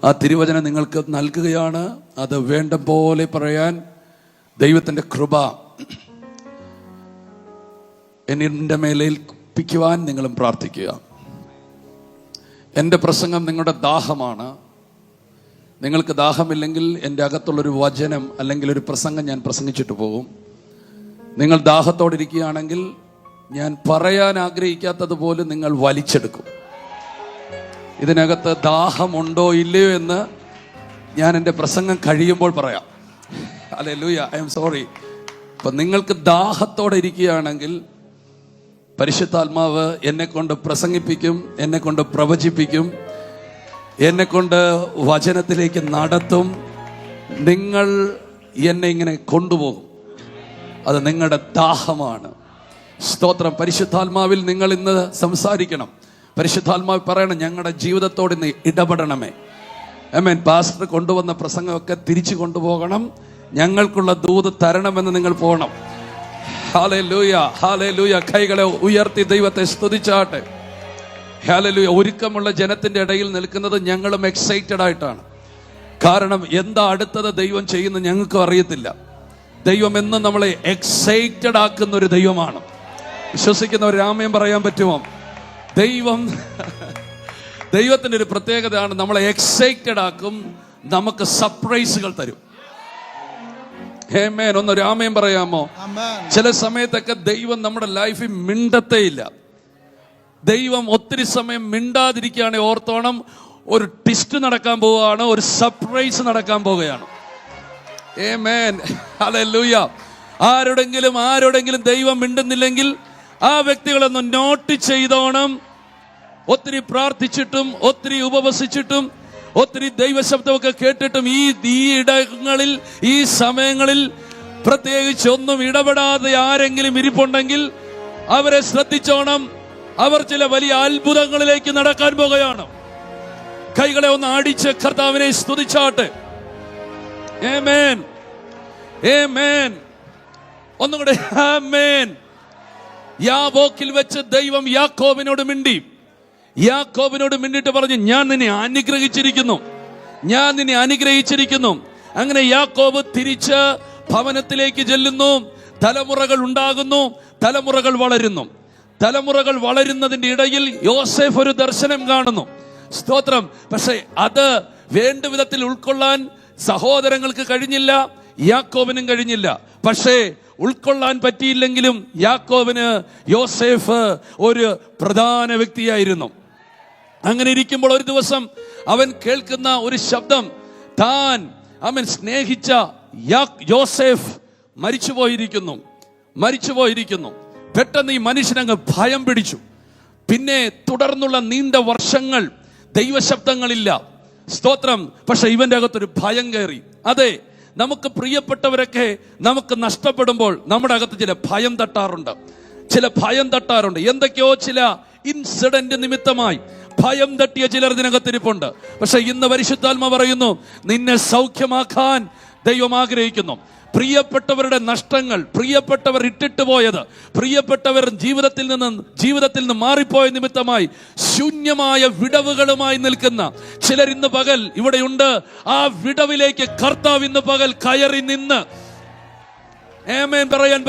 ആ തിരുവചനം നിങ്ങൾക്ക് നൽകുകയാണ്. അത് വേണ്ട പോലെ പറയാൻ ദൈവത്തിൻ്റെ കൃപ എൻ്റെ മേലേൽപ്പിക്കുവാൻ നിങ്ങളും പ്രാർത്ഥിക്കുക. എൻ്റെ പ്രസംഗം നിങ്ങളുടെ ദാഹമാണ്. നിങ്ങൾക്ക് ദാഹമില്ലെങ്കിൽ എൻ്റെ അകത്തുള്ളൊരു വചനം അല്ലെങ്കിൽ ഒരു പ്രസംഗം ഞാൻ പ്രസംഗിച്ചിട്ട് പോകും. നിങ്ങൾ ദാഹത്തോടിരിക്കുകയാണെങ്കിൽ ഞാൻ പറയാൻ ആഗ്രഹിക്കാത്തത് പോലും നിങ്ങൾ വലിച്ചെടുക്കും. ഇതിനകത്ത് ദാഹമുണ്ടോ ഇല്ലയോ എന്ന് ഞാൻ എൻ്റെ പ്രസംഗം കഴിയുമ്പോൾ പറയാം. Hallelujah, I am sorry. അപ്പം നിങ്ങൾക്ക് ദാഹത്തോടെ ഇരിക്കുകയാണെങ്കിൽ പരിശുദ്ധാത്മാവ് എന്നെ കൊണ്ട് പ്രസംഗിപ്പിക്കും, എന്നെ കൊണ്ട് പ്രവചിപ്പിക്കും, എന്നെ കൊണ്ട് വചനത്തിലേക്ക് നടത്തും. നിങ്ങൾ എന്നെ ഇങ്ങനെ കൊണ്ടുപോകും. അത് നിങ്ങളുടെ ദാഹമാണ്. സ്തോത്രം. പരിശുദ്ധാത്മാവിൽ നിങ്ങൾ ഇന്ന് സംസാരിക്കണം. പരിശുദ്ധാത്മാവ് പറയണം, ഞങ്ങളുടെ ജീവിതത്തോട് ഇന്ന് ഇടപെടണമേ. ആമേൻ. പാസ്റ്റർ കൊണ്ടുവന്ന പ്രസംഗമൊക്കെ തിരിച്ചു കൊണ്ടുപോകണം. ഞങ്ങൾക്കുള്ള ദൂത് തരണമെന്ന് നിങ്ങൾ പോകണം. Hallelujah, hallelujah. കൈകളെ ഉയർത്തി ദൈവത്തെ സ്തുതിച്ചാട്ടെ. ഹല്ലേലൂയ. ഒരുക്കമുള്ള ജനത്തിന്റെ ഇടയിൽ നിൽക്കുന്നത് ഞങ്ങളും എക്സൈറ്റഡ് ആയിട്ടാണ്. കാരണം എന്താ അടുത്തത് ദൈവം ചെയ്യുന്നത് ഞങ്ങൾക്കും അറിയത്തില്ല. ദൈവം എന്നും നമ്മളെ എക്സൈറ്റഡ് ആക്കുന്ന ഒരു ദൈവമാണ്. വിശ്വസിക്കുന്ന ഒരു ആമേൻ പറയാൻ പറ്റുമോ? ദൈവത്തിന്റെ ഒരു പ്രത്യേകതയാണ്, നമ്മളെ എക്സൈറ്റഡ് ആക്കും, നമുക്ക് സർപ്രൈസുകൾ തരും. ആമേൻ. ഒന്നൊരു ആമേൻ പറയാമോ? ചില സമയത്തൊക്കെ ദൈവം നമ്മുടെ ലൈഫിൽ മിണ്ടത്തേയില്ല. ദൈവം ഒത്തിരി സമയം മിണ്ടാതിരിക്കുകയാണെങ്കിൽ ഓർത്തോണം, ഒരു ട്വിസ്റ്റ് നടക്കാൻ പോവുകയാണ്, ഒരു സർപ്രൈസ് നടക്കാൻ പോവുകയാണ്. ആമേൻ. ഹല്ലേലൂയ. ആരോടെങ്കിലും ദൈവം മിണ്ടുന്നില്ലെങ്കിൽ ആ വ്യക്തികളൊന്ന് നോട്ട് ചെയ്തോണം. ഒത്തിരി പ്രാർത്ഥിച്ചിട്ടും ഒത്തിരി ഉപവസിച്ചിട്ടും ഒത്തിരി ദൈവശബ്ദമൊക്കെ കേട്ടിട്ടും ഈ ഇടങ്ങളിൽ ഈ സമയങ്ങളിൽ പ്രത്യേകിച്ച് ഒന്നും ഇടപെടാതെ ആരെങ്കിലും ഇരിപ്പുണ്ടെങ്കിൽ അവരെ ശ്രദ്ധിച്ചോണം. അവർ ചില വലിയ അത്ഭുതങ്ങളിലേക്ക് നടക്കാൻ പോകുകയാണ്. കൈകളെ ഒന്ന് അടിച്ച് കർത്താവിനെ സ്തുതിച്ചാട്ടെ. ആമേൻ, ആമേൻ. ഒന്നുകൂടെ ആമേൻ. യാബോക്കിൽ വെച്ച് ദൈവം യാക്കോബിനോട് മിണ്ടിയിട്ട് പറഞ്ഞു, ഞാൻ നിന്നെ അനുഗ്രഹിച്ചിരിക്കുന്നു. അങ്ങനെ യാക്കോബ് തിരിച്ച് ഭവനത്തിലേക്ക് ചെല്ലുന്നു. തലമുറകൾ ഉണ്ടാകുന്നു, തലമുറകൾ വളരുന്നതിന്റെ ഇടയിൽ യോസേഫ് ഒരു ദർശനം കാണുന്നു. സ്തോത്രം. പക്ഷെ അത് വേണ്ട വിധത്തിൽ ഉൾക്കൊള്ളാൻ സഹോദരങ്ങൾക്ക് കഴിഞ്ഞില്ല, യാക്കോബിനും കഴിഞ്ഞില്ല. പക്ഷേ ഉൾക്കൊള്ളാൻ പറ്റിയില്ലെങ്കിലും യാക്കോബിന് യോസേഫ് ഒരു പ്രധാന വ്യക്തിയായിരുന്നു. അങ്ങനെ ഇരിക്കുമ്പോൾ ഒരു ദിവസം അവൻ കേൾക്കുന്ന ഒരു ശബ്ദം, അവൻ സ്നേഹിച്ച യോസേഫ് മരിച്ചുപോയിരിക്കുന്നു. പെട്ടെന്ന് ഈ മനുഷ്യനങ്ങ് ഭയം പിടിച്ചു. പിന്നെ തുടർന്നുള്ള നീണ്ട വർഷങ്ങൾ ദൈവശബ്ദങ്ങളില്ല. സ്തോത്രം. പക്ഷെ ഇവന്റെ അകത്തൊരു ഭയം കയറി. അതെ, നമുക്ക് പ്രിയപ്പെട്ടവരൊക്കെ നമുക്ക് നഷ്ടപ്പെടുമ്പോൾ നമ്മുടെ അകത്ത് ചില ഭയം തട്ടാറുണ്ട്. എന്തൊക്കെയോ ചില ഇൻസിഡന്റ് നിമിത്തമായി ഭയം തട്ടിയ ചിലർ ഇതിനകത്തിരിപ്പുണ്ട്. പക്ഷെ ഇന്ന് പരിശുദ്ധാത്മാവ് പറയുന്നു, നിന്നെ സൗഖ്യമാക്കാൻ ദൈവം ആഗ്രഹിക്കുന്നു. പ്രിയപ്പെട്ടവരുടെ നഷ്ടങ്ങൾ, പ്രിയപ്പെട്ടവർ ഇട്ടിട്ട് പോയത്, പ്രിയപ്പെട്ടവർ ജീവിതത്തിൽ നിന്ന് മാറിപ്പോയ നിമിത്തമായി ശൂന്യമായ വിടവുകളുമായി നിൽക്കുന്ന ചിലർ ഇന്ന് പകൽ ഇവിടെയുണ്ട്. ആ വിടവിലേക്ക് കർത്താവ് ഇന്ന് പകൽ കയറി നിന്ന് ആമേൻ പറയാൻ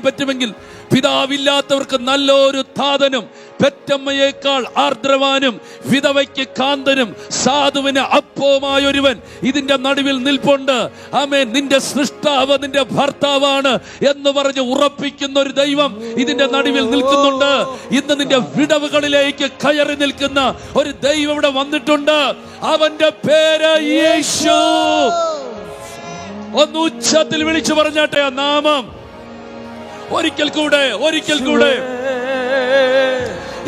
പറ്റുമെങ്കിൽ പിതാവില്ലാത്തവർക്ക് നല്ലൊരു താതനും പെറ്റമ്മയേക്കാൾ ആർദ്രവാനും വിധവയ്ക്ക് കാന്തനും സാധുവിന് അപ്പവുമായൊരുവൻ ഇതിന്റെ നടുവിൽ നിൽപ്പുണ്ട്. ആമേൻ. നിന്റെ സൃഷ്ടാവ് നിന്റെ ഭർത്താവാണ് എന്ന് പറഞ്ഞ് ഉറപ്പിക്കുന്ന ഒരു ദൈവം ഇതിന്റെ നടുവിൽ നിൽക്കുന്നുണ്ട്. ഇന്ന് നിന്റെ വിടവുകളിലേക്ക് കയറി നിൽക്കുന്ന ഒരു ദൈവം ഇവിടെ വന്നിട്ടുണ്ട്. അവന്റെ പേര് യേശു. ഒന്ന് ഉച്ചത്തിൽ വിളിച്ചു പറഞ്ഞാട്ടെ ആ നാമം. ഒരിക്കൽ കൂടെ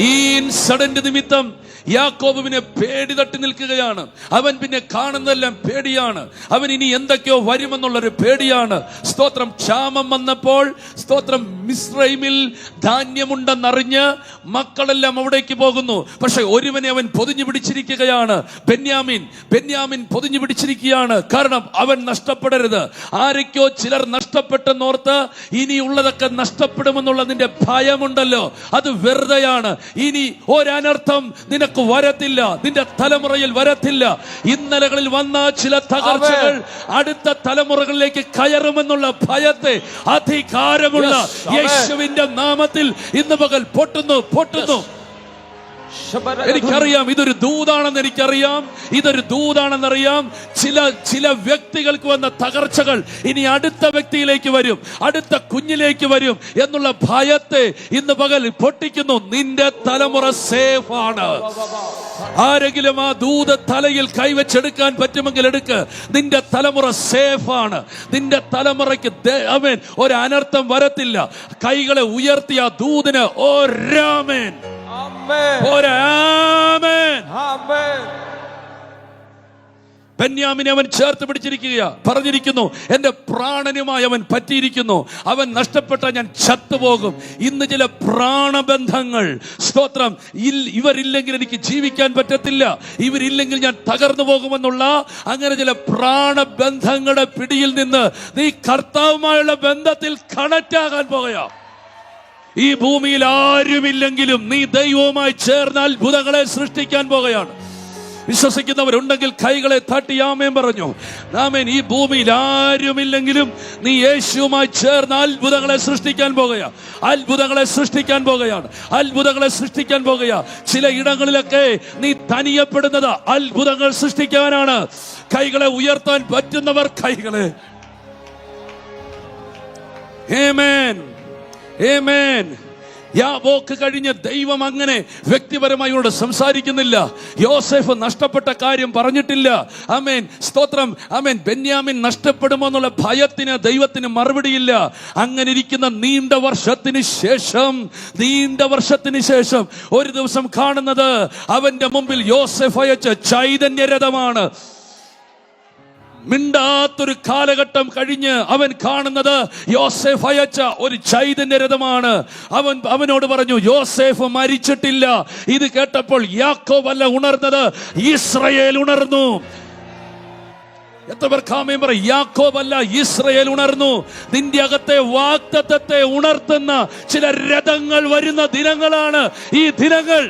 ഈ ഇൻസിഡന്റ് നിമിത്തം യാക്കോബിനെ പേടി തട്ടി നിൽക്കുകയാണ്. അവൻ പിന്നെ കാണുന്നതെല്ലാം പേടിയാണ്. അവൻ ഇനി എന്തൊക്കെയോ വരുമെന്നുള്ളൊരു പേടിയാണ്. സ്തോത്രം. ക്ഷാമം വന്നപ്പോൾ സ്തോത്രം മിസ്രൈമിൽ ധാന്യമുണ്ടെന്നറിഞ്ഞ് മക്കളെല്ലാം അവിടേക്ക് പോകുന്നു. പക്ഷെ ഒരുവനെ അവൻ പൊതിഞ്ഞു പിടിച്ചിരിക്കുകയാണ്. ബെന്യാമിൻ പൊതിഞ്ഞു പിടിച്ചിരിക്കുകയാണ്. കാരണം അവൻ നഷ്ടപ്പെടരുത്. ആരൊക്കെയോ ചിലർ നഷ്ടപ്പെട്ടെന്നോർത്ത് ഇനിയുള്ളതൊക്കെ നഷ്ടപ്പെടുമെന്നുള്ളതിന്റെ ഭയമുണ്ടല്ലോ, അത് വെറുതെയാണ്. ഇനി ഒരനർത്ഥം നിനക്ക് നിനക്ക് വരത്തില്ല, നിന്റെ തലമുറയിൽ വരത്തില്ല. ഇന്നലകളിൽ വന്ന ചില തകർച്ചകൾ അടുത്ത തലമുറകളിലേക്ക് കയറുമെന്നുള്ള ഭയത്തെ അധികാരമുള്ള യേശുവിന്റെ നാമത്തിൽ ഇന്ന് പകൽ പൊട്ടുന്നു. എനിക്കറിയാം ഇതൊരു ദൂതാണെന്ന്, ഇതൊരു ദൂതാണെന്നറിയാം. ചില വ്യക്തികൾക്ക് വന്ന തകർച്ചകൾ ഇനി അടുത്ത വ്യക്തിയിലേക്ക് വരും, അടുത്ത കുഞ്ഞിലേക്ക് വരും എന്നുള്ള ഭയത്തെ ഇന്ന് പകൽ പൊട്ടിക്കുന്നു. നിന്റെ തലമുറ സേഫ് ആണ്. ആരെങ്കിലും ആ ദൂത തലയിൽ കൈവച്ചെടുക്കാൻ പറ്റുമെങ്കിൽ എടുക്ക്. നിന്റെ തലമുറ സേഫ് ആണ്. നിന്റെ തലമുറയ്ക്ക് ഒരു അനർത്ഥം വരത്തില്ല. കൈകളെ ഉയർത്തിയ ദൂതന് ഒരാമേൻ, ബെന്യാമിനെ അവൻ ചേർത്ത് പിടിച്ചിരിക്കുക. പറഞ്ഞിരിക്കുന്നു, എന്റെ പ്രാണനുമായി അവൻ പറ്റിയിരിക്കുന്നു. അവൻ നഷ്ടപ്പെട്ട ഞാൻ ചത്തുപോകും. ഇന്ന് ചില പ്രാണബന്ധങ്ങൾ, സ്തോത്രം, ഇവരില്ലെങ്കിൽ എനിക്ക് ജീവിക്കാൻ പറ്റത്തില്ല, ഇവരില്ലെങ്കിൽ ഞാൻ തകർന്നു പോകുമെന്നുള്ള അങ്ങനെ ചില പ്രാണബന്ധങ്ങളുടെ പിടിയിൽ നിന്ന് നീ കർത്താവുമായുള്ള ബന്ധത്തിൽ കണക്ട് ആകാൻ പോകുക. ഈ ഭൂമിയിൽ ആരുമില്ലെങ്കിലും നീ ദൈവവുമായി ചേർന്ന് അത്ഭുതങ്ങളെ സൃഷ്ടിക്കാൻ പോകുകയാണ്. വിശ്വസിക്കുന്നവരുണ്ടെങ്കിൽ കൈകളെ തട്ടി ആമേൻ പറഞ്ഞു. ആമേൻ. ഈ ഭൂമിയിൽ ആരുമില്ലെങ്കിലും നീ യേശുവുമായി ചേർന്ന് അത്ഭുതങ്ങളെ സൃഷ്ടിക്കാൻ പോകുകയാണ്. ചില ഇടങ്ങളിലൊക്കെ നീ തനിയപ്പെടുന്നത് അത്ഭുതങ്ങൾ സൃഷ്ടിക്കാനാണ്. കൈകളെ ഉയർത്താൻ പറ്റുന്നവർ കൈകളെ. ആമേൻ. യാബോക്ക് കഴിഞ്ഞ് ദൈവം അങ്ങനെ വ്യക്തിപരമായി അവരോട് സംസാരിക്കുന്നില്ല. യോസേഫ് നഷ്ടപ്പെട്ട കാര്യം പറഞ്ഞിട്ടില്ല. ആമേൻ, സ്തോത്രം. ആമേൻ. ബെന്യാമിൻ നഷ്ടപ്പെടുമോ എന്നുള്ള ഭയത്തിന് ദൈവത്തിന് മറുപടിയില്ല. അങ്ങനെ ഇരിക്കുന്ന നീണ്ട വർഷത്തിന് ശേഷം ഒരു ദിവസം കാണുന്നത് അവന്റെ മുമ്പിൽ യോസേഫ് അയച്ച ചൈതന്യരഥമാണ്. മിണ്ടാത്തൊരു കാലഘട്ടം കഴിഞ്ഞ് അവൻ കാണുന്നത് യോസേഫ് അയച്ച ഒരു ചൈതന്യരഥമാണ്. അവനോട് പറഞ്ഞു, യോസേഫ് മരിച്ചിട്ടില്ല. ഇത് കേട്ടപ്പോൾ യാക്കോബ് അല്ല ഉണർന്നത്, ഇസ്രായേൽ ഉണർന്നു. എത്ര പേർ ആമേൻ പറ? യാക്കോബ് അല്ല, ഇസ്രായേൽ ഉണർന്നു. നിന്റെ അകത്തെ വാഗ്ദത്തത്തെ ഉണർത്തുന്ന ചില രഥങ്ങൾ വരുന്ന ദിനങ്ങളാണ് ഈ ദിനങ്ങൾ.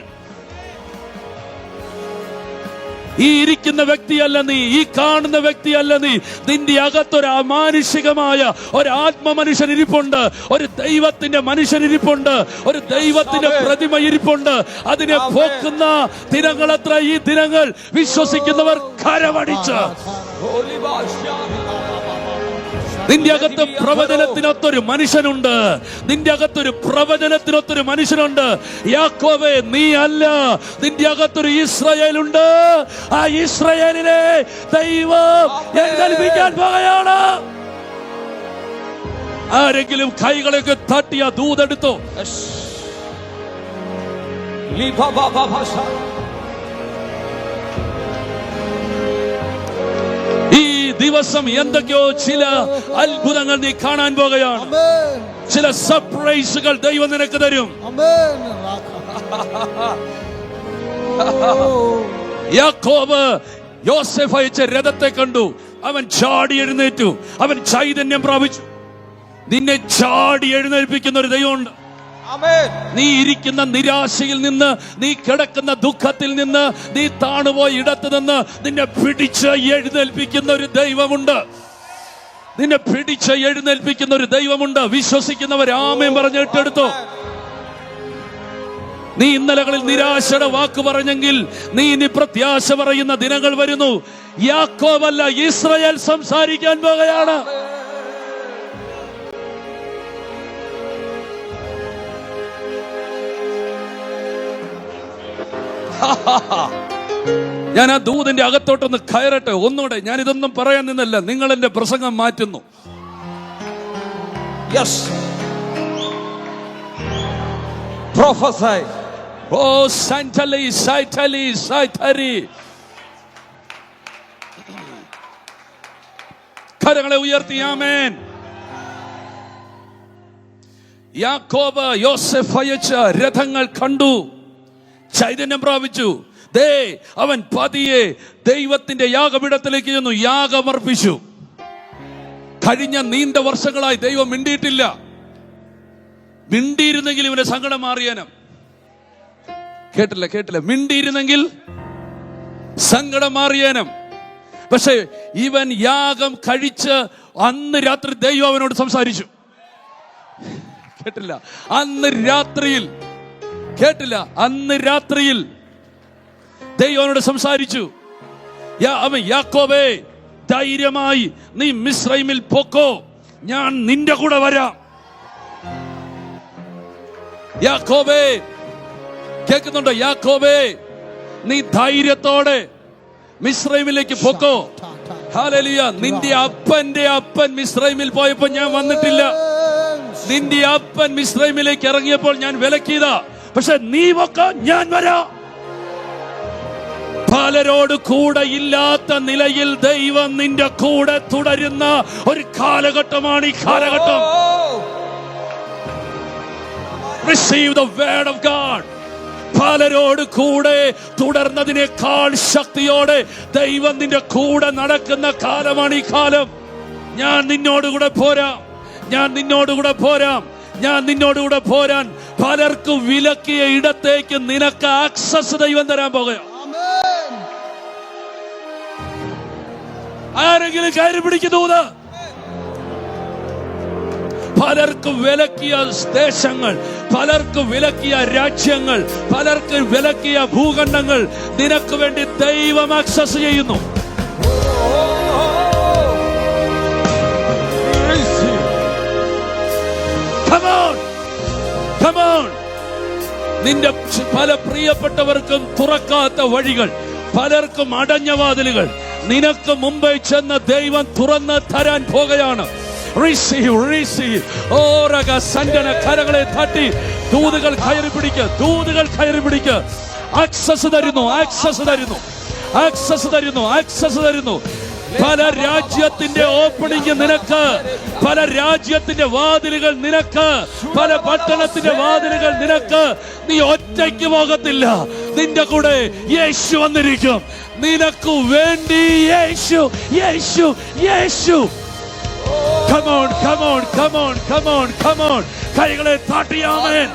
ഈ ഇരിക്കുന്ന വ്യക്തിയല്ല നീ, ഈ കാണുന്ന വ്യക്തിയല്ല നീ. നിന്റെ അകത്തൊരു അമാനുഷികമായ ഒരു ആത്മ മനുഷ്യൻ ഇരിപ്പുണ്ട്, ഒരു ദൈവത്തിന്റെ മനുഷ്യൻ ഇരിപ്പുണ്ട്, ഒരു ദൈവത്തിന്റെ പ്രതിമ ഇരിപ്പുണ്ട്. അതിനെ പോക്കുന്ന ദിനങ്ങളത്ര ഈ ദിനങ്ങൾ. വിശ്വസിക്കുന്നവർ കരമടിച്ച് നിന്റെ അകത്ത് പ്രവചനത്തിനൊത്തൊരു മനുഷ്യനുണ്ട്. യാക്കോബേ, നീ അല്ല, നിന്റെ അകത്തൊരു ഇസ്രായേലുണ്ട്. ആ ഇസ്രായേലിനെ ദൈവം എഴുന്നേൽപ്പിക്കാൻ പോകുകയാണ്. ആരെങ്കിലും കൈകളൊക്കെ തട്ടിയ ദൂതെടുത്തോ. ദിവസം എന്തൊക്കെയോ ചില അത്ഭുതങ്ങൾ നീ കാണാൻ പോകുകയാണ്. ചില സർപ്രൈസുകൾ ദൈവം നിനക്ക് തരും. യാക്കോബ് യോസേഫ് അയച്ച രഥത്തെ കണ്ടു. അവൻ ചാടി എഴുന്നേറ്റു. അവൻ ചൈതന്യം പ്രാപിച്ചു. നിന്നെ ചാടി എഴുന്നേൽപ്പിക്കുന്ന ഒരു ദൈവമുണ്ട്. നീ ഇരിക്കുന്ന നിരാശയിൽ നിന്ന്, നീ കിടക്കുന്ന ദുഃഖത്തിൽ നിന്ന്, നീ താണുപോയി ഇടത്ത് നിന്ന് നിന്നെ പിടിച്ച് എഴുന്നേൽപ്പിക്കുന്ന ഒരു ദൈവമുണ്ട്. വിശ്വസിക്കുന്നവർ ആമേൻ പറഞ്ഞിട്ടെടുത്തോ. നീ ഇന്നലകളിൽ നിരാശയുടെ വാക്ക് പറഞ്ഞെങ്കിൽ നീ ഇനി പ്രത്യാശ പറയുന്ന ദിനങ്ങൾ വരുന്നു. യാക്കോബല്ല, ഇസ്രായേൽ സംസാരിക്കാൻ പോകുകയാണ്. ഞാൻ ആ ദൂതന്റെ അകത്തോട്ടൊന്ന് കയറട്ടെ. ഒന്നുകൂടെ, ഞാൻ ഇതൊന്നും പറയാൻ നിന്നല്ല, നിങ്ങൾ എന്റെ പ്രസംഗം മാറ്റുന്നു. Yes. Prophesy. Oh, Saitali. കരങ്ങളെ ഉയർത്തി ആമേൻ. യാക്കോബ് യോസേഫ് അയച്ച രഥങ്ങൾ കണ്ടു, ചൈതന്യം പ്രാപിച്ചു. അവൻ പതിയെ ദൈവത്തിന്റെ യാഗപീഠത്തിലേക്ക് ചെന്നു, യാഗമർപ്പിച്ചു. കഴിഞ്ഞ നീണ്ട വർഷങ്ങളായി ദൈവം മിണ്ടിയിട്ടില്ല. മിണ്ടിയിരുന്നെങ്കിൽ ഇവന്റെ സങ്കടം മാറിയാനും. കേട്ടില്ല. മിണ്ടിയിരുന്നെങ്കിൽ സങ്കടം മാറിയേനം. പക്ഷെ ഇവൻ യാഗം കഴിച്ച് അന്ന് രാത്രി ദൈവം അവനോട് സംസാരിച്ചു. കേട്ടില്ല. അന്ന് രാത്രിയിൽ ദൈവം അവനോട് സംസാരിച്ചു. യാക്കോബേ, ധൈര്യമായി നീ മിസ്രൈമിൽ പോക്കോ, ഞാൻ നിന്റെ കൂടെ വരാം. യാക്കോബേ, കേൾക്കുന്നുണ്ടോ? യാക്കോബേ, നീ ധൈര്യത്തോടെ മിസ്രൈമിലേക്ക് പോക്കോ. ഹല്ലേലൂയ. നിന്റെ അപ്പന്റെ അപ്പൻ മിസ്രൈമിൽ പോയപ്പോൾ ഞാൻ വന്നിട്ടില്ല. നിന്റെ അപ്പൻ മിസ്രൈമിലേക്ക് ഇറങ്ങിയപ്പോൾ ഞാൻ വിലക്കിയതാ. പക്ഷെ നീ പൊക്കോ, ഞാൻ വരാം. പലരോട് കൂടെ ഇല്ലാത്ത നിലയിൽ ദൈവം നിന്റെ കൂടെ തുടരുന്ന ഒരു കാലഘട്ടമാണ് ഈ കാലഘട്ടം. Receive the word of God. പലരോട് കൂടെ തുടർന്നതിനേക്കാൾ ശക്തിയോടെ ദൈവം നിന്റെ കൂടെ നടക്കുന്ന കാലമാണ് ഈ കാലം. ഞാൻ നിന്നോടുകൂടെ പോരാൻ പലർക്കും വിലക്കിയ ഇടത്തേക്ക് നിനക്ക് ആക്സസ് ദൈവം തരാൻ പോകുകയാണ്. ആരെങ്കിലും കയറി പിടിക്കുന്നു? പലർക്ക് വിലക്കിയ ദേശങ്ങൾ, പലർക്ക് വിലക്കിയ രാജ്യങ്ങൾ, പലർക്ക് വിലക്കിയ ഭൂഖണ്ഡങ്ങൾ നിനക്ക് വേണ്ടി ദൈവം ആക്സസ് ചെയ്യുന്നു. Come on. നിന്റെ പല പ്രിയപ്പെട്ടവർക്കും തുറക്കാത്ത വഴികൾ, പലർക്കും അടഞ്ഞ വാതിലുകൾ നിനക്ക് മുമ്പേ ചെന്ന് ദൈവം തുറന്ന് തരാൻ പോകുകയാണ്. Receive. ഓരക സങ്കന കരകളെ തട്ടി ദൂതുകൾ കയറി പിടിക്കുക. ആക്സസ് തരുന്നു. പല രാജ്യത്തിന്റെ ഓപ്പണിംഗ് നിനക്ക്, പല രാജ്യത്തിന്റെ വാതിലുകൾ നിനക്ക്, പല പട്ടണത്തിന്റെ വാതിലുകൾ നിനക്ക്. നീ ഒറ്റയ്ക്ക് പോകത്തില്ല, നിന്റെ കൂടെ യേശു വന്നിരിക്കും. നിനക്ക് വേണ്ടി യേശു. Come on. കൈകളെ തട്ടിയാമേൻ.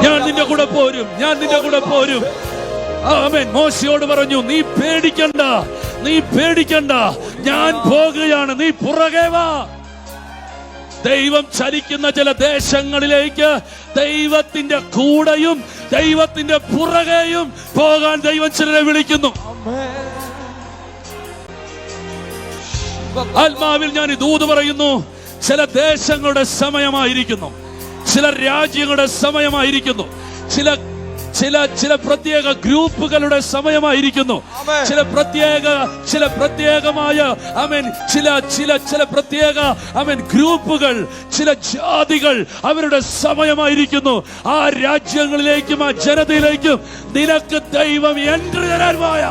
ഞാൻ നിന്റെ കൂടെ പോരും. ആമേൻ. മോശയോട് പറഞ്ഞു, നീ പേടിക്കണ്ട, ഞാൻ പോകുകയാണ്, നീ പുറകെ വാ. ദൈവം ചലിക്കുന്ന ചില ദേശങ്ങളിലേക്ക് ദൈവത്തിന്റെ കൂടെയും ദൈവത്തിന്റെ പുറകെയും പോകാൻ ദൈവം ചിലരെ വിളിക്കുന്നു. ആത്മാവിൽ ഞാൻ ദൂത് പറയുന്നു. ചില ദേശങ്ങളുടെ സമയമായിരിക്കുന്നു, ചില രാജ്യങ്ങളുടെ സമയമായിരിക്കുന്നു, ചില പ്രത്യേക ഗ്രൂപ്പുകളുടെ സമയമായിരിക്കുന്നു, ചില പ്രത്യേകമായ ചില പ്രത്യേക ഗ്രൂപ്പുകൾ, ചില ജാതികൾ, അവരുടെ സമയമായിരിക്കുന്നു. ആ രാജ്യങ്ങളിലേക്കും ആ ജനതയിലേക്കും നിനക്ക് ദൈവം എൻട്രി തരാൻ പോയ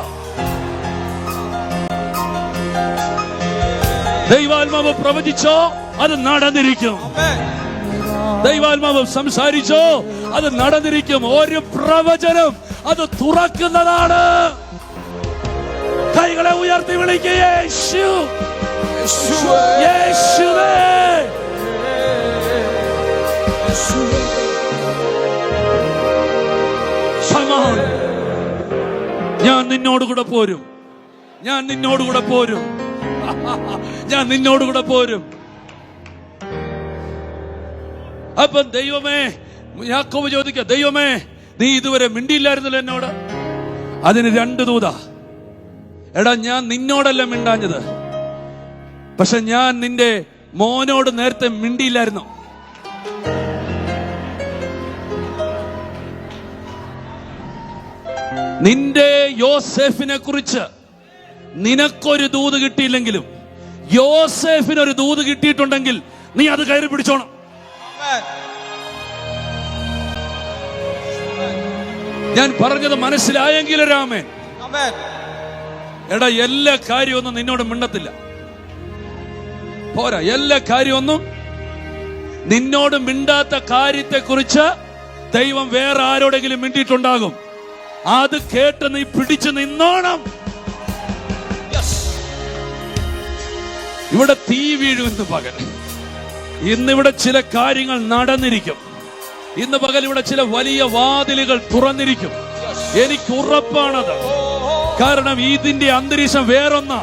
ദൈവാത്മാവ് പ്രവചിച്ചോ, അത് നടന്നിരിക്കും. ദൈവാത്മാവ് സംസാരിച്ചോ, അത് നടന്നിരിക്കും. ഒരു പ്രവചനം അത് തുറക്കുന്നതാണ്. കൈകളെ ഉയർത്തി വിളിക്കുക, യേശുവേ. ഞാൻ നിന്നോടുകൂടെ പോരും. അപ്പൊ ദൈവമേ, യാക്കോബ് ചോദിക്കുക, ദൈവമേ, നീ ഇതുവരെ മിണ്ടിയില്ലായിരുന്നല്ലോ എന്നോട്. അതിന് രണ്ട് ദൂതാ. എടാ, ഞാൻ നിന്നോടല്ല മിണ്ടാഞ്ഞത്, പക്ഷെ ഞാൻ നിന്റെ മോനോട് നേരത്തെ മിണ്ടിയില്ലായിരുന്നു. നിന്റെ യോസേഫിനെ കുറിച്ച് നിനക്കൊരു ദൂത് കിട്ടിയില്ലെങ്കിലും യോസേഫിനൊരു ദൂത് കിട്ടിയിട്ടുണ്ടെങ്കിൽ നീ അത് കയറി പിടിച്ചോണം. ഞാൻ പറഞ്ഞത് മനസ്സിലായെങ്കിൽ രാമൻ. എടാ, എല്ലാ കാര്യമൊന്നും നിന്നോട് മിണ്ടത്തില്ല, പോരാ. എല്ലാ കാര്യമൊന്നും നിന്നോട് മിണ്ടാത്ത കാര്യത്തെ കുറിച്ച് ദൈവം വേറെ ആരോടെങ്കിലും മിണ്ടിയിട്ടുണ്ടാകും. അത് കേട്ട് നീ പിടിച്ചു നിന്നോണം. ഇവിടെ തീ വീഴുമെന്ന് പകൽ ഇന്നിവിടെ ചില കാര്യങ്ങൾ നടന്നിരിക്കും. ഇന്ന് പകൽ ഇവിടെ ചില വലിയ വാതിലുകൾ തുറന്നിരിക്കും. എനിക്ക് ഉറപ്പാണത്. കാരണം ഇതിന്റെ അന്തരീക്ഷം വേറൊന്നാ.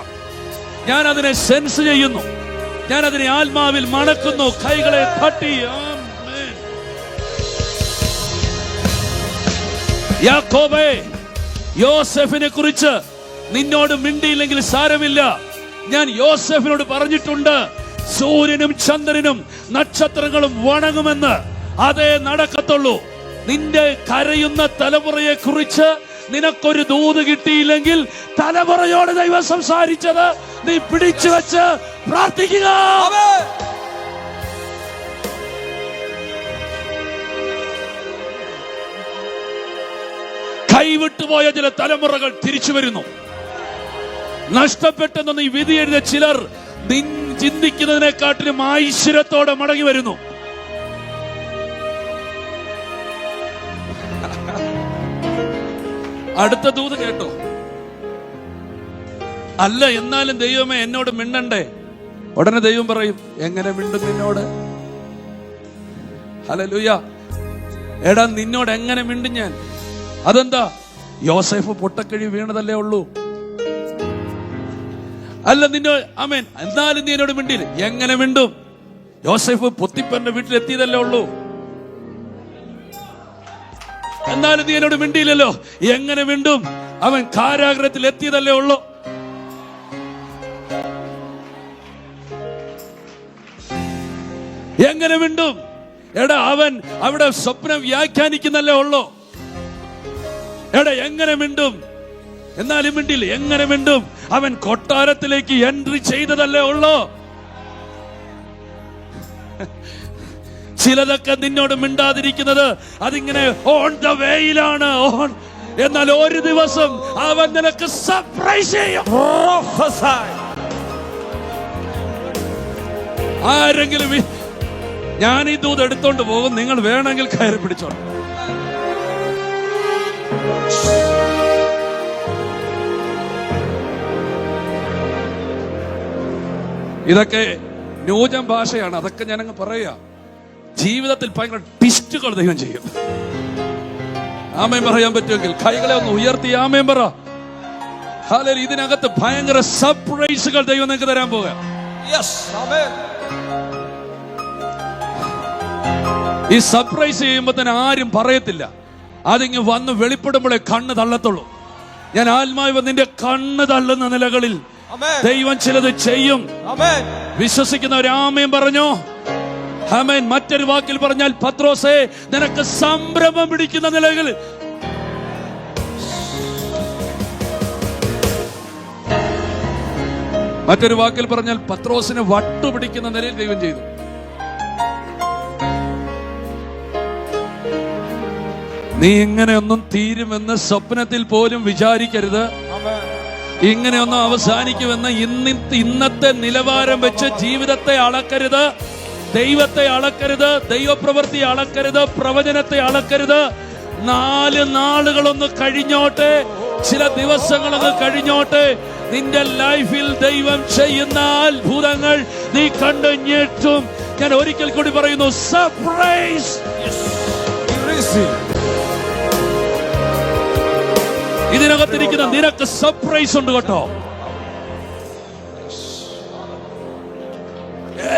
ഞാൻ അതിനെ സെൻസ് ചെയ്യുന്നു. ഞാൻ അതിനെ ആത്മാവിൽ മണക്കുന്നു. കൈകളെ തട്ടി ആമേൻ. യാക്കോബേ, യോസേഫിനെ കുറിച്ച് നിന്നോട് മിണ്ടിയില്ലെങ്കിൽ സാരമില്ല. ഞാൻ യോസേഫിനോട് പറഞ്ഞിട്ടുണ്ട്, സൂര്യനും ചന്ദ്രനും നക്ഷത്രങ്ങളും വണങ്ങുമെന്ന്. അതേ നടക്കത്തുള്ളൂ. നിന്റെ കരയുന്ന തലമുറയെ കുറിച്ച് നിനക്കൊരു ദൂത് കിട്ടിയില്ലെങ്കിൽ തലമുറയോട് ദൈവം സംസാരിച്ചത് നീ പിടിച്ചു വെച്ച് പ്രാർത്ഥിക്കുക. കൈവിട്ടുപോയ ചില തലമുറകൾ തിരിച്ചു വരുന്നു. നഷ്ടപ്പെട്ടെന്ന് നീ വിധി എഴുതിയ ചിലർ ചിന്തിക്കുന്നതിനെക്കാട്ടിലും ഐശ്വര്യത്തോടെ മടങ്ങി വരുന്നു. അടുത്ത ദൂത് കേട്ടോ. അല്ല, എന്നാലും ദൈവമേ എന്നോട് മിണ്ടണ്ടേ? ഉടനെ ദൈവം പറയും, എങ്ങനെ മിണ്ടും നിന്നോട്? ഹല്ലേലൂയ. എടാ, നിന്നോട് എങ്ങനെ മിണ്ടും ഞാൻ? അതെന്താ? യോസേഫ് പൊട്ടക്കിഴി വീണതല്ലേ ഉള്ളൂ. അല്ല നിന്നോ ആമേൻ, എന്നാലും നീ എന്നോട് മിണ്ടിയില്ല. എങ്ങനെ മിണ്ടും? യോസേഫ് പൊത്തിപ്പന്റെ വീട്ടിലെത്തിയതല്ലേ ഉള്ളൂ. എന്നാലും നീ എന്നോട് മിണ്ടിയില്ലല്ലോ. എങ്ങനെ മിണ്ടും? അവൻ കാരാഗ്രഹത്തിൽ എത്തിയതല്ലേ ഉള്ളൂ. എങ്ങനെ മിണ്ടും? എടാ, അവൻ അവിടെ സ്വപ്നം വ്യാഖ്യാനിക്കുന്നല്ലേ ഉള്ളൂ. എടാ, എങ്ങനെ മിണ്ടും? എന്നാലും മിണ്ടില്ല. എങ്ങനെ മിണ്ടും? അവൻ കൊട്ടാരത്തിലേക്ക് എൻട്രി ചെയ്തതല്ലേ ഉള്ളൂ. ചിലതൊക്കെ നിന്നോട് മിണ്ടാതിരിക്കുന്നത് അതിങ്ങനെ ഓൺ ദ വേയിലാണ്. എന്നാൽ ഒരു ദിവസം അവൻ നിനക്ക് സർപ്രൈസ് ചെയ്യും. ആരെങ്കിലും ഞാൻ ഈ ദൂത് എടുത്തോണ്ട് പോകും, നിങ്ങൾ വേണമെങ്കിൽ കയറി പിടിച്ചോളൂ. ഇതൊക്കെ ന്യൂജൻ ഭാഷയാണ്. അതൊക്കെ ഞാനങ്ങ് പറയാ. ജീവിതത്തിൽ ഭയങ്കര ട്വിസ്റ്റുകൾ ദൈവം ചെയ്യും. ആമേൻ പറയാൻ പറ്റുമെങ്കിൽ കൈകളെ ഒന്ന് ഉയർത്തി ആമേൻ പറ. ഹല്ലേലൂയ. ഇതിനകത്ത് ഭയങ്കര സർപ്രൈസുകൾ ദൈവം നിങ്ങൾക്ക് തരാൻ പോവുക. ഈ സർപ്രൈസ് ചെയ്യുമ്പോ തന്നെ ആരും പറയത്തില്ല. അതിങ്ങ് വന്ന് വെളിപ്പെടുമ്പോഴേ കണ്ണ് തള്ളത്തുള്ളൂ. ഞാൻ ആത്മാവ് നിന്റെ കണ്ണ് തള്ളുന്ന നിലകളിൽ ദൈവം ചിലത് ചെയ്യും. വിശ്വസിക്കുന്നവർ ആമേൻ പറഞ്ഞോ. ആമേൻ. മറ്റൊരു വാക്കിൽ പറഞ്ഞാൽ പത്രോസേ, നിനക്ക് സംഭ്രമം പിടിക്കുന്ന നിലകളിൽ മറ്റൊരു വാക്കിൽ പറഞ്ഞാൽ പത്രോസിന് വട്ടുപിടിക്കുന്ന നിലയിൽ ദൈവം ചെയ്തു. നീ ഇങ്ങനെയൊന്നും തീരുമെന്ന് സ്വപ്നത്തിൽ പോലും വിചാരിക്കരുത്. ഇങ്ങനെയൊന്നും അവസാനിക്കുമെന്ന് ഇന്നത്തെ നിലവാരം വെച്ച് ജീവിതത്തെ അളക്കരുത്. ദൈവത്തെ അളക്കരുത്. ദൈവപ്രവൃത്തി അളക്കരുത്. പ്രവചനത്തെ അളക്കരുത്. 4 നാളുകളൊന്ന് കഴിഞ്ഞോട്ടെ, ചില ദിവസങ്ങളൊന്ന് കഴിഞ്ഞോട്ടെ. നിന്റെ ലൈഫിൽ ദൈവം ചെയ്യുന്ന അത്ഭുതങ്ങൾ നീ കണ്ട് ഞെട്ടും. ഞാൻ ഒരിക്കൽ കൂടി പറയുന്നു, സർപ്രൈസ്. ഇതിനകത്തിരിക്കുന്ന നിനക്ക് സർപ്രൈസ് ഉണ്ട് കേട്ടോ.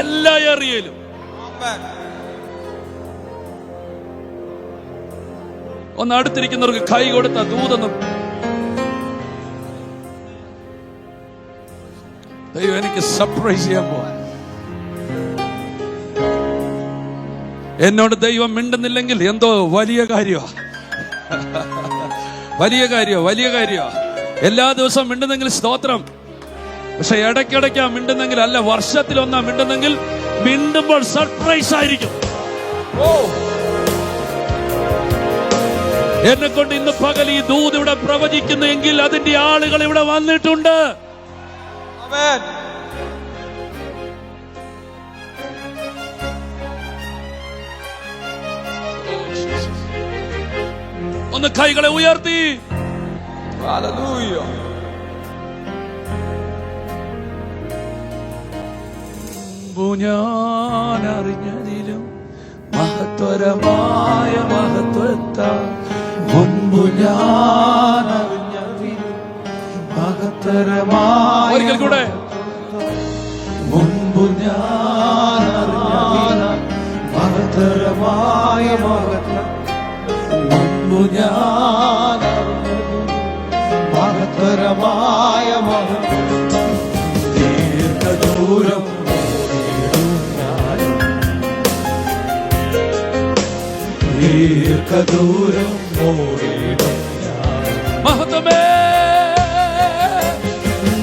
എല്ലാ ഏറിയയിലും ഒന്ന് അടുത്തിരിക്കുന്നവർക്ക് കൈ കൊടുത്ത ദൂതൊന്നും ദൈവം എനിക്ക് സർപ്രൈസ് ചെയ്യാൻ പോവാ. എന്നോട് ദൈവം മിണ്ടുന്നില്ലെങ്കിൽ എന്തോ വലിയ കാര്യമാ. വലിയ കാര്യമാ. എല്ലാ ദിവസവും മിണ്ടുന്നെങ്കിൽ സ്തോത്രം. പക്ഷെ ഇടയ്ക്കിടയ്ക്കാ മിണ്ടുന്നെങ്കിൽ, അല്ല വർഷത്തിലൊന്നാ മിണ്ടുന്നെങ്കിൽ, മിണ്ടുമ്പോൾ സർപ്രൈസ് ആയിരിക്കും. എന്നെ കൊണ്ട് ഇന്ന് പകൽ ഈ ദൂത് ഇവിടെ പ്രവചിക്കുന്നെങ്കിൽ അതിന്റെ ആളുകൾ ഇവിടെ വന്നിട്ടുണ്ട്. ഒന്ന് കൈകളെ ഉയർത്തി. മുൻപു ഞാൻ അറിഞ്ഞതിലും മഹത്വരമായ മഹത്വത്താൽ, മുൻപു ഞാൻ അറിഞ്ഞതിലും മഹത്വരമായ, ഒരിക്കൽ കൂടെ, മുൻപു ഞാൻ അറിഞ്ഞതിലും മഹത്വരമായ മഹത്വം, മുൻപു ഞാൻ മഹത്വരമായ മഹത്വം, ദീർഘദൂരം ദീർഘദൂരം ഓടിടും മഹത്വമേ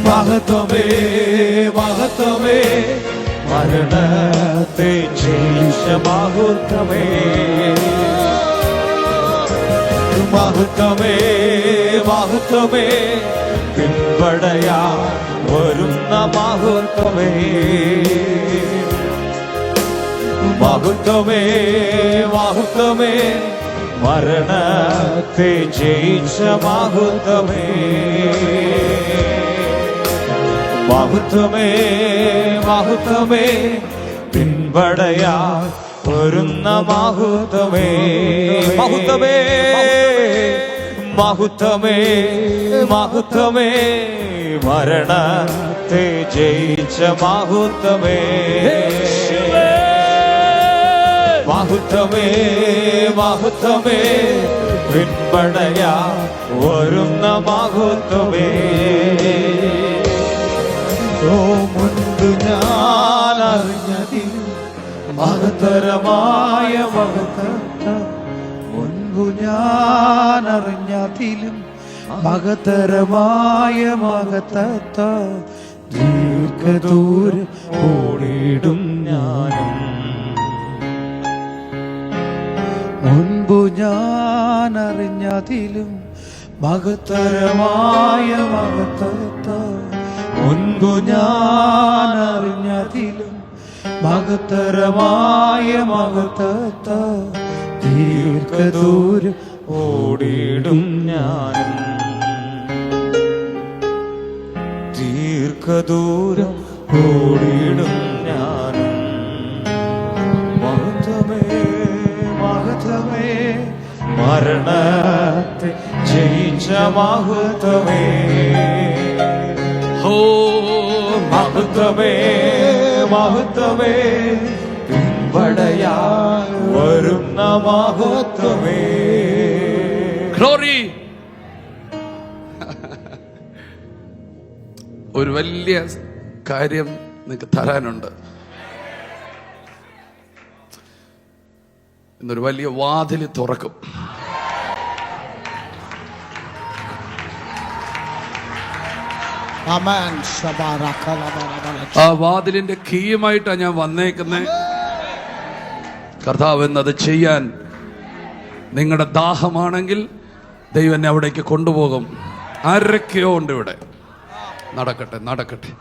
മഹത്വമേ മഹത്വമേ, മരണത്തെ ജയിച്ച മഹത്വമേ, മഹത്വമേ മഹത്വമേ, പിൻപടയാ വരുന്ന മഹത്വമേ, മഹത്വമേ മഹത്വമേ, മരണത്തെ ജയിച്ച മഹത്വമേ, മഹത്വമേ മഹത്വമേ, പിൻപടയാ വരുന്ന മഹത്വമേ, മഹത്വമേ മഹത്വമേ മഹത്വമേ, മരണത്തെ ജയിച്ച മഹത്വമേ, മഹത്വമേ മഹത്വമേ, പിൻപടയാ വരുന്ന മഹത്വമേ, ഓ മുൻപ് ഞാൻ അറിഞ്ഞതിൽ മഹത്തരമായ മഹത്വം, മുൻപു ഞാൻ അറിഞ്ഞതിലും മഹത്തരമായ മഹത്വം, ദീർഘദൂരം ഓടിടും ഞാനും, മുൻപു ഞാൻ അറിഞ്ഞതിലും മഹത്തരമായ മഹത്വം, മുൻപു ഞാൻ അറിഞ്ഞതിലും മഹത്തരമായ മഹത്വം, ദീർഘദൂരം ഓടിടും ഞാനും, ദീർഘദൂരം ഓടിടും ഞാനും, മഹത്വമേ മഹത്വമേ, മരണത്തെ ജയിച്ച മഹത്വമേ, ഹോ മഹത്വമേ മഹത്വമേ, പിൻപടയാ വരുന്ന മഹത്വമേ, ഗ്ലോറി. ഒരു വലിയ കാര്യം നിങ്ങൾക്ക് തരാനുണ്ട്. ഇന്നൊരു വലിയ വാതിൽ തുറക്കും. ആ വാതിലിന്റെ കീയുമായിട്ടാണ് ഞാൻ വന്നേക്കുന്നത്. കർത്താവ് എന്നത് ചെയ്യാൻ നിങ്ങളുടെ ദാഹമാണെങ്കിൽ ദൈവം എന്നെ അവിടേക്ക് കൊണ്ടുപോകും. ആരൊക്കെയോ ഉണ്ട് ഇവിടെ. നടക്കട്ടെ നടക്കട്ടെ.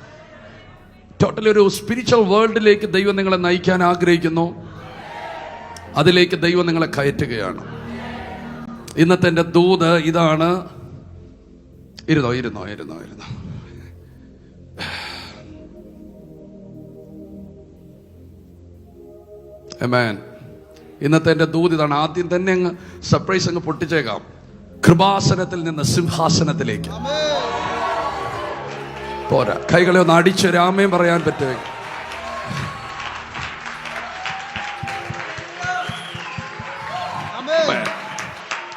ടോട്ടലി ഒരു സ്പിരിച്വൽ വേൾഡിലേക്ക് ദൈവം നിങ്ങളെ നയിക്കാൻ ആഗ്രഹിക്കുന്നു. അതിലേക്ക് ദൈവം നിങ്ങളെ കയറ്റുകയാണ്. ഇന്നത്തെ എൻ്റെ ദൂത് ഇതാണ്. ഇരുന്നോ. ആമേൻ. ഇന്നത്തെ എൻ്റെ ദൂത് ഇതാണ്. ആദ്യം തന്നെ അങ്ങ് സർപ്രൈസ് അങ്ങ് പൊട്ടിച്ചേക്കാം. കൃപാസനത്തിൽ നിന്ന് സിംഹാസനത്തിലേക്ക്. പോരാ, കൈകളെ ഒന്ന് അടിച്ചൊരു ആമേൻ പറയാൻ പറ്റുമോ?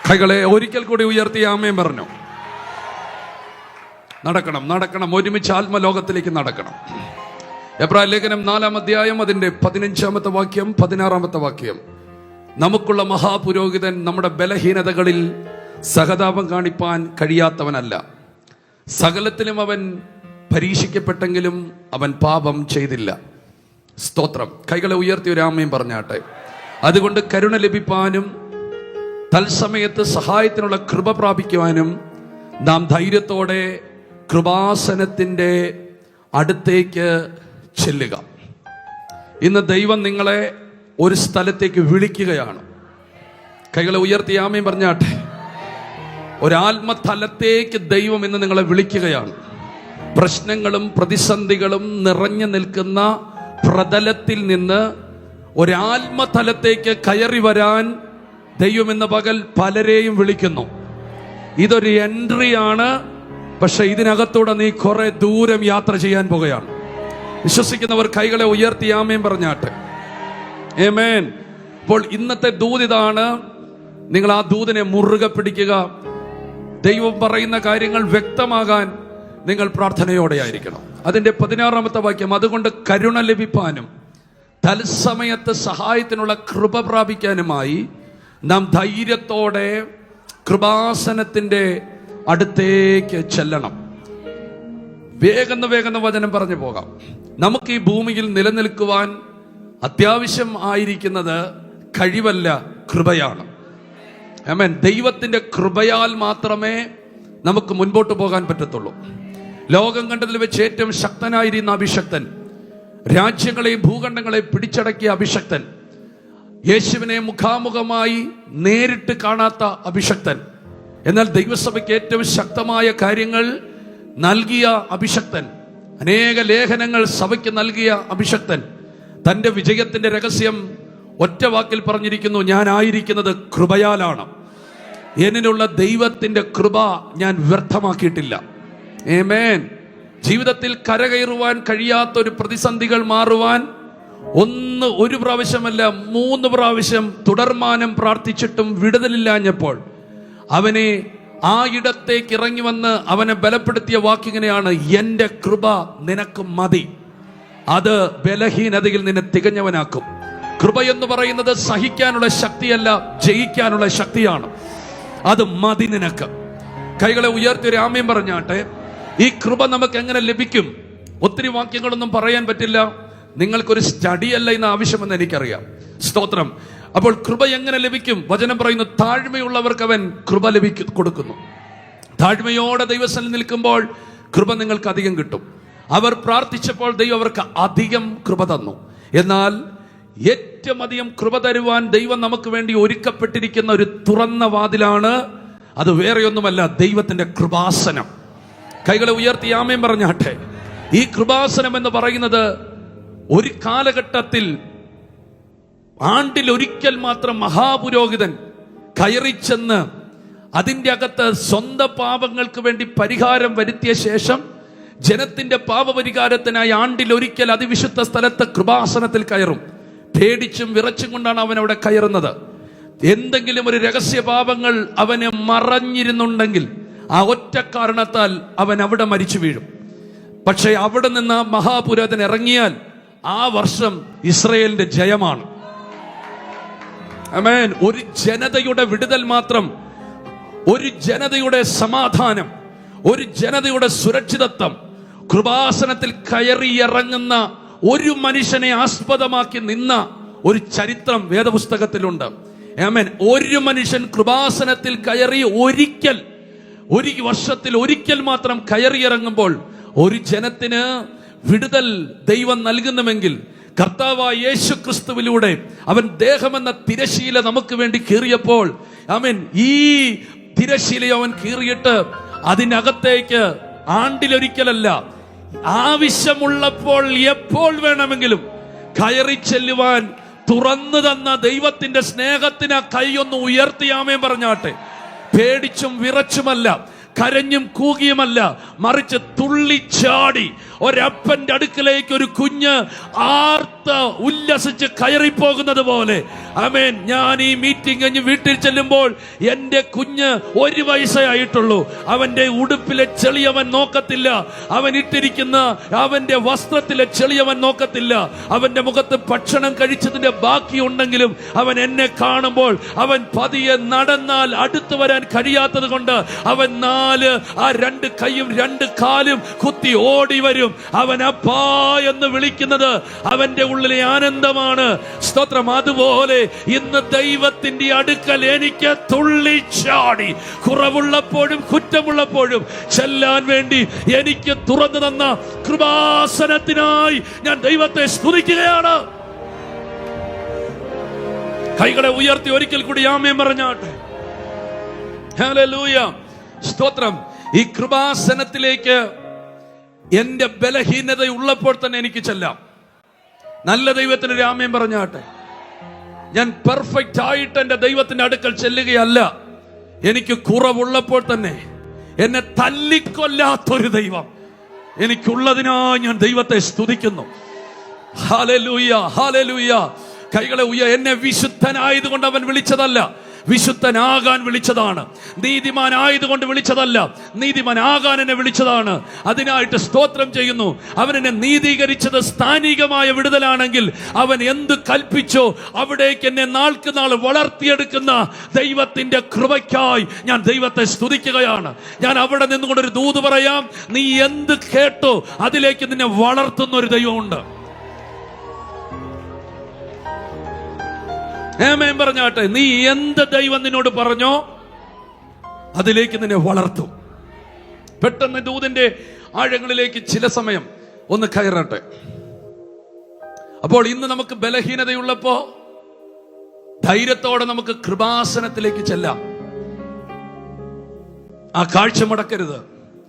കൈകളെ ഒരിക്കൽ കൂടി ഉയർത്തി ആമേൻ പറഞ്ഞു. നടക്കണം. ഒരുമിച്ച് ആത്മലോകത്തിലേക്ക് നടക്കണം. എബ്രായ ലേഖനം 4-ാം അധ്യായം അതിന്റെ 15-ാമത്തെ വാക്യം 16-ാമത്തെ വാക്യം. നമുക്കുള്ള മഹാപുരോഹിതൻ നമ്മുടെ ബലഹീനതകളിൽ സഹതാപം കാണിപ്പാൻ കഴിയാത്തവനല്ല. സകലത്തിലും അവൻ പരീക്ഷിക്കപ്പെട്ടെങ്കിലും അവൻ പാപം ചെയ്തില്ല. സ്തോത്രം. കൈകളെ ഉയർത്തി ഒരു ആമേൻ പറഞ്ഞാട്ടെ. അതുകൊണ്ട് കരുണ ലഭിപ്പാനും തത്സമയത്ത് സഹായത്തിനുള്ള കൃപ പ്രാപിക്കുവാനും നാം ധൈര്യത്തോടെ കൃപാസനത്തിൻ്റെ അടുത്തേക്ക് ചെല്ലുക. ഇന്ന് ദൈവം നിങ്ങളെ ഒരു സ്ഥലത്തേക്ക് വിളിക്കുകയാണ്. കൈകളെ ഉയർത്തി ആമേൻ പറഞ്ഞാട്ടെ. ഒരാത്മതലത്തേക്ക് ദൈവം ഇന്ന് നിങ്ങളെ വിളിക്കുകയാണ്. പ്രശ്നങ്ങളും പ്രതിസന്ധികളും നിറഞ്ഞു നിൽക്കുന്ന പ്രതലത്തിൽ നിന്ന് ഒരാത്മതലത്തേക്ക് കയറി വരാൻ ദൈവം എന്ന പകൽ പലരെയും വിളിക്കുന്നു. ഇതൊരു എൻട്രി ആണ്, പക്ഷെ ഇതിനകത്തൂടെ നീ കുറെ ദൂരം യാത്ര ചെയ്യാൻ പോകുകയാണ്. വിശ്വസിക്കുന്നവർ കൈകളെ ഉയർത്തി ആമേൻ പറഞ്ഞാട്ടെ. ആമേൻ. അപ്പോൾ ഇന്നത്തെ ദൂതിതാണ്, നിങ്ങൾ ആ ദൂതിനെ മുറുകെ പിടിക്കുക. ദൈവം പറയുന്ന കാര്യങ്ങൾ വ്യക്തമാകാൻ നിങ്ങൾ പ്രാർത്ഥനയോടെ ആയിരിക്കണം. അതിന്റെ 16-ാമത്തെ വാക്യം, അതുകൊണ്ട് കരുണ ലഭിപ്പാനും തത്സമയത്ത് സഹായത്തിനുള്ള കൃപ പ്രാപിക്കാനുമായി നാം ധൈര്യത്തോടെ കൃപാസനത്തിന്റെ അടുത്തേക്ക് ചെല്ലണം. വേഗം വചനം പറഞ്ഞു പോകാം. നമുക്ക് ഈ ഭൂമിയിൽ നിലനിൽക്കുവാൻ അത്യാവശ്യം ആയിരിക്കുന്നത് കഴിവല്ല, കൃപയാണ്. ആമേൻ. ദൈവത്തിന്റെ കൃപയാൽ മാത്രമേ നമുക്ക് മുൻപോട്ട് പോകാൻ പറ്റത്തുള്ളൂ. ലോകം കണ്ടതിൽ വെച്ച് ഏറ്റവും ശക്തനായിരുന്ന അഭിഷക്തൻ, രാജ്യങ്ങളെയും ഭൂഖണ്ഡങ്ങളെയും പിടിച്ചടക്കിയ അഭിഷക്തൻ, യേശുവിനെ മുഖാമുഖമായി നേരിട്ട് കാണാത്ത അഭിഷക്തൻ, എന്നാൽ ദൈവസഭയ്ക്ക് ഏറ്റവും ശക്തമായ കാര്യങ്ങൾ നൽകിയ അഭിഷക്തൻ, അനേക ലേഖനങ്ങൾ സഭയ്ക്ക് നൽകിയ അഭിഷക്തൻ, തന്റെ വിജയത്തിന്റെ രഹസ്യം ഒറ്റ വാക്കിൽ പറഞ്ഞിരിക്കുന്നു, ഞാൻ ആയിരിക്കുന്നത് കൃപയാലാണ്. എന്നിലുള്ള ദൈവത്തിന്റെ കൃപ ഞാൻ വ്യർത്ഥമാക്കിയിട്ടില്ല. ആമേൻ. ജീവിതത്തിൽ കരകയറുവാൻ കഴിയാത്തൊരു പ്രതിസന്ധികൾ മാറുവാൻ ഒരു പ്രാവശ്യമല്ല 3 പ്രാവശ്യം തുടർമാനം പ്രാർത്ഥിച്ചിട്ടും വിടുതലില്ലാഞ്ഞപ്പോൾ അവനെ ആ ഇടത്തേക്ക് ഇറങ്ങി വന്ന് അവനെ ബലപ്പെടുത്തിയ വാക്കിങ്ങനെയാണ്, എന്റെ കൃപ നിനക്ക് മതി, അത് ബലഹീനതയിൽ നിന്നെ തികഞ്ഞവനാക്കും. കൃപ എന്ന് പറയുന്നത് സഹിക്കാനുള്ള ശക്തിയല്ല, ജയിക്കാനുള്ള ശക്തിയാണ്. അത് മതി നിനക്ക്. കൈകളെ ഉയർത്തി ഒരു ആമേൻ പറഞ്ഞാട്ടെ. ഈ കൃപ നമുക്ക് എങ്ങനെ ലഭിക്കും? ഒത്തിരി വാക്യങ്ങളൊന്നും പറയാൻ പറ്റില്ല. നിങ്ങൾക്കൊരു സ്റ്റഡി അല്ല ഇന്ന് ആവശ്യമെന്ന് എനിക്കറിയാം. സ്തോത്രം. അപ്പോൾ കൃപ എങ്ങനെ ലഭിക്കും? വചനം പറയുന്നു, താഴ്മയുള്ളവർക്ക് അവൻ കൃപ കൊടുക്കുന്നു. താഴ്മയോടെ ദൈവസന്നിധിയിൽ നിൽക്കുമ്പോൾ കൃപ നിങ്ങൾക്ക് അധികം കിട്ടും. അവർ പ്രാർത്ഥിച്ചപ്പോൾ ദൈവം അവർക്ക് അധികം കൃപ തന്നു. എന്നാൽ ഏറ്റവും അധികം കൃപ തരുവാൻ ദൈവം നമുക്ക് വേണ്ടി ഒരുക്കപ്പെട്ടിരിക്കുന്ന ഒരു തുറന്ന വാതിലാണ്. അത് വേറെയൊന്നുമല്ല, ദൈവത്തിന്റെ കൃപാസനം. കൈകളെ ഉയർത്തി ആമേൻ പറഞ്ഞാട്ടെ. ഈ കൃപാസനം എന്ന് പറയുന്നത് ഒരു കാലഘട്ടത്തിൽ ആണ്ടിലൊരിക്കൽ മാത്രം മഹാപുരോഹിതൻ കയറിച്ചെന്ന് അതിൻ്റെ അകത്ത് സ്വന്തം പാപങ്ങൾക്ക് വേണ്ടി പരിഹാരം വരുത്തിയ ശേഷം ജനത്തിന്റെ പാപപരിഹാരത്തിനായി ആണ്ടിലൊരിക്കൽ അതിവിശുദ്ധ സ്ഥലത്ത് കൃപാസനത്തിൽ കയറും. പേടിച്ചും വിറച്ചും കൊണ്ടാണ് അവൻ അവിടെ കയറുന്നത്. എന്തെങ്കിലും ഒരു രഹസ്യ പാപങ്ങൾ അവന് മറഞ്ഞിരുന്നുണ്ടെങ്കിൽ ആ ഒറ്റ കാരണത്താൽ അവൻ അവിടെ മരിച്ചു വീഴും. പക്ഷെ അവിടെ നിന്ന് മഹാപുരോഹിതൻ ഇറങ്ങിയാൽ ആ വർഷം ഇസ്രയേലിന്റെ ജയമാണ്. ആമേൻ. ഒരു ജനതയുടെ വിടുതൽ മാത്രം, ഒരു ജനതയുടെ സമാധാനം, ഒരു ജനതയുടെ സുരക്ഷിതത്വം കൃപാസനത്തിൽ കയറി ഇറങ്ങുന്ന ഒരു മനുഷ്യനെ ആസ്പദമാക്കി നിന്ന ഒരു ചരിത്രം വേദപുസ്തകത്തിലുണ്ട്. ആമേൻ. ഒരു മനുഷ്യൻ കൃപാസനത്തിൽ കയറി ഒരു വർഷത്തിൽ ഒരിക്കൽ മാത്രം കയറി ഇറങ്ങുമ്പോൾ ഒരു ജനത്തിന് വിടുതൽ ദൈവം നൽകുന്നുവെങ്കിൽ, കർത്താവായ യേശു ക്രിസ്തുവിലൂടെ അവൻ ദേഹമെന്ന തിരശീല നമുക്ക് വേണ്ടി കീറിയപ്പോൾ, ആമേൻ, ഈ തിരശീല അവൻ കീറിയിട്ട് അതിനകത്തേക്ക് ആണ്ടിലൊരിക്കലല്ല, ആവശ്യമുള്ളപ്പോൾ എപ്പോൾ വേണമെങ്കിലും കയറി ചെല്ലുവാൻ തുറന്നു തന്ന ദൈവത്തിന്റെ സ്നേഹത്തിന് കൈയൊന്ന് ഉയർത്തിയാമേ പറഞ്ഞാട്ടെ. പേടിച്ചും വിറച്ചുമല്ല, കരഞ്ഞും കൂകിയുമല്ല, മറിച്ച് തുള്ളിച്ചാടി ഒരപ്പന്റെ അടുക്കലേക്ക് ഒരു കുഞ്ഞ് ആർത്ത് ഉല്ലസിച്ച് കയറിപ്പോകുന്നത് പോലെ, ആമേൻ, ഞാൻ ഈ മീറ്റിംഗ് കഴിഞ്ഞ് വീട്ടിൽ ചെല്ലുമ്പോൾ എൻ്റെ കുഞ്ഞ് 1 വയസ്സേ ആയിട്ടുള്ളൂ. അവന്റെ ഉടുപ്പിലെ ചെളി അവൻ നോക്കത്തില്ല, അവൻ ഇട്ടിരിക്കുന്ന അവന്റെ വസ്ത്രത്തിലെ ചെളി അവൻ നോക്കത്തില്ല, അവന്റെ മുഖത്ത് ഭക്ഷണം കഴിച്ചതിന്റെ ബാക്കി ഉണ്ടെങ്കിലും അവൻ എന്നെ കാണുമ്പോൾ അവൻ പതിയെ നടന്നാൽ അടുത്തു വരാൻ കഴിയാത്തത് കൊണ്ട് അവൻ 2 കൈയും 2 കാലും കുത്തി ഓടി വരും. അവൻ അപ്പാ എന്ന് വിളിക്കുന്നത് അവന്റെ ഉള്ളിലെ ആനന്ദമാണ്. സ്തോത്രം. അതുപോലെ ഇന്ന് ദൈവത്തിന്റെ അടുക്കൽ എനിക്ക് തുള്ളിച്ചാടി കുറവുള്ളപ്പോഴും കുറ്റമുള്ളപ്പോഴും ചെല്ലാൻ വേണ്ടി എനിക്ക് തുറന്നു തന്ന കൃപാസനത്തിനായി ഞാൻ ദൈവത്തെ സ്തുതിക്കുകയാണ്. കൈകളെ ഉയർത്തി ഒരിക്കൽ കൂടി ആമേൻ പറഞ്ഞാട്ടെ. ഹല്ലേലൂയ. സ്തോത്രം. ഈ കൃപാസനത്തിലേക്ക് എന്റെ ബലഹീനത ഉള്ളപ്പോൾ തന്നെ എനിക്ക് ചെല്ലാം. നല്ല ദൈവത്തിന് ഒരു ആമേൻ പറഞ്ഞാട്ടെ. ഞാൻ പെർഫെക്റ്റ് ആയിട്ട് എന്റെ ദൈവത്തിന്റെ അടുക്കൽ ചെല്ലുകയല്ല. എനിക്ക് കുറവുള്ളപ്പോൾ തന്നെ എന്നെ തല്ലിക്കൊല്ലാത്തൊരു ദൈവം എനിക്കുള്ളതിനായി ഞാൻ ദൈവത്തെ സ്തുതിക്കുന്നു. Hallelujah, hallelujah. കൈകളെ എന്നെ വിശുദ്ധനായതുകൊണ്ട് അവൻ വിളിച്ചതല്ല, വിശുദ്ധനാകാൻ വിളിച്ചതാണ്. നീതിമാനായതുകൊണ്ട് വിളിച്ചതല്ല, നീതിമാനാകാൻ എന്നെ വിളിച്ചതാണ്. അതിനായിട്ട് സ്തോത്രം ചെയ്യുന്നു. അവൻ എന്നെ നീതീകരിച്ചത് സ്ഥാനികമായ വിടുതലാണെങ്കിൽ അവൻ എന്ത് കൽപ്പിച്ചോ അവിടേക്ക് എന്നെ നാൾക്ക് നാൾ വളർത്തിയെടുക്കുന്ന ദൈവത്തിന്റെ കൃപയ്ക്കായി ഞാൻ ദൈവത്തെ സ്തുതിക്കുകയാണ്. ഞാൻ അവിടെ നിന്നുകൊണ്ടൊരു ദൂത് പറയാം. നീ എന്ത് കേട്ടോ അതിലേക്ക് നിന്നെ വളർത്തുന്ന ഒരു ദൈവമുണ്ട്. ആമേൻ പറഞ്ഞാട്ടെ. നീ എന്ത് ദൈവം നിന്നോട് പറഞ്ഞോ അതിലേക്ക് നിന്നെ വളർത്തും. പെട്ടെന്ന് ദൂതിന്റെ ആഴങ്ങളിലേക്ക് ചില സമയം ഒന്ന് കയറട്ടെ. അപ്പോൾ ഇന്ന് നമുക്ക് ബലഹീനതയുള്ളപ്പോ ധൈര്യത്തോടെ നമുക്ക് കൃപാസനത്തിലേക്ക് ചെല്ലാം. ആ കാഴ്ച മുടക്കരുത്.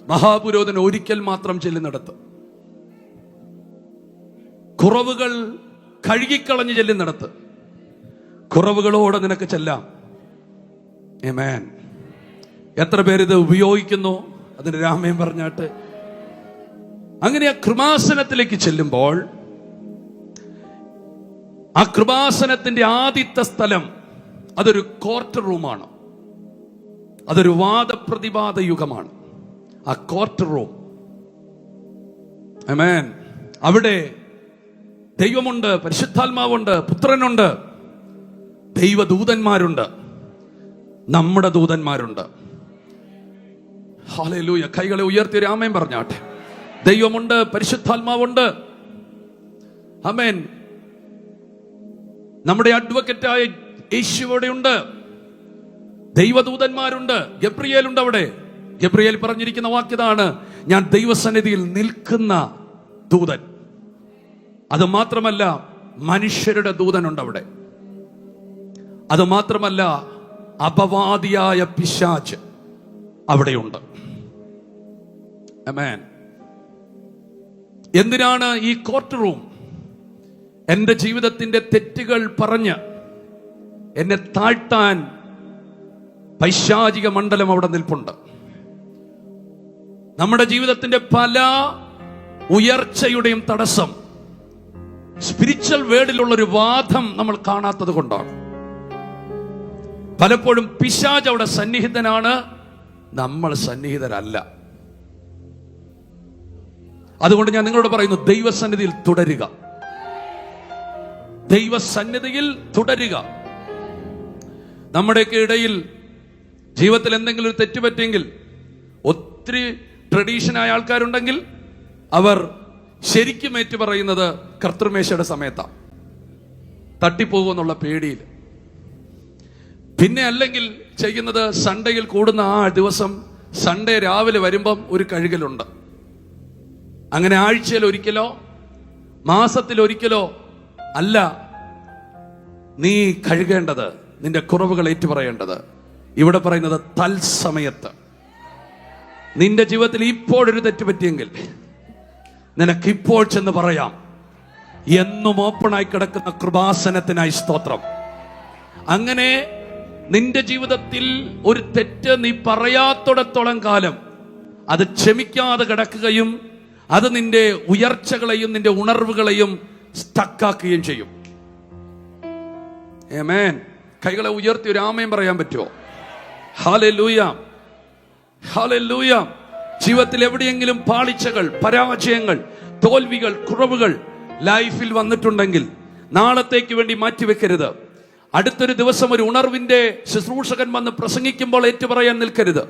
മഹാപുരോഹിതൻ ഒരിക്കൽ മാത്രം ചെല്ലുന്നിടത്ത്, കുറവുകൾ കഴുകിക്കളഞ്ഞ് ചെല്ലുന്നിടത്ത് കുറവുകളോടെ നിനക്ക് ചെല്ലാം. ആമേൻ. എത്ര പേരിത് ഉപയോഗിക്കുന്നു? അതിന് രാമേൻ പറഞ്ഞാട്ട്. അങ്ങനെ ആ കൃപാസനത്തിലേക്ക് ചെല്ലുമ്പോൾ ആ കൃപാസനത്തിന്റെ ആദ്യത്തെ സ്ഥലം അതൊരു കോർട്ട് റൂമാണ്. അതൊരു വാദപ്രതിവാദ യുഗമാണ് ആ കോർട്ട് റൂം. ആമേൻ. അവിടെ ദൈവമുണ്ട്, പരിശുദ്ധാത്മാവുണ്ട്, പുത്രനുണ്ട്, ദൈവദൂതന്മാരുണ്ട്, നമ്മുടെ ദൂതന്മാരുണ്ട്. ഹല്ലേലൂയ. കൈകളെ ഉയർത്തി ഒരു ആമേൻ പറഞ്ഞാട്ടെ. ദൈവമുണ്ട്, പരിശുദ്ധാത്മാവുണ്ട്. ആമേൻ. നമ്മുടെ അഡ്വക്കറ്റായ യേശു അവിടെയുണ്ട്, ദൈവദൂതന്മാരുണ്ട്, ഗബ്രിയേലുണ്ട് അവിടെ. ഗബ്രിയേൽ പറഞ്ഞിരിക്കുന്ന വാക്യതാണ്, ഞാൻ ദൈവസന്നിധിയിൽ നിൽക്കുന്ന ദൂതൻ. അത് മാത്രമല്ല, മനുഷ്യരുടെ ദൂതനുണ്ട് അവിടെ. അത് മാത്രമല്ല, അപവാദിയായ പിശാച് അവിടെയുണ്ട്. ആമേൻ. എന്തിനാണ് ഈ കോർട്ട് റൂം? എന്റെ ജീവിതത്തിന്റെ തെറ്റുകൾ പറഞ്ഞ് എന്നെ താഴ്ത്താൻ പൈശാചിക മണ്ഡലം അവിടെ നിൽപ്പുണ്ട്. നമ്മുടെ ജീവിതത്തിന്റെ പല ഉയർച്ചയുടെയും തടസ്സം സ്പിരിച്വൽ വേർഡിലുള്ളൊരു വാദം നമ്മൾ കാണാത്തത് കൊണ്ടാണ്. പലപ്പോഴും പിശാച് അവിടെ സന്നിഹിതനാണ്, നമ്മൾ സന്നിഹിതരല്ല. അതുകൊണ്ട് ഞാൻ നിങ്ങളോട് പറയുന്നു, ദൈവസന്നിധിയിൽ തുടരുക, ദൈവസന്നിധിയിൽ തുടരുക. നമ്മുടെയൊക്കെ ഇടയിൽ ജീവിതത്തിൽ എന്തെങ്കിലും ഒരു തെറ്റ് പറ്റിയെങ്കിൽ, ഒത്തിരി ട്രഡീഷനായ ആൾക്കാരുണ്ടെങ്കിൽ അവർ ശരിക്കും ഏറ്റു പറയുന്നത് കർത്തൃമേശയുടെ സമയത്താണ്, തട്ടിപ്പോകുമെന്നുള്ള പേടിയിൽ. പിന്നെ അല്ലെങ്കിൽ ചെയ്യുന്നത് സൺഡേയിൽ കൂടുന്ന ആ ദിവസം സൺഡേ രാവിലെ വരുമ്പം ഒരു കഴുകലുണ്ട്. അങ്ങനെ ആഴ്ചയിൽ ഒരിക്കലോ മാസത്തിൽ ഒരിക്കലോ അല്ല നീ കഴുകേണ്ടത്, നിന്റെ കുറവുകൾ ഏറ്റുപറയേണ്ടത്. ഇവിടെ പറയുന്നത് തൽസമയത്ത്. നിന്റെ ജീവിതത്തിൽ ഇപ്പോഴൊരു തെറ്റ് പറ്റിയെങ്കിൽ നിനക്ക് ഇപ്പോൾ ചെന്ന് പറയാം. എന്നും ഓപ്പണായി കിടക്കുന്ന കൃപാസനത്തിനായി സ്തോത്രം. അങ്ങനെ നിന്റെ ജീവിതത്തിൽ ഒരു തെറ്റ് നീ പറയാത്തിടത്തോളം കാലം അത് ക്ഷമിക്കാതെ കിടക്കുകയും അത് നിന്റെ ഉയർച്ചകളെയും നിന്റെ ഉണർവുകളെയും സ്റ്റക്കാക്കുകയും ചെയ്യും. ആമേൻ. കൈകളെ ഉയർത്തി ഒരു ആമേൻ പറയാൻ പറ്റുമോ? Hallelujah, hallelujah. ജീവിതത്തിൽ എവിടെയെങ്കിലും പാളിച്ചകൾ, പരാജയങ്ങൾ, തോൽവികൾ, കുറവുകൾ ലൈഫിൽ വന്നിട്ടുണ്ടെങ്കിൽ നാളത്തേക്ക് വേണ്ടി മാറ്റിവെക്കരുത്. അടുത്തൊരു ദിവസം ഒരു ഉണർവിന്റെ ശുശ്രൂഷകൻ വന്ന് പ്രസംഗിക്കുമ്പോൾ ഏറ്റുപറയാൻ നിൽക്കരുത്.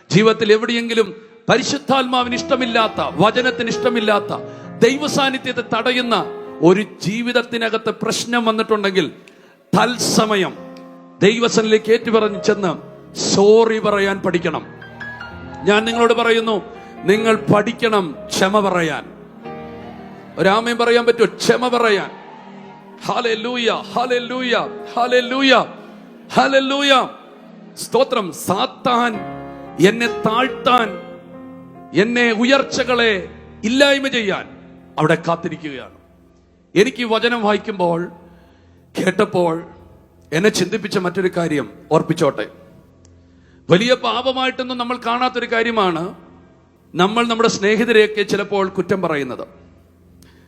ജീവിതത്തിൽ എവിടെയെങ്കിലും പരിശുദ്ധാത്മാവിന് ഇഷ്ടമില്ലാത്ത, വചനത്തിന് ഇഷ്ടമില്ലാത്ത, ദൈവസാന്നിധ്യത്തെ തടയുന്ന ഒരു ജീവിതത്തിനകത്ത് പ്രശ്നം വന്നിട്ടുണ്ടെങ്കിൽ തത്സമയം ദൈവസന്നിധിയിലേക്ക് ഏറ്റുപറഞ്ഞ് ചെന്ന് സോറി പറയാൻ പഠിക്കണം. ഞാൻ നിങ്ങളോട് പറയുന്നു, നിങ്ങൾ പഠിക്കണം ക്ഷമ പറയാൻ. ഒരാമേൻ പറയാൻ പറ്റുമോ? ക്ഷമ പറയാൻ. Hallelujah, hallelujah, hallelujah, hallelujah. സ്തോത്രം. സാത്താൻ എന്നെ താഴ്ത്താൻ, എന്നെ ഉയർച്ചകളെ ഇല്ലായ്മ ചെയ്യാൻ അവിടെ കാത്തിരിക്കുകയാണ്. എനിക്ക് ഈ വചനം വായിക്കുമ്പോൾ കേട്ടപ്പോൾ എന്നെ ചിന്തിപ്പിച്ച മറ്റൊരു കാര്യം ഓർപ്പിച്ചോട്ടെ. വലിയ പാപമായിട്ടൊന്നും നമ്മൾ കാണാത്തൊരു കാര്യമാണ് നമ്മൾ നമ്മുടെ സ്നേഹിതരെയൊക്കെ ചിലപ്പോൾ കുറ്റം പറയുന്നത്.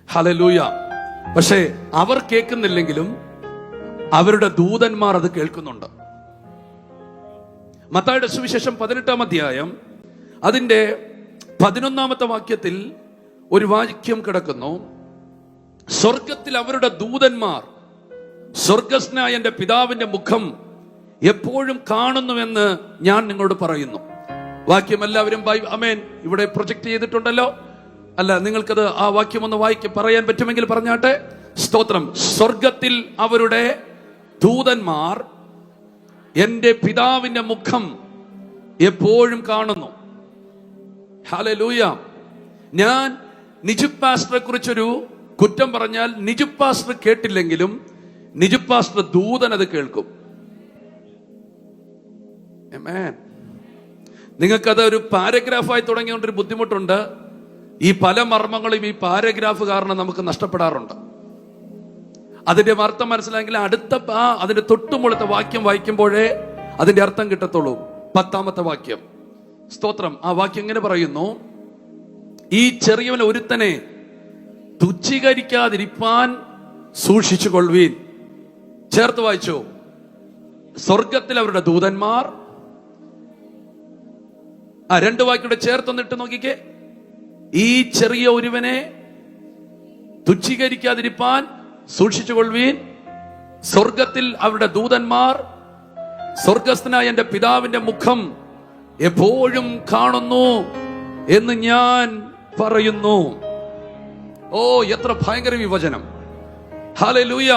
ഹല്ലേലൂയ. പക്ഷേ അവർ കേൾക്കുന്നില്ലെങ്കിലും അവരുടെ ദൂതന്മാർ അത് കേൾക്കുന്നുണ്ട്. മത്തായിയുടെ സുവിശേഷം 18-ാം അധ്യായം അതിന്റെ 11-ാമത്തെ വാക്യത്തിൽ ഒരു വാക്യം കിടക്കുന്നു. സ്വർഗത്തിൽ അവരുടെ ദൂതന്മാർ സ്വർഗസ്നായ എന്റെ പിതാവിന്റെ മുഖം എപ്പോഴും കാണുന്നുവെന്ന് ഞാൻ നിങ്ങളോട് പറയുന്നു. വാക്യം എല്ലാവരും ആമേൻ ഇവിടെ പ്രൊജക്ട് ചെയ്തിട്ടുണ്ടല്ലോ. അല്ല, നിങ്ങൾക്കത് ആ വാക്യം ഒന്ന് പറയാൻ പറ്റുമെങ്കിൽ പറഞ്ഞാട്ടെ. സ്തോത്രം. സ്വർഗത്തിൽ അവരുടെ ദൂതന്മാർ എന്റെ പിതാവിന്റെ മുഖം എപ്പോഴും കാണുന്നു. ഹല്ലേലൂയ. ഞാൻ നിജു പാസ്റ്ററെ കുറിച്ചൊരു കുറ്റം പറഞ്ഞാൽ നിജു പാസ്റ്റർ കേട്ടില്ലെങ്കിലും നിജു പാസ്റ്റർ ദൂതൻ അത് കേൾക്കും. ആമേൻ. നിങ്ങൾക്കത് ഒരു പാരഗ്രാഫായി തുടങ്ങിയോണ്ടൊരു ബുദ്ധിമുട്ടുണ്ട്. ഈ പല മർമ്മങ്ങളും ഈ പാരഗ്രാഫ് കാരണം നമുക്ക് നഷ്ടപ്പെടാറുണ്ട്. അതിന്റെ അർത്ഥം മനസ്സിലായെങ്കിൽ അതിന്റെ തൊട്ടുമുള്ളത്തെ വാക്യം വായിക്കുമ്പോഴേ അതിന്റെ അർത്ഥം കിട്ടത്തുള്ളൂ. 10-ാമത്തെ വാക്യം. സ്തോത്രം. ആ വാക്യം ഇങ്ങനെ പറയുന്നു: ഈ ചെറിയവൻ ഒരുത്തനെ തുച്ഛീകരിക്കാതിരിപ്പാൻ സൂക്ഷിച്ചു കൊള്ളുവീൻ. ചേർത്ത് വായിച്ചു. സ്വർഗത്തിൽ അവരുടെ ദൂതന്മാർ. ആ 2 വാക്യയുടെ ചേർത്തൊന്നിട്ട് നോക്കിക്കേ. ഈ ചെറിയ ഒരുവനെ തുച്ഛീകരിക്കാതിരിപ്പാൻ സൂക്ഷിച്ചു കൊള്ളുവീൻ. സ്വർഗത്തിൽ അവരുടെ ദൂതന്മാർ സ്വർഗസ്ഥനായ എന്റെ പിതാവിന്റെ മുഖം എപ്പോഴും കാണുന്നു എന്ന് ഞാൻ പറയുന്നു. ഓ, എത്ര ഭയങ്കര വിവചനം! ഹല്ലേലൂയ.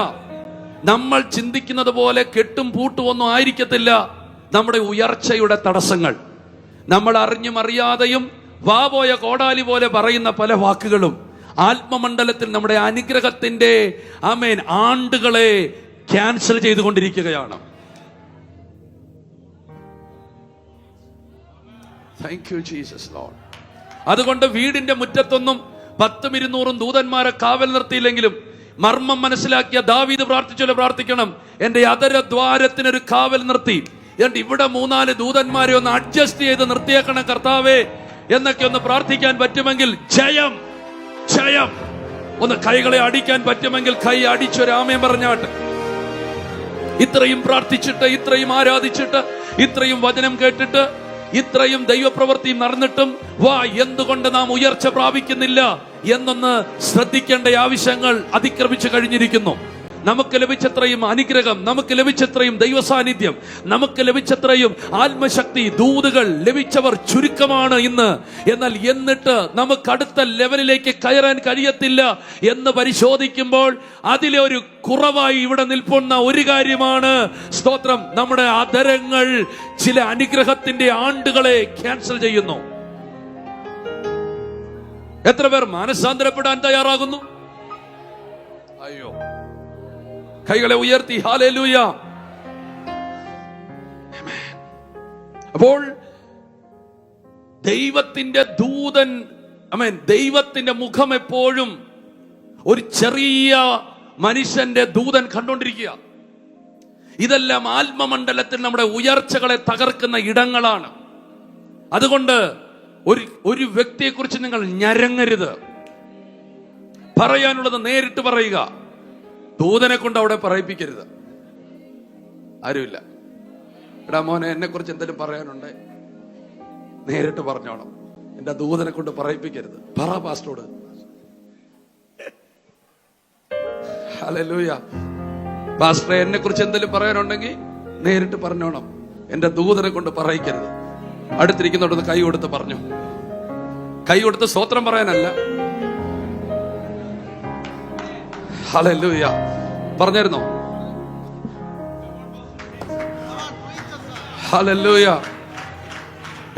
നമ്മൾ ചിന്തിക്കുന്നത് പോലെ കെട്ടും പൂട്ടും ഒന്നും ആയിരിക്കത്തില്ല നമ്മുടെ ഉയർച്ചയുടെ തടസ്സങ്ങൾ. നമ്മൾ അറിഞ്ഞും അറിയാതെയും വാപോയ കോടാലി പോലെ പറയുന്ന പല വാക്കുകളും ആത്മമണ്ഡലത്തിൽ നമ്മുടെ അനുഗ്രഹത്തിന്റെ ആമേൻ ആണ്ടുകളെ ക്യാൻസൽ ചെയ്തുകൊണ്ടിരിക്കുകയാണ്. Thank you Jesus Lord. അതുകൊണ്ട് വീടിന്റെ മുറ്റത്തൊന്നും 10ഉം 200ഉം ദൂതന്മാരെ കാവൽ നിർത്തിയില്ലെങ്കിലും മർമ്മം മനസ്സിലാക്കിയ ദാവീദ് പ്രാർത്ഥിച്ചോലെ പ്രാർത്ഥിക്കണം. എന്റെ അധരദ്വാരത്തിനൊരു കാവൽ നിർത്തി. ഇവിടെ 3-4 ദൂതന്മാരെ ഒന്ന് അഡ്ജസ്റ്റ് ചെയ്ത് നിർത്തിയേക്കണം കർത്താവേ എന്നൊക്കെ ഒന്ന് പ്രാർത്ഥിക്കാൻ പറ്റുമെങ്കിൽ ജയം ജയം. ഒന്ന് കൈകളെ അടിക്കാൻ പറ്റുമെങ്കിൽ കൈ അടിച്ചൊരാമയം പറഞ്ഞാട്ട്. ഇത്രയും പ്രാർത്ഥിച്ചിട്ട്, ഇത്രയും ആരാധിച്ചിട്ട്, ഇത്രയും വചനം കേട്ടിട്ട്, ഇത്രയും ദൈവപ്രവൃത്തി നടന്നിട്ടും എന്തുകൊണ്ട് നാം ഉയർച്ച പ്രാപിക്കുന്നില്ല എന്നൊന്ന് ശ്രദ്ധിക്കേണ്ട ആവശ്യങ്ങൾ അതിക്രമിച്ചു കഴിഞ്ഞിരിക്കുന്നു. നമുക്ക് ലഭിച്ചത്രയും അനുഗ്രഹം, നമുക്ക് ലഭിച്ചത്രയും ദൈവ സാന്നിധ്യം, നമുക്ക് ലഭിച്ചത്രയും ആത്മശക്തി, ദൂതുകൾ ലഭിച്ചവർ ചുരുക്കമാണ് ഇന്ന്. എന്നാൽ എന്നിട്ട് നമുക്ക് അടുത്ത ലെവലിലേക്ക് കയറാൻ കഴിയത്തില്ല എന്ന് പരിശോധിക്കുമ്പോൾ അതിലെ ഒരു കുറവായി ഇവിടെ നിൽക്കുന്ന ഒരു കാര്യമാണ്, സ്തോത്രം, നമ്മുടെ അധരങ്ങൾ ചില അനുഗ്രഹത്തിന്റെ ആണ്ടുകളെ ക്യാൻസൽ ചെയ്യുന്നു. എത്ര പേർ മാനസാന്തരപ്പെടാൻ തയ്യാറാകുന്നു? അയ്യോ, കൈകളെ ഉയർത്തി ഹല്ലേലൂയ. അപ്പോൾ ദൈവത്തിന്റെ ദൂതൻ, ദൈവത്തിന്റെ മുഖം എപ്പോഴും ഒരു ചെറിയ മനുഷ്യന്റെ ദൂതൻ കണ്ടോണ്ടിരിക്കുക. ഇതെല്ലാം ആത്മമണ്ഡലത്തിൽ നമ്മുടെ ഉയർച്ചകളെ തകർക്കുന്ന ഇടങ്ങളാണ്. അതുകൊണ്ട് ഒരു വ്യക്തിയെ കുറിച്ച് നിങ്ങൾ ഞരങ്ങരുത്. പറയാനുള്ളത് നേരിട്ട് പറയുക. ദൂതനെ കൊണ്ട് അവിടെ പറയിപ്പിക്കരുത്. ആരുമില്ല. എടാ മോനെ, എന്നെ കുറിച്ച് എന്തെങ്കിലും പറയാനുണ്ട്, നേരിട്ട് പറഞ്ഞോണം. എന്റെ ദൂതനെ കൊണ്ട് പറയിപ്പിക്കരുത്. പറ പാസ്റ്ററോട്. ഹല്ലേലൂയ. പാസ്റ്ററെ, എന്നെ കുറിച്ച് എന്തെങ്കിലും പറയാനുണ്ടെങ്കിൽ നേരിട്ട് പറഞ്ഞോണം. എന്റെ ദൂതനെ കൊണ്ട് പറയിക്കരുത്. അടുത്തിരിക്കുന്നോടൊന്ന് കൈ കൊടുത്ത് പറഞ്ഞു. കൈ കൊടുത്ത് സ്തോത്രം പറയാനല്ല. ഹല്ലേലൂയ. പറഞ്ഞിരുന്നോ? ഹല്ലേലൂയ.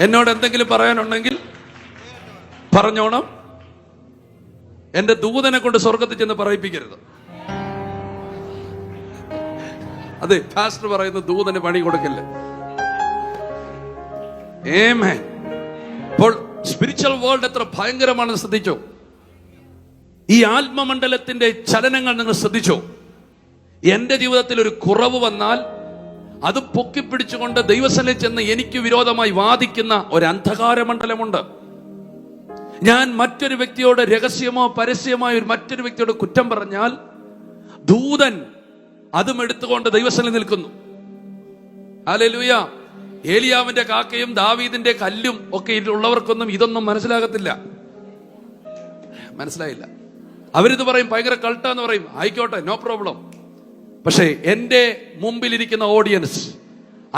എന്നോട് എന്തെങ്കിലും പറയാനുണ്ടെങ്കിൽ പറഞ്ഞോണം. എന്റെ ദൂതനെ കൊണ്ട് സ്വർഗത്തിൽ ചെന്ന് പറയിപ്പിക്കരുത്. അതെ, പാസ്റ്റർ പറയുന്ന ദൂതന് പണി കൊടുക്കില്ല. ആമേൻ. അപ്പോൾ സ്പിരിച്വൽ വേൾഡ് എത്ര ഭയങ്കരമാണെന്ന് ശ്രദ്ധിച്ചോ. ഈ ആത്മമണ്ഡലത്തിന്റെ ചലനങ്ങൾ നിങ്ങൾ ശ്രദ്ധിച്ചോ? എന്റെ ജീവിതത്തിൽ ഒരു കുറവ് വന്നാൽ അത് പൊക്കിപ്പിടിച്ചുകൊണ്ട് ദൈവസന്നിധിയിൽ ചെന്ന് എനിക്ക് വിരോധമായി വാദിക്കുന്ന ഒരു അന്ധകാര മണ്ഡലമുണ്ട്. ഞാൻ മറ്റൊരു വ്യക്തിയോട് രഹസ്യമോ പരസ്യമായ മറ്റൊരു വ്യക്തിയോട് കുറ്റം പറഞ്ഞാൽ ദൂതൻ അതും എടുത്തുകൊണ്ട് ദൈവസന്നിധിയിൽ നിൽക്കുന്നു. ഹല്ലേലൂയ. ഏലിയാവിന്റെ കാക്കയും ദാവീദിന്റെ കല്ലും ഒക്കെ ഉള്ളവർക്കൊന്നും ഇതൊന്നും മനസ്സിലാകത്തില്ല. മനസ്സിലായില്ല. അവരിത് പറയും ഭയങ്കര കൾട്ടാന്ന് പറയും. ആയിക്കോട്ടെ, നോ പ്രോബ്ലം. പക്ഷേ എന്റെ മുമ്പിലിരിക്കുന്ന ഓഡിയൻസ്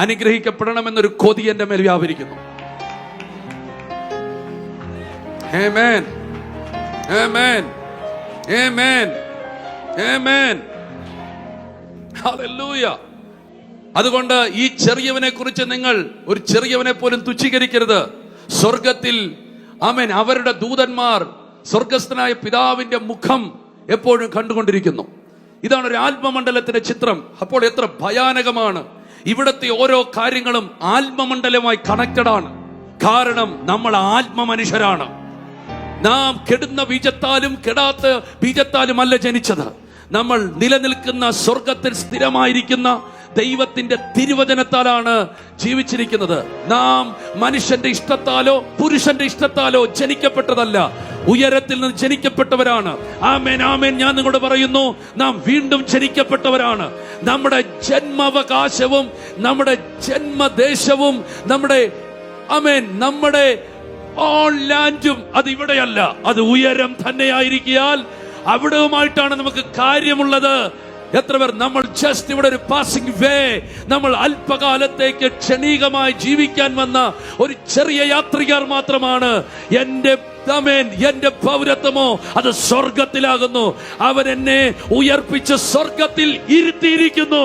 അനുഗ്രഹിക്കപ്പെടണമെന്നൊരു കൊതി എന്റെ മേൽ വ്യാപരിക്കുന്നു. ആമേൻ, ആമേൻ, ആമേൻ, ആമേൻ. ഹല്ലേലൂയ. അതുകൊണ്ട് ഈ ചെറിയവനെ കുറിച്ച് നിങ്ങൾ ഒരു ചെറിയവനെ പോലും തുച്ഛീകരിക്കരുത്. സ്വർഗത്തിൽ ആമേൻ അവരുടെ ദൂതന്മാർ സ്വർഗസ്ഥനായ പിതാവിന്റെ മുഖം എപ്പോഴും കണ്ടുകൊണ്ടിരിക്കുന്നു. ഇതാണ് ഒരു ആത്മമണ്ഡലത്തിന്റെ ചിത്രം. അപ്പോൾ എത്ര ഭയാനകമാണ്! ഇവിടത്തെ ഓരോ കാര്യങ്ങളും ആത്മമണ്ഡലവുമായി കണക്റ്റഡ് ആണ്. കാരണം നമ്മൾ ആത്മമനുഷ്യരാണ്. നാം കെടുന്ന ബീജത്താലും കെടാത്ത ബീജത്താലും അല്ല ജനിച്ചത്. നമ്മൾ നിലനിൽക്കുന്ന സ്വർഗത്തിൽ സ്ഥിരമായിരിക്കുന്ന ദൈവത്തിന്റെ തിരുവചനത്താലാണ് ജീവിച്ചിരിക്കുന്നത്. നാം മനുഷ്യന്റെ ഇഷ്ടത്താലോ പുരുഷന്റെ ഇഷ്ടത്താലോ ജനിക്കപ്പെട്ടതല്ല, ഉയരത്തിൽ നിന്ന് ജനിക്കപ്പെട്ടവരാണ്. ആമേൻ, ആമേൻ. ഞാൻ നിങ്ങളോട് പറയുന്നു, നാം വീണ്ടും ജനിക്കപ്പെട്ടവരാണ്. നമ്മുടെ ജന്മാവകാശവും നമ്മുടെ ജന്മദേശവും നമ്മുടെ ആമേൻ നമ്മുടെ ഓൺ ലാൻഡും അത് ഇവിടെയല്ല, അത് ഉയരം തന്നെയായിരിക്കാൽ അവിടവുമായിട്ടാണ് നമുക്ക് കാര്യമുള്ളത്. എത്ര പേർ നമ്മൾ ജസ്റ്റ് ഇവിടെ ഒരു പാസിംഗ് വേ, നമ്മൾ അല്പകാലത്തേക്ക് ക്ഷണികമായി ജീവിക്കാൻ വന്ന ഒരു ചെറിയ യാത്രികർ മാത്രമാണ്. എന്റെ പൗരത്വമോ അത് സ്വർഗത്തിലാകുന്നു. അവൻ എന്നെ ഉയർപ്പിച്ച് സ്വർഗത്തിൽ ഇരുത്തിയിരിക്കുന്നു.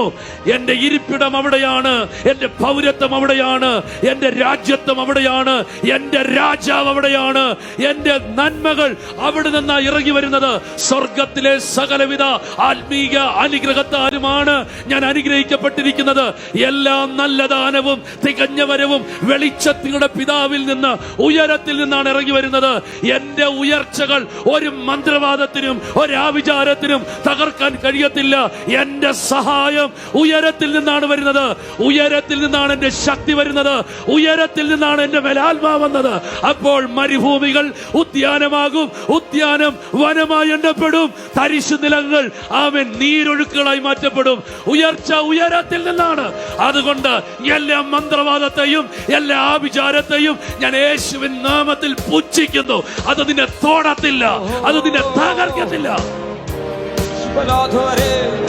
എന്റെ ഇരിപ്പിടം അവിടെയാണ്, എന്റെ പൗരത്വം അവിടെയാണ്, എന്റെ രാജ്യത്വം അവിടെയാണ്, എന്റെ രാജാവ് അവിടെയാണ്. എന്റെ നന്മകൾ അവിടെ നിന്ന് ഇറങ്ങി വരുന്നത്. സ്വർഗത്തിലെ സകലവിധ ആത്മീക അനുഗ്രഹത്താലുമാണ് ഞാൻ അനുഗ്രഹിക്കപ്പെട്ടിരിക്കുന്നത്. എല്ലാ നല്ല ദാനവും തികഞ്ഞ വരവും വെളിച്ചത്തിയുടെ പിതാവിൽ നിന്ന്, ഉയരത്തിൽ നിന്നാണ് ഇറങ്ങി വരുന്നത്. എന്റെ ഉയർച്ചകൾ ഒരു മന്ത്രവാദത്തിനും ഒരാവിചാരത്തിനും തകർക്കാൻ കഴിയത്തില്ല. എന്റെ സഹായം ഉയരത്തിൽ നിന്നാണ് വരുന്നത്. ഉയരത്തിൽ നിന്നാണ് എന്റെ ശക്തി വരുന്നത്. ഉയരത്തിൽ നിന്നാണ് എന്റെ മേലാത്മാ വന്നത്. അപ്പോൾ മരുഭൂമികൾ ഉദ്യാനമാകും, ഉദ്യാനം വനമായി എണ്ണപ്പെടും, തരിശു നിലങ്ങൾ ആമേൻ നീരൊഴുക്കുകളായി മാറ്റപ്പെടും. ഉയർച്ച ഉയരത്തിൽ നിന്നാണ്. അതുകൊണ്ട് എല്ലാ മന്ത്രവാദത്തെയും എല്ലാ ആവിചാരത്തെയും ഞാൻ യേശുവിൻ നാമത്തിൽ പുച്ഛിക്കുന്നു. അത് നിന്നെ തോടത്തില്ല, അത് നിന്നെ തകർക്കത്തില്ല.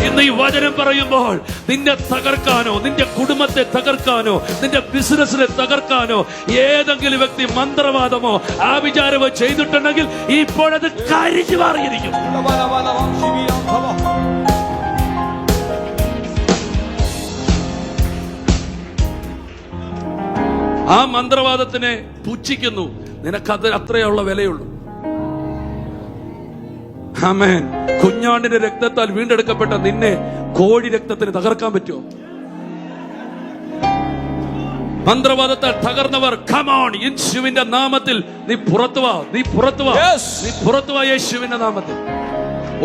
ഇന്ന് ഈ വചനം പറയുമ്പോൾ നിന്നെ തകർക്കാനോ നിന്റെ കുടുംബത്തെ തകർക്കാനോ നിന്റെ ബിസിനസ്സിനെ തകർക്കാനോ ഏതെങ്കിലും വ്യക്തി മന്ത്രവാദമോ ആവിചാരമോ ചെയ്തിട്ടുണ്ടെങ്കിൽ ഇപ്പോഴത് കരിഞ്ഞു മാറിയിരിക്കും. ആ മന്ത്രവാദത്തിനെ പുച്ഛിക്കുന്നു. നിനക്കത് അത്രയുള്ള വിലയുള്ളൂ. ആമേൻ. കുഞ്ഞാണ്ടിന്റെ രക്തത്താൽ വീണ്ടെടുക്കപ്പെട്ട നിന്നെ കോഴി രക്തത്തിന് തകർക്കാൻ പറ്റുമോ? മന്ത്രവാദത്താൽ തകർന്നവർ കമോൺ, യേശുവിന്റെ നാമത്തിൽ നീ പുറത്തു വാ, നീ പുറത്തു വാ, നീ പുറത്തു വാ. യേശുവിന്റെ നാമത്തിൽ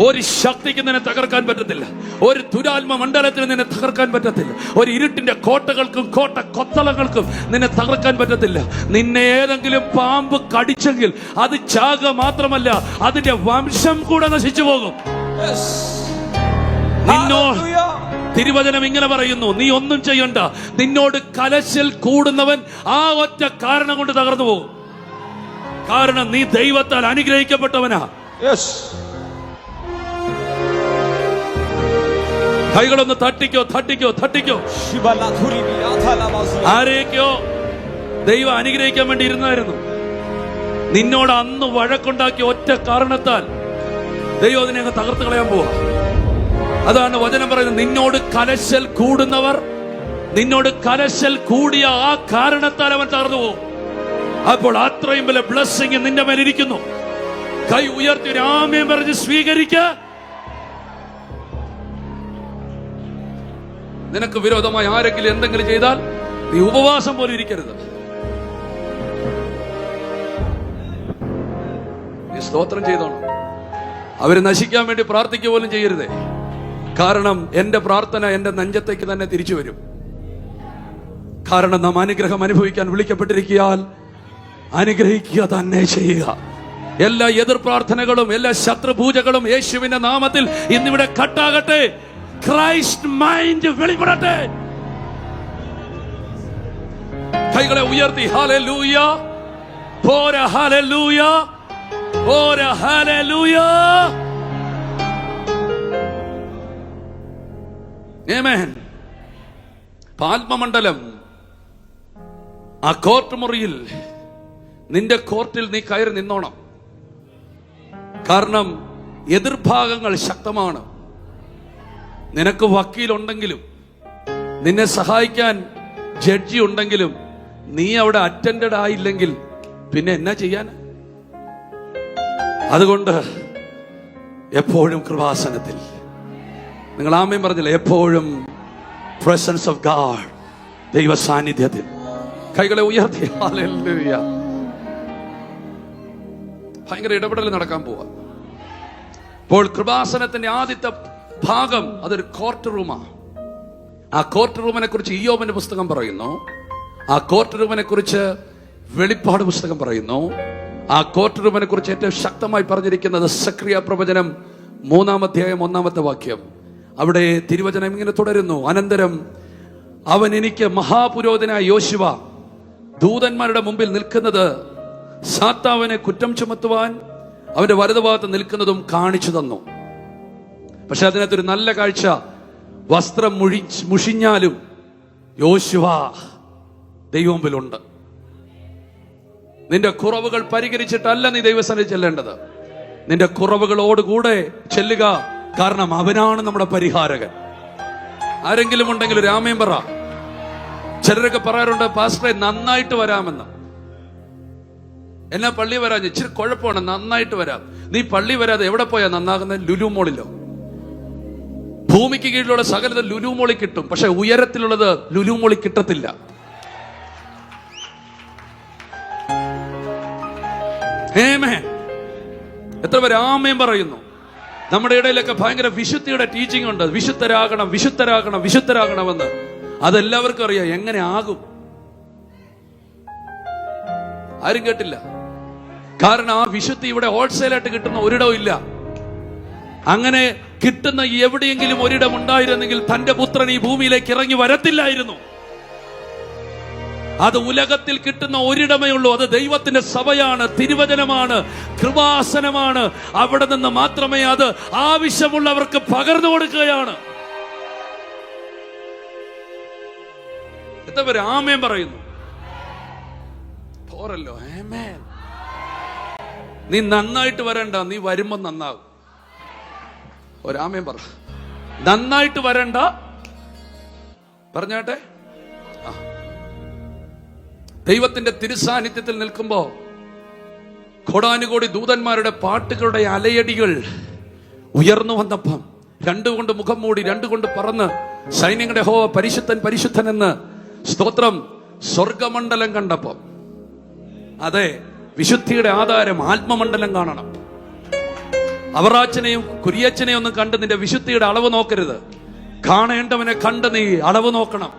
ഒരു ശക്തിക്ക് നിന്നെ തകർക്കാൻ പറ്റത്തില്ല. ഒരു ദുരാത്മ മണ്ഡലത്തിന് നിന്നെ തകർക്കാൻ പറ്റത്തില്ല. ഒരു ഇരുട്ടിന്റെ കോട്ടകൾക്കും കോട്ട കൊത്തളങ്ങൾക്കും നിന്നെ തകർക്കാൻ പറ്റത്തില്ല. നിന്നെ ഏതെങ്കിലും പാമ്പ് കടിച്ചെങ്കിൽ അത് ചാക മാത്രമല്ല, അതിന്റെ വംശം കൂടെ നശിച്ചു പോകും. തിരുവചനം ഇങ്ങനെ പറയുന്നു, നീ ഒന്നും ചെയ്യണ്ട, നിന്നോട് കലശൽ കൂടുന്നവൻ ആ ഒറ്റ കാരണം കൊണ്ട് തകർന്നു പോകും. കാരണം നീ ദൈവത്താൽ അനുഗ്രഹിക്കപ്പെട്ടവനാ. കൈകളൊന്ന് തട്ടിക്കോ, തട്ടിക്കോ, തട്ടിക്കോ. ആരെയൊക്കെയോ ദൈവം അനുഗ്രഹിക്കാൻ വേണ്ടി ഇരുന്നായിരുന്നു. നിന്നോട് അന്ന് വഴക്കുണ്ടാക്കിയ ഒറ്റ കാരണത്താൽ ദൈവം അതിനെ അങ്ങ് തകർത്ത് കളയാൻ പോവാ. അതാണ് വചനം പറയുന്നത്, നിന്നോട് കലശൽ കൂടുന്നവർ, നിന്നോട് കലശൽ കൂടിയ ആ കാരണത്താൽ അവൻ തകർന്നു പോകും. അപ്പോൾ അത്രയും വലിയ ബ്ലെസ്സിംഗ് നിന്റെ മേലിരിക്കുന്നു. കൈ ഉയർത്തി ഒരു ആമേൻ പറഞ്ഞ് സ്വീകരിക്ക. നിനക്ക് വിരോധമായി ആരെങ്കിലും എന്തെങ്കിലും ചെയ്താൽ നീ ഉപവാസം പോലും ഇരിക്കരുത്. നീ സ്തോത്രം ചെയ്തോണം. അവര് നശിക്കാൻ വേണ്ടി പ്രാർത്ഥിക്കുക പോലും ചെയ്യരുതേ. കാരണം എന്റെ പ്രാർത്ഥന എന്റെ നെഞ്ചത്തേക്ക് തന്നെ തിരിച്ചു വരും. കാരണം നാം അനുഗ്രഹം അനുഭവിക്കാൻ വിളിക്കപ്പെട്ടിരിക്കാൻ അനുഗ്രഹിക്കുക തന്നെ ചെയ്യുക. എല്ലാ എതിർ പ്രാർത്ഥനകളും എല്ലാ ശത്രുപൂജകളും യേശുവിന്റെ നാമത്തിൽ ഇന്നിവിടെ കട്ടാകട്ടെ. Christ mind വെളിപ്പെടട്ടെ. കൈകളെ ഉയർത്തി ഹല്ലേലൂയ, പോരാ ഹല്ലേലൂയ, പോരാ ഹല്ലേലൂയ. ആമേൻ. ആത്മമണ്ഡലം ആ കോർട്ട് മുറിയിൽ, നിന്റെ കോർട്ടിൽ നീ കയറി നിന്നോണം. കാരണം എതിർഭാഗങ്ങൾ ശക്തമാണ്. നിനക്ക് വക്കീലുണ്ടെങ്കിലും നിന്നെ സഹായിക്കാൻ ജഡ്ജി ഉണ്ടെങ്കിലും നീ അവിടെ അറ്റൻഡഡ് ആയില്ലെങ്കിൽ പിന്നെ എന്നാ ചെയ്യാൻ? അതുകൊണ്ട് എപ്പോഴും കൃപാസനത്തിൽ, നിങ്ങൾ ആമേൻ പറഞ്ഞില്ല, എപ്പോഴും പ്രസൻസ് ഓഫ് ഗാഡ്, ദൈവ സാന്നിധ്യത്തിൽ. കൈകളെ ഉയർത്തി ഹല്ലേലൂയ. ഭയങ്കര ഇടപെടൽ നടക്കാൻ പോവാ. ഇപ്പോൾ കൃപാസനത്തിന്റെ ആദ്യത്തെ ഭാഗം അതൊരു കോർട്ട് റൂമാണ്. ആ കോർട്ട് റൂമിനെ കുറിച്ച് ഇയ്യോബിന്റെ പുസ്തകം പറയുന്നു. ആ കോർട്ട് റൂമിനെ കുറിച്ച് വെളിപ്പാട് പുസ്തകം പറയുന്നു. ആ കോർട്ട് റൂമിനെ കുറിച്ച് ഏറ്റവും ശക്തമായി പറഞ്ഞിരിക്കുന്നത് സക്രിയ പ്രവചനം 3-ാം അധ്യായം 1-ാമത്തെ വാക്യം. അവിടെ തിരുവചനം ഇങ്ങനെ തുടരുന്നു. അനന്തരം അവൻ എനിക്ക് മഹാപുരോഹിതനായ യോശുവ ദൂതന്മാരുടെ മുമ്പിൽ നിൽക്കുന്നത്, സാത്താവിനെ കുറ്റം ചുമത്തുവാൻ അവന്റെ വലതുഭാഗത്ത് നിൽക്കുന്നതും കാണിച്ചു തന്നു. പക്ഷെ അതിനകത്തൊരു നല്ല കാഴ്ച, വസ്ത്രം മുഷിഞ്ഞാലും യോശുവ ദൈവമുമ്പിലുണ്ട്. നിന്റെ കുറവുകൾ പരിഹരിച്ചിട്ടല്ല നീ ദൈവസന്നിധിയിൽ ചെല്ലേണ്ടത്, നിന്റെ കുറവുകളോടുകൂടെ ചെല്ലുക. കാരണം അവനാണ് നമ്മുടെ പരിഹാരകൻ. ആരെങ്കിലും ഉണ്ടെങ്കിൽ ഒരു ആമേൻ പറ. ചിലരൊക്കെ പറയാറുണ്ട്, പാസ്റ്ററെ നന്നായിട്ട് വരാമെന്ന്. എന്നാ പള്ളി വരാൻ ഇച്ചിരി കുഴപ്പമാണ്, നന്നായിട്ട് വരാം. നീ പള്ളി വരാതെ എവിടെ പോയാ നന്നാകുന്നത്? ലുലു മോളിലോ? ഭൂമിക്ക് കീഴിലുള്ള സകലത ലുലു മോളിൽ കിട്ടും, പക്ഷെ ഉയരത്തിലുള്ളത് ലുലു മോളിൽ കിട്ടത്തില്ല. എത്ര പേര് ആമേൻ പറയുന്നു? നമ്മുടെ ഇടയിലൊക്കെ ഭയങ്കര വിശുദ്ധിയുടെ ടീച്ചിങ് ഉണ്ട്. വിശുദ്ധരാകണം, വിശുദ്ധരാകണം, വിശുദ്ധരാകണമെന്ന്. അതെല്ലാവർക്കും അറിയാം. എങ്ങനെ ആകും? ആരും കേട്ടില്ല. കാരണം ആ വിശുദ്ധി ഇവിടെ ഹോൾസെയിലായിട്ട് കിട്ടുന്ന ഒരിടവും ഇല്ല. അങ്ങനെ കിട്ടുന്ന എവിടെയെങ്കിലും ഒരിടം ഉണ്ടായിരുന്നെങ്കിൽ തന്റെ പുത്രൻ ഈ ഭൂമിയിലേക്ക് ഇറങ്ങി വരത്തില്ലായിരുന്നു. അത് ഉലകത്തിൽ കിട്ടുന്ന ഒരിടമേ ഉള്ളൂ. അത് ദൈവത്തിന്റെ സഭയാണ്, തിരുവചനമാണ്, കൃപാസനമാണ്. അവിടെ നിന്ന് മാത്രമേ അത് ആവശ്യമുള്ളവർക്ക് പകർന്നു കൊടുക്കുകയാണ്. എത്ര പേര് ആമേൻ പറയുന്നു? പോരല്ലോ. ആമേൻ. നീ നന്നായിട്ട് വരണ്ട, നീ വരുമ്പോ നന്നാകും. ഒരാമേൻ പറ. നന്നായിട്ട് വരണ്ട പറഞ്ഞാട്ടെ. ദൈവത്തിന്റെ തിരുസാന്നിധ്യത്തിൽ നിൽക്കുമ്പോ കോടാനുകോടി ദൂതന്മാരുടെ പാട്ടുകളുടെ അലയടികൾ ഉയർന്നു വന്നപ്പം രണ്ടുകൊണ്ട് മുഖം മൂടി, രണ്ടുകൊണ്ട് പറന്ന് സൈന്യങ്ങളുടെ ഹോ പരിശുദ്ധൻ പരിശുദ്ധൻ എന്ന് സ്തോത്രം സ്വർഗമണ്ഡലം കണ്ടപ്പം, അതെ, വിശുദ്ധിയുടെ ആധാരം ആത്മമണ്ഡലം കാണണം. അവറാച്ചനെയും കുരിയച്ചനെയും ഒന്നും കണ്ട് നിന്റെ വിശുദ്ധിയുടെ അളവ് നോക്കരുത്. കാണേണ്ടവനെ കണ്ട് നീ അളവ് നോക്കണം.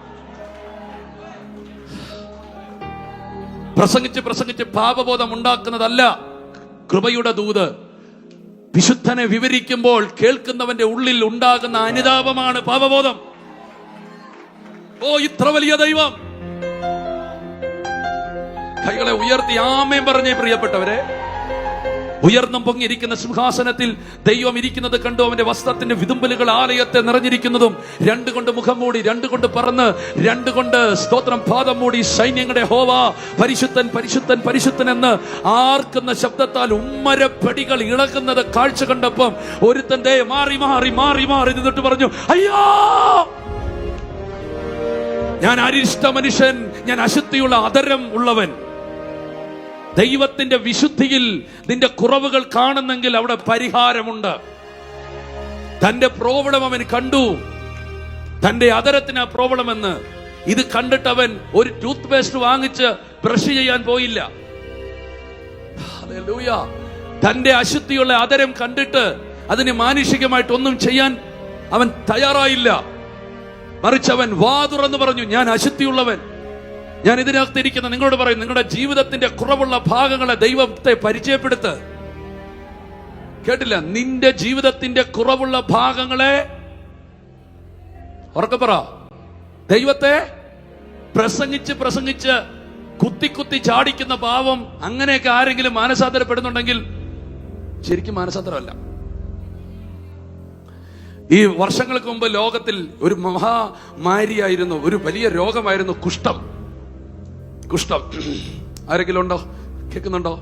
പ്രസംഗിച്ച് പാപബോധം ഉണ്ടാക്കുന്നതല്ല കൃപയുടെ ദൂത്. വിശുദ്ധനെ വിവരിക്കുമ്പോൾ കേൾക്കുന്നവന്റെ ഉള്ളിൽ ഉണ്ടാകുന്ന അനുതാപമാണ് പാപബോധം. ഓ, ഇത്ര വലിയ ദൈവം! കൈകളെ ഉയർത്തി ആമേൻ പറഞ്ഞേ പ്രിയപ്പെട്ടവരെ. ഉയർന്നും പൊങ്ങിയിരിക്കുന്ന സിംഹാസനത്തിൽ ദൈവം ഇരിക്കുന്നത് കണ്ടു. അവന്റെ വസ്ത്രത്തിന്റെ വിതുമ്പലുകൾ ആലയത്തെ നിറഞ്ഞിരിക്കുന്നതും, രണ്ടുകൊണ്ട് മുഖം മൂടി, രണ്ടുകൊണ്ട് പറന്ന്, രണ്ടുകൊണ്ട് സ്തോത്രം പാദം മൂടി സൈന്യങ്ങളുടെ ഹോവ പരിശുദ്ധൻ പരിശുദ്ധൻ പരിശുദ്ധൻ എന്ന് ആർക്കുന്ന ശബ്ദത്താൽ ഉമ്മരപ്പടികൾ ഇളകുന്നത് കാഴ്ച കണ്ടപ്പം ഒരുത്തന്റെ മാറി മാറി മാറി മാറി നിന്നിട്ട് പറഞ്ഞു, അയ്യോ, ഞാൻ അരിഷ്ട മനുഷ്യൻ, ഞാൻ അശുദ്ധിയുള്ള അധരം ഉള്ളവൻ. ദൈവത്തിന്റെ വിശുദ്ധിയിൽ നിന്റെ കുറവുകൾ കാണുന്നെങ്കിൽ അവിടെ പരിഹാരമുണ്ട്. തന്റെ പ്രോബ്ലം അവൻ കണ്ടു, തന്റെ അധരത്തിന് ആ പ്രോബ്ലം എന്ന്. ഇത് കണ്ടിട്ട് അവൻ ഒരു ടൂത്ത് പേസ്റ്റ് വാങ്ങിച്ച് ബ്രഷ് ചെയ്യാൻ പോയില്ല. ഹല്ലേലൂയ. തന്റെ അശുദ്ധിയുള്ള അധരം കണ്ടിട്ട് അതിന് മാനുഷികമായിട്ടൊന്നും ചെയ്യാൻ അവൻ തയ്യാറായില്ല. മറിച്ച് അവൻ വാ തുറന്ന് പറഞ്ഞു, ഞാൻ അശുദ്ധിയുള്ളവൻ. ഞാൻ ഇതിനകത്തിരിക്കുന്ന നിങ്ങളോട് പറയും, നിങ്ങളുടെ ജീവിതത്തിന്റെ കുറവുള്ള ഭാഗങ്ങളെ ദൈവത്തെ പരിചയപ്പെടുത്ത്. കേട്ടില്ല? നിന്റെ ജീവിതത്തിന്റെ കുറവുള്ള ഭാഗങ്ങളെ ഉറക്കെ പറ. ദൈവത്തെ പ്രസംഗിച്ച് കുത്തി ചാടിക്കുന്ന പാവം, അങ്ങനെയൊക്കെ ആരെങ്കിലും മാനസാന്തരപ്പെടുന്നുണ്ടെങ്കിൽ ശരിക്കും മാനസാന്തരമല്ല. ഈ വർഷങ്ങൾക്ക് മുമ്പ് ലോകത്തിൽ ഒരു മഹാമാരിയായിരുന്നു, ഒരു വലിയ രോഗമായിരുന്നു കുഷ്ഠം. ആരെങ്കിലും ഉണ്ടോ? കേൾക്കുന്നുണ്ടോ?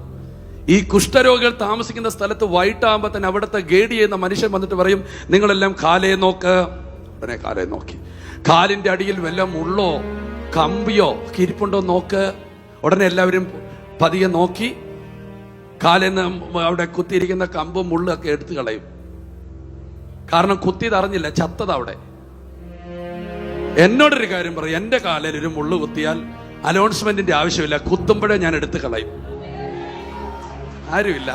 ഈ കുഷ്ഠരോഗികൾ താമസിക്കുന്ന സ്ഥലത്ത് വൈകിട്ടാകുമ്പോ തന്നെ അവിടുത്തെ ഗൈഡ് ചെയ്യുന്ന മനുഷ്യൻ വന്നിട്ട് പറയും, നിങ്ങളെല്ലാം കാലേ നോക്ക്. ഉടനെ കാലേ നോക്കി, കാലിന്റെ അടിയിൽ വല്ല മുള്ളോ കമ്പിയോ ഇരിപ്പുണ്ടോ നോക്ക്. ഉടനെ എല്ലാവരും പതിയെ നോക്കി കാലിന്ന് അവിടെ കുത്തിയിരിക്കുന്ന കമ്പും മുള്ളൊക്കെ എടുത്തു കളയും. കാരണം കുത്തിയത് അറിഞ്ഞില്ല, ചത്തത് അവിടെ. എന്നോടൊരു കാര്യം പറയും, എന്റെ കാലിൽ ഒരു മുള്ളു കുത്തിയാൽ അനൗൺസ്മെന്റിന്റെ ആവശ്യമില്ല, കുത്തുമ്പോഴേ ഞാൻ എടുത്തു കളയും. ആരുമില്ല.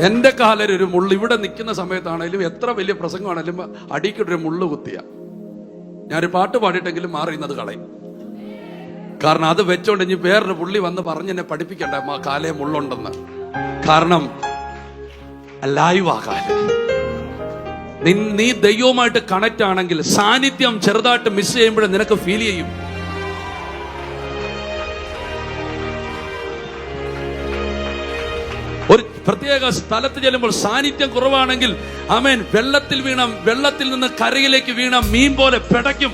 എന്റെ കാലിൽ ഒരു മുള്ളു ഇവിടെ നിൽക്കുന്ന സമയത്താണേലും എത്ര വലിയ പ്രസംഗമാണേലും അടിക്കൊരു മുള്ളു കുത്തിയ ഞാനൊരു പാട്ട് പാടിയിട്ടെങ്കിലും മാറിയുന്നത് കളയും. കാരണം അത് വെച്ചോണ്ട് ഇനി വേറൊരു പുള്ളി വന്ന് പറഞ്ഞെന്നെ പഠിപ്പിക്കണ്ട കാലേ മുള്ളുണ്ടെന്ന്. കാരണം ലൈവാകാൻ നീ ദൈവവുമായിട്ട് കണക്ട് ആണെങ്കിൽ സാന്നിധ്യം ചെറുതായിട്ട് മിസ് ചെയ്യുമ്പോഴേ നിനക്ക് ഫീൽ ചെയ്യും. ഒരു പ്രത്യേക സ്ഥലത്ത് ചെല്ലുമ്പോൾ സാന്നിധ്യം കുറവാണെങ്കിൽ ആമേൻ, വെള്ളത്തിൽ നിന്ന് കരയിലേക്ക് വീണ മീൻ പോലെ പിടയ്ക്കും.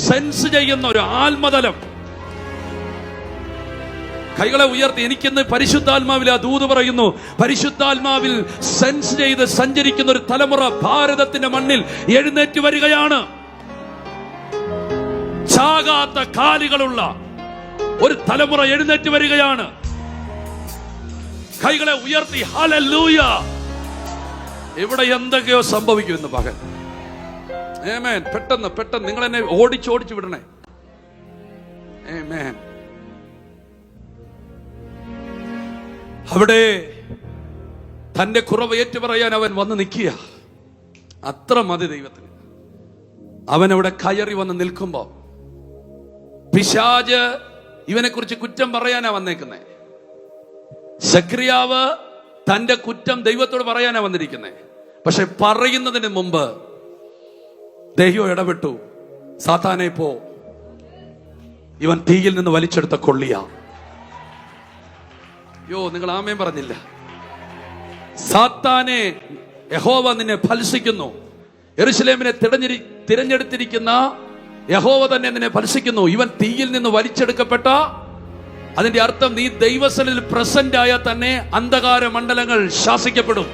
സെൻസ് ചെയ്യുന്ന ഒരു ആത്മതലം. കൈകളെ ഉയർത്തി, എനിക്കിന്ന് പരിശുദ്ധാത്മാവിൽ ആ ദൂത് പറയുന്നു. പരിശുദ്ധാത്മാവിൽ സെൻസ് ചെയ്ത് സഞ്ചരിക്കുന്ന ഒരു തലമുറ ഭാരതത്തിന്റെ മണ്ണിൽ എഴുന്നേറ്റ് വരികയാണ്. ചാകാത്ത കാലുകളുള്ള ഒരു തലമുറ എഴുന്നേറ്റ് വരികയാണ്. കൈകളെ ഉയർത്തി ഹല്ലേലൂയ. ഇവിടെ എന്തൊക്കെയോ സംഭവിക്കുമെന്ന് പകൽ. ആമേൻ. പെട്ടെന്ന് നിങ്ങൾ എന്നെ ഓടിച്ചു വിടണേ. ആമേൻ. അവിടെ തന്റെ കുറവ് ഏറ്റു പറയാൻ അവൻ വന്ന് നിൽക്കുക. അത്ര മതി ദൈവത്തിന്. അവൻ അവിടെ കയറി വന്ന് നിൽക്കുമ്പോ പിശാച് ഇവനെ കുറിച്ച് കുറ്റം പറയാനാ വന്നേക്കുന്നേ. സക്രിയാവ് തന്റെ കുറ്റം ദൈവത്തോട് പറയാനാ വന്നിരിക്കുന്നേ. പക്ഷെ പറയുന്നതിന് മുമ്പ് ദൈവം ഇടപെട്ടു. സാത്താനെ പോ, ഇവൻ തീയിൽ നിന്ന് വലിച്ചെടുത്ത കൊള്ളിയ. നിങ്ങൾ ആമേൻ പറഞ്ഞില്ല. സാത്താനെ യഹോവ നിന്നെ ഫൽസിക്കുന്നു. യെരൂശലേമിനെ തിരഞ്ഞെടുത്തിരിക്കുന്ന യഹോവ തന്നെ നിന്നെ ഫൽസിക്കുന്നു. ഇവൻ തീയിൽ നിന്ന് വലിച്ചെടുക്കപ്പെട്ട, അതിന്റെ അർത്ഥം നീ ദൈവസന്നിധിയിൽ പ്രസന്റ് ആയാൽ തന്നെ അന്ധകാര മണ്ഡലങ്ങൾ ശാസിക്കപ്പെടും.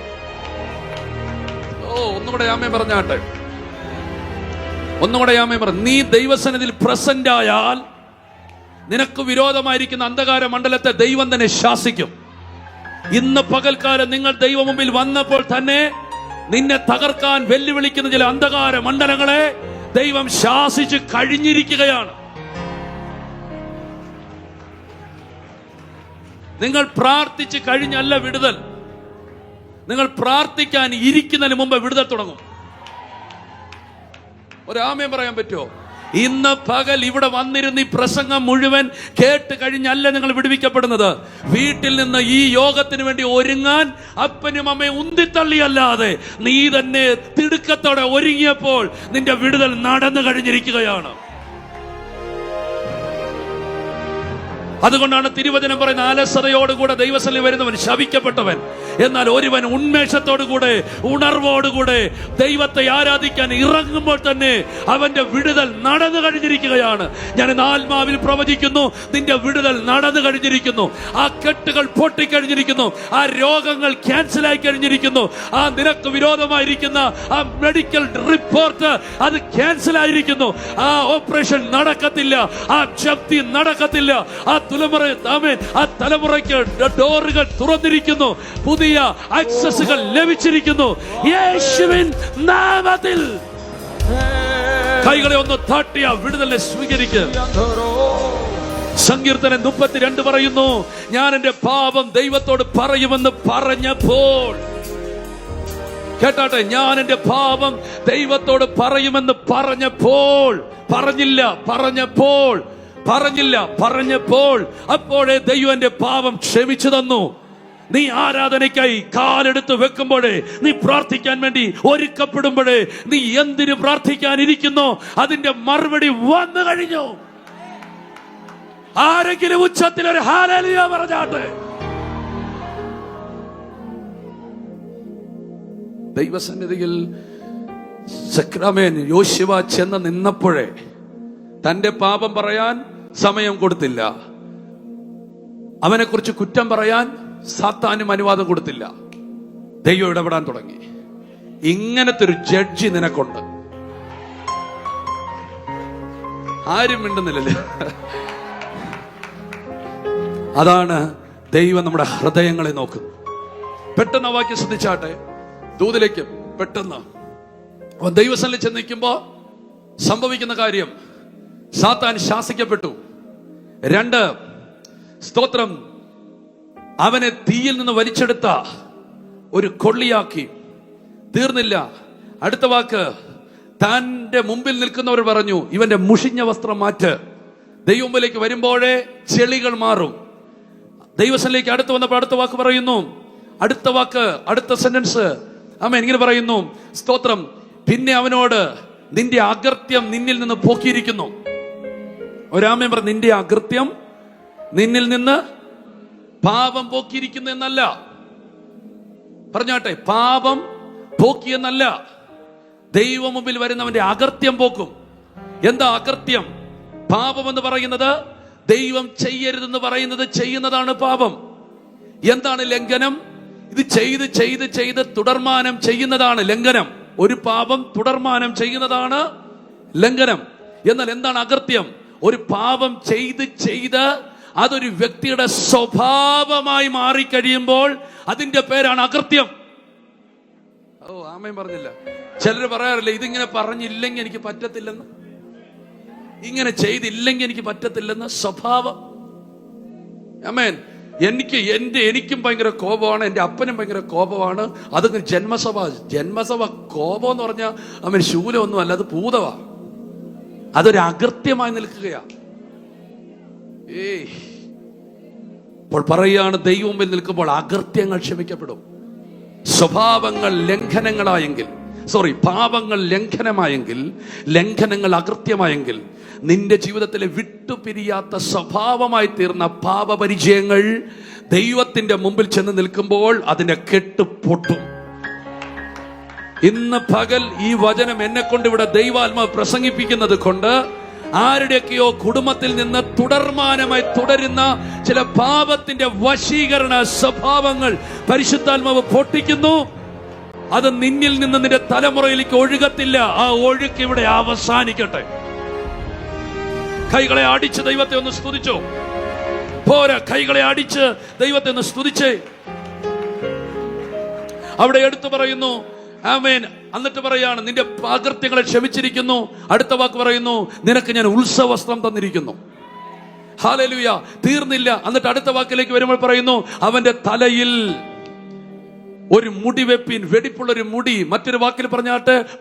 ഒന്നുകൂടെ ആമേൻ പറഞ്ഞാട്ടെ. നീ ദൈവസന്നിധിയിൽ പ്രസന്റ് ആയാൽ നിനക്ക് വിരോധമായിരിക്കുന്ന അന്ധകാര മണ്ഡലത്തെ ദൈവം തന്നെ ശാസിക്കും. ഇന്ന് പകൽക്കാലം നിങ്ങൾ ദൈവം മുമ്പിൽ വന്നപ്പോൾ തന്നെ നിന്നെ തകർക്കാൻ വെല്ലുവിളിക്കുന്ന ചില അന്ധകാര മണ്ഡലങ്ങളെ ദൈവം ശാസിച്ച് കഴിഞ്ഞിരിക്കുകയാണ്. നിങ്ങൾ പ്രാർത്ഥിച്ച് കഴിഞ്ഞല്ല വിടുതൽ. നിങ്ങൾ പ്രാർത്ഥിക്കാൻ ഇരിക്കുന്നതിന് മുമ്പ് വിടുതൽ തുടങ്ങും. ഒരാമയം പറയാൻ പറ്റുമോ? ഇന്ന് പകൽ ഇവിടെ വന്നിരുന്ന് ഈ പ്രസംഗം മുഴുവൻ കേട്ട് കഴിഞ്ഞല്ല നിങ്ങൾ വിടുവിക്കപ്പെടുന്നത്. വീട്ടിൽ നിന്ന് ഈ യോഗത്തിന് വേണ്ടി ഒരുങ്ങാൻ അപ്പനും അമ്മയും ഉന്തിത്തള്ളിയല്ലാതെ നീ തന്നെ തിടുക്കത്തോടെ ഒരുങ്ങിയപ്പോൾ നിന്റെ വിടുതൽ നടന്നു കഴിഞ്ഞിരിക്കുകയാണ്. അതുകൊണ്ടാണ് തിരുവചനം പറയുന്ന, അലസതയോടുകൂടെ ദൈവസന്നിധിയിൽ വരുന്നവൻ ശപിക്കപ്പെട്ടവൻ, എന്നാൽ ഒരുവൻ ഉന്മേഷത്തോടുകൂടെ ഉണർവോടുകൂടെ ദൈവത്തെ ആരാധിക്കാൻ ഇറങ്ങുമ്പോൾ തന്നെ അവന്റെ വിടുതൽ നടന്നു കഴിഞ്ഞിരിക്കുകയാണ്. ഞാൻ ആത്മാവിൽ പ്രവചിക്കുന്നു, നിന്റെ വിടുതൽ നടന്നു കഴിഞ്ഞിരിക്കുന്നു. ആ കെട്ടുകൾ പൊട്ടിക്കഴിഞ്ഞിരിക്കുന്നു. ആ രോഗങ്ങൾ ക്യാൻസലായി കഴിഞ്ഞിരിക്കുന്നു. ആ നിനക്ക് വിരോധമായിരിക്കുന്ന ആ മെഡിക്കൽ റിപ്പോർട്ട് അത് ക്യാൻസലായിരിക്കുന്നു. ആ ഓപ്പറേഷൻ നടക്കത്തില്ല, ആ ജപ്തി നടക്കത്തില്ല. ആ തലമുറയ്ക്ക് ഡോറുകൾ തുറന്നിരിക്കുന്നു. പുതിയ ആക്സസുകൾ ലഭിച്ചിരിക്കുന്നു യേശുവിൻ നാമത്തിൽ. കൈകളെ ഒന്ന് തട്ടിയ വിടുതലിനെ സ്വീകരിക്കുക. സങ്കീർത്തനം 32 പറയുന്നു, ഞാൻ എന്റെ പാപം ദൈവത്തോട് പറയുമെന്ന് പറഞ്ഞപ്പോൾ, കേട്ടാട്ടെ, ഞാൻ എന്റെ പാപം ദൈവത്തോട് പറയുമെന്ന് പറഞ്ഞപ്പോൾ, പറഞ്ഞപ്പോൾ അപ്പോഴേ ദൈവം എന്റെ പാപം ക്ഷമിച്ചു തന്നു. നീ ആരാധനയ്ക്കായി കാലെടുത്ത് വെക്കുമ്പോഴേ, നീ പ്രാർത്ഥിക്കാൻ വേണ്ടി ഒരുക്കപ്പെടുമ്പോഴേ, നീ എന്തിനു പ്രാർത്ഥിക്കാനിരിക്കുന്നോ അതിന്റെ മറുപടി വന്നു കഴിഞ്ഞു. ആരെങ്കിലും ഉച്ചത്തിൽ ഒരു ഹല്ലേലൂയ പറഞ്ഞാട്ടെ. ദൈവസന്നിധിയിൽ സക്രമേൻ യോശുവ ചെന്ന് നിന്നപ്പോഴേ തന്റെ പാപം പറയാൻ സമയം കൊടുത്തില്ല. അവനെ കുറിച്ച് കുറ്റം പറയാൻ സാത്താനും അനുവാദം കൊടുത്തില്ല. ദൈവം ഇടപെടാൻ തുടങ്ങി. ഇങ്ങനത്തെ ഒരു ജഡ്ജി നിനക്കുണ്ട്. ആരും മിണ്ടുന്നില്ലല്ലേ? അതാണ് ദൈവം നമ്മുടെ ഹൃദയങ്ങളെ നോക്കുന്നത്. പെട്ടെന്ന് വാക്യം ശ്രദ്ധിച്ചാട്ടെ, ദൂതിലേക്ക് പെട്ടെന്ന് ദൈവസന്നിധിയിൽ ചെന്ന് നിൽക്കുമ്പോ സംഭവിക്കുന്ന കാര്യം, സാത്താൻ ശാസിക്കപ്പെട്ടു. 2, സ്തോത്രം, അവനെ തീയിൽ നിന്ന് വലിച്ചെടുത്ത ഒരു കൊള്ളിയാക്കി. തീർന്നില്ല, അടുത്ത വാക്ക്, തന്റെ മുമ്പിൽ നിൽക്കുന്നവർ പറഞ്ഞു, ഇവന്റെ മുഷിഞ്ഞ വസ്ത്രം മാറ്റ്. ദൈവമുമ്പിലേക്ക് വരുമ്പോഴേ ചെളികൾ മാറും. ദൈവസന്നിധിയിലേക്ക് അടുത്ത് വന്നപ്പോൾ അടുത്ത വാക്ക് പറയുന്നു, അടുത്ത സെന്റൻസ് ആമേൻ ഇങ്ങനെ പറയുന്നു, സ്തോത്രം, പിന്നെ അവനോട് നിന്റെ അകൃത്യം നിന്നിൽ നിന്ന് പോക്കിയിരിക്കുന്നു. ഒരാമേൻ പറഞ്ഞു, നിന്റെ അകൃത്യം നിന്നിൽ നിന്ന് പാപം പോക്കിയിരിക്കുന്നു എന്നല്ല. പറഞ്ഞാട്ടെ, പാപം പോക്കിയെന്നല്ല, ദൈവം മുമ്പിൽ വരുന്നവന്റെ അകൃത്യം പോക്കും. എന്താ അകൃത്യം? പാപം എന്ന് പറയുന്നത് ദൈവം ചെയ്യരുതെന്ന് പറയുന്നത് ചെയ്യുന്നതാണ് പാപം. എന്താണ് ലംഘനം? ഇത് ചെയ്ത് തുടർമാനം ചെയ്യുന്നതാണ് ലംഘനം. ഒരു പാപം തുടർമാനം ചെയ്യുന്നതാണ് ലംഘനം. എന്നാൽ എന്താണ് അകൃത്യം? ഒരു പാപം ചെയ്ത് അതൊരു വ്യക്തിയുടെ സ്വഭാവമായി മാറിക്കഴിയുമ്പോൾ അതിന്റെ പേരാണ് അകൃത്യം. ഓ, ആമേൻ പറഞ്ഞില്ല. ചിലർ പറയാറില്ല, ഇതിങ്ങനെ പറഞ്ഞില്ലെങ്കിൽ എനിക്ക് പറ്റത്തില്ലെന്ന്, ഇങ്ങനെ ചെയ്തില്ലെങ്കിൽ എനിക്ക് പറ്റത്തില്ലെന്ന്. സ്വഭാവം. ആമേൻ. എനിക്കും ഭയങ്കര കോപമാണ്, എന്റെ അപ്പനും ഭയങ്കര കോപമാണ്. അതൊക്കെ ജന്മസഭ കോപം എന്ന് പറഞ്ഞാൽ അവൻ ശൂലമൊന്നും അല്ല, അത് പൂതവാ. അതൊരു അകൃത്യമായി നിൽക്കുകയാ. ഇപ്പോൾ പറയുകയാണ്, ദൈവം മുമ്പിൽ നിൽക്കുമ്പോൾ അകൃത്യങ്ങൾ ക്ഷമിക്കപ്പെടും. സ്വഭാവങ്ങൾ പാപങ്ങൾ ലംഘനമായെങ്കിൽ, ലംഘനങ്ങൾ അകൃത്യമായെങ്കിൽ, നിന്റെ ജീവിതത്തിലെ വിട്ടുപിരിയാത്ത സ്വഭാവമായി തീർന്ന പാപപരിചയങ്ങൾ ദൈവത്തിന്റെ മുമ്പിൽ ചെന്ന് നിൽക്കുമ്പോൾ അതിന്റെ കെട്ട് പൊട്ടും. ഇന്ന് പകൽ ഈ വചനം എന്നെ കൊണ്ട് ഇവിടെ ദൈവാത്മാവ് പ്രസംഗിപ്പിക്കുന്നത് കൊണ്ട് ആരുടെയൊക്കെയോ കുടുംബത്തിൽ നിന്ന് തുടർമാനമായി തുടരുന്ന ചില പാപത്തിന്റെ വശീകരണ സ്വഭാവങ്ങൾ പരിശുദ്ധാത്മാവ് പൊട്ടിക്കുന്നു. അത് നിന്നിൽ നിന്ന് നിന്റെ തലമുറയിലേക്ക് ഒഴുകത്തില്ല. ആ ഒഴുക്ക് ഇവിടെ അവസാനിക്കട്ടെ. കൈകളെ അടിച്ച് ദൈവത്തെ ഒന്ന് സ്തുതിച്ചോ. പോരാ, കൈകളെ അടിച്ച് ദൈവത്തെ ഒന്ന് സ്തുതിച്ചേ. അവിടെ എടുത്തു പറയുന്നു, ആമേൻ. എന്നിട്ട് പറയാണ്, നിന്റെ അകൃത്യങ്ങളെ ക്ഷമിച്ചിരിക്കുന്നു. അടുത്ത വാക്ക് പറയുന്നു, നിനക്ക് ഞാൻ ഉത്സവസ്ത്രം തന്നിരിക്കുന്നു. ഹല്ലേലൂയ. തീർന്നില്ല. എന്നിട്ട് അടുത്ത വാക്കിലേക്ക് വരുമ്പോൾ പറയുന്നു, അവന്റെ തലയിൽ ഒരു മുടി വെപ്പിൻ, വെടിപ്പുള്ള ഒരു മുടി. മറ്റൊരു വാക്കിൽ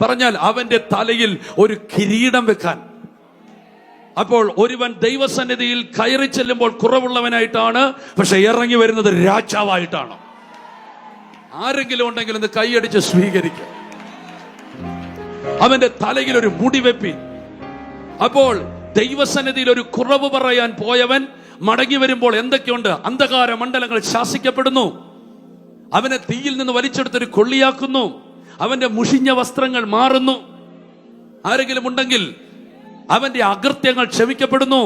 പറഞ്ഞാൽ അവന്റെ തലയിൽ ഒരു കിരീടം വെക്കാൻ. അപ്പോൾ ഒരുവൻ ദൈവസന്നിധിയിൽ കയറി ചെല്ലുമ്പോൾ കുറവുള്ളവനായിട്ടാണ്, പക്ഷെ ഇറങ്ങി വരുന്നത് രാജാവായിട്ടാണ്. ആരെങ്കിലും ഉണ്ടെങ്കിൽ ഒന്ന് കൈയടിച്ച് സ്വീകരിക്കുക. അവന്റെ തലയിൽ ഒരു മുടി വെപ്പി. അപ്പോൾ ദൈവസന്നിധിയിൽ ഒരു കുറവ് പറയാൻ പോയവൻ മടങ്ങി വരുമ്പോൾ എന്തൊക്കെയുണ്ട്? അന്ധകാര മണ്ഡലങ്ങൾ ശാസിക്കപ്പെടുന്നു. അവനെ തീയിൽ നിന്ന് വലിച്ചെടുത്തൊരു കൊള്ളിയാക്കുന്നു. അവന്റെ മുഷിഞ്ഞ വസ്ത്രങ്ങൾ മാറുന്നു. ആരെങ്കിലും ഉണ്ടെങ്കിൽ അവന്റെ അകൃത്യങ്ങൾ ക്ഷമിക്കപ്പെടുന്നു.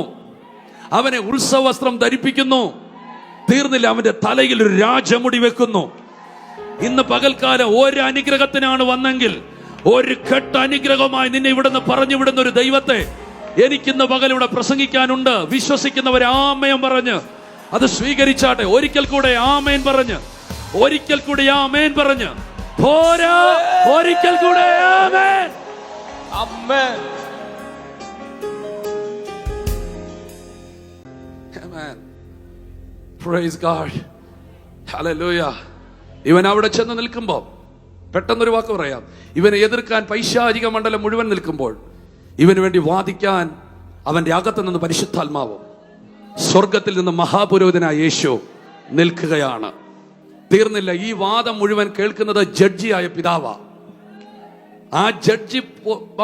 അവനെ ഉത്സവസ്ത്രം ധരിപ്പിക്കുന്നു. തീർന്നില്ല, അവന്റെ തലയിൽ ഒരു രാജമുടി വെക്കുന്നു. ഇന്ന് പകൽക്കാലം ഒരു അനുഗ്രഹത്തിനാണ് വന്നെങ്കിൽ, ഒരു ഘട്ട അനുഗ്രഹമായി നിന്നെ ഇവിടുന്ന് പറഞ്ഞു വിടുന്ന ഒരു ദൈവത്തെ എനിക്കിന്ന് പകൽ ഇവിടെ പ്രസംഗിക്കാനുണ്ട്. വിശ്വസിക്കുന്നവർ ആമേൻ പറഞ്ഞ് അത് സ്വീകരിച്ചാട്ടെ. ഒരിക്കൽ കൂടെ ആമേൻ പറഞ്ഞ്, ഒരിക്കൽ കൂടി ആമേൻ പറഞ്ഞ്, പോരാ, ഒരിക്കൽ കൂടെ ആമേൻ. ആമേൻ. Praise God. Hallelujah. ഇവൻ അവിടെ ചെന്ന് നിൽക്കുമ്പോൾ പെട്ടെന്നൊരു വാക്ക് പറയാം. ഇവനെ എതിർക്കാൻ പൈശാചിക മണ്ഡലം മുഴുവൻ നിൽക്കുമ്പോൾ ഇവന് വേണ്ടി വാദിക്കാൻ അവന്റെ അകത്ത് നിന്ന് പരിശുദ്ധാത്മാവും സ്വർഗത്തിൽ നിന്ന് മഹാപുരോഹിതനായ യേശു നിൽക്കുകയാണ്. തീർന്നില്ല. ഈ വാദം മുഴുവൻ കേൾക്കുന്നത് ജഡ്ജിയായ പിതാവാ. ആ ജഡ്ജി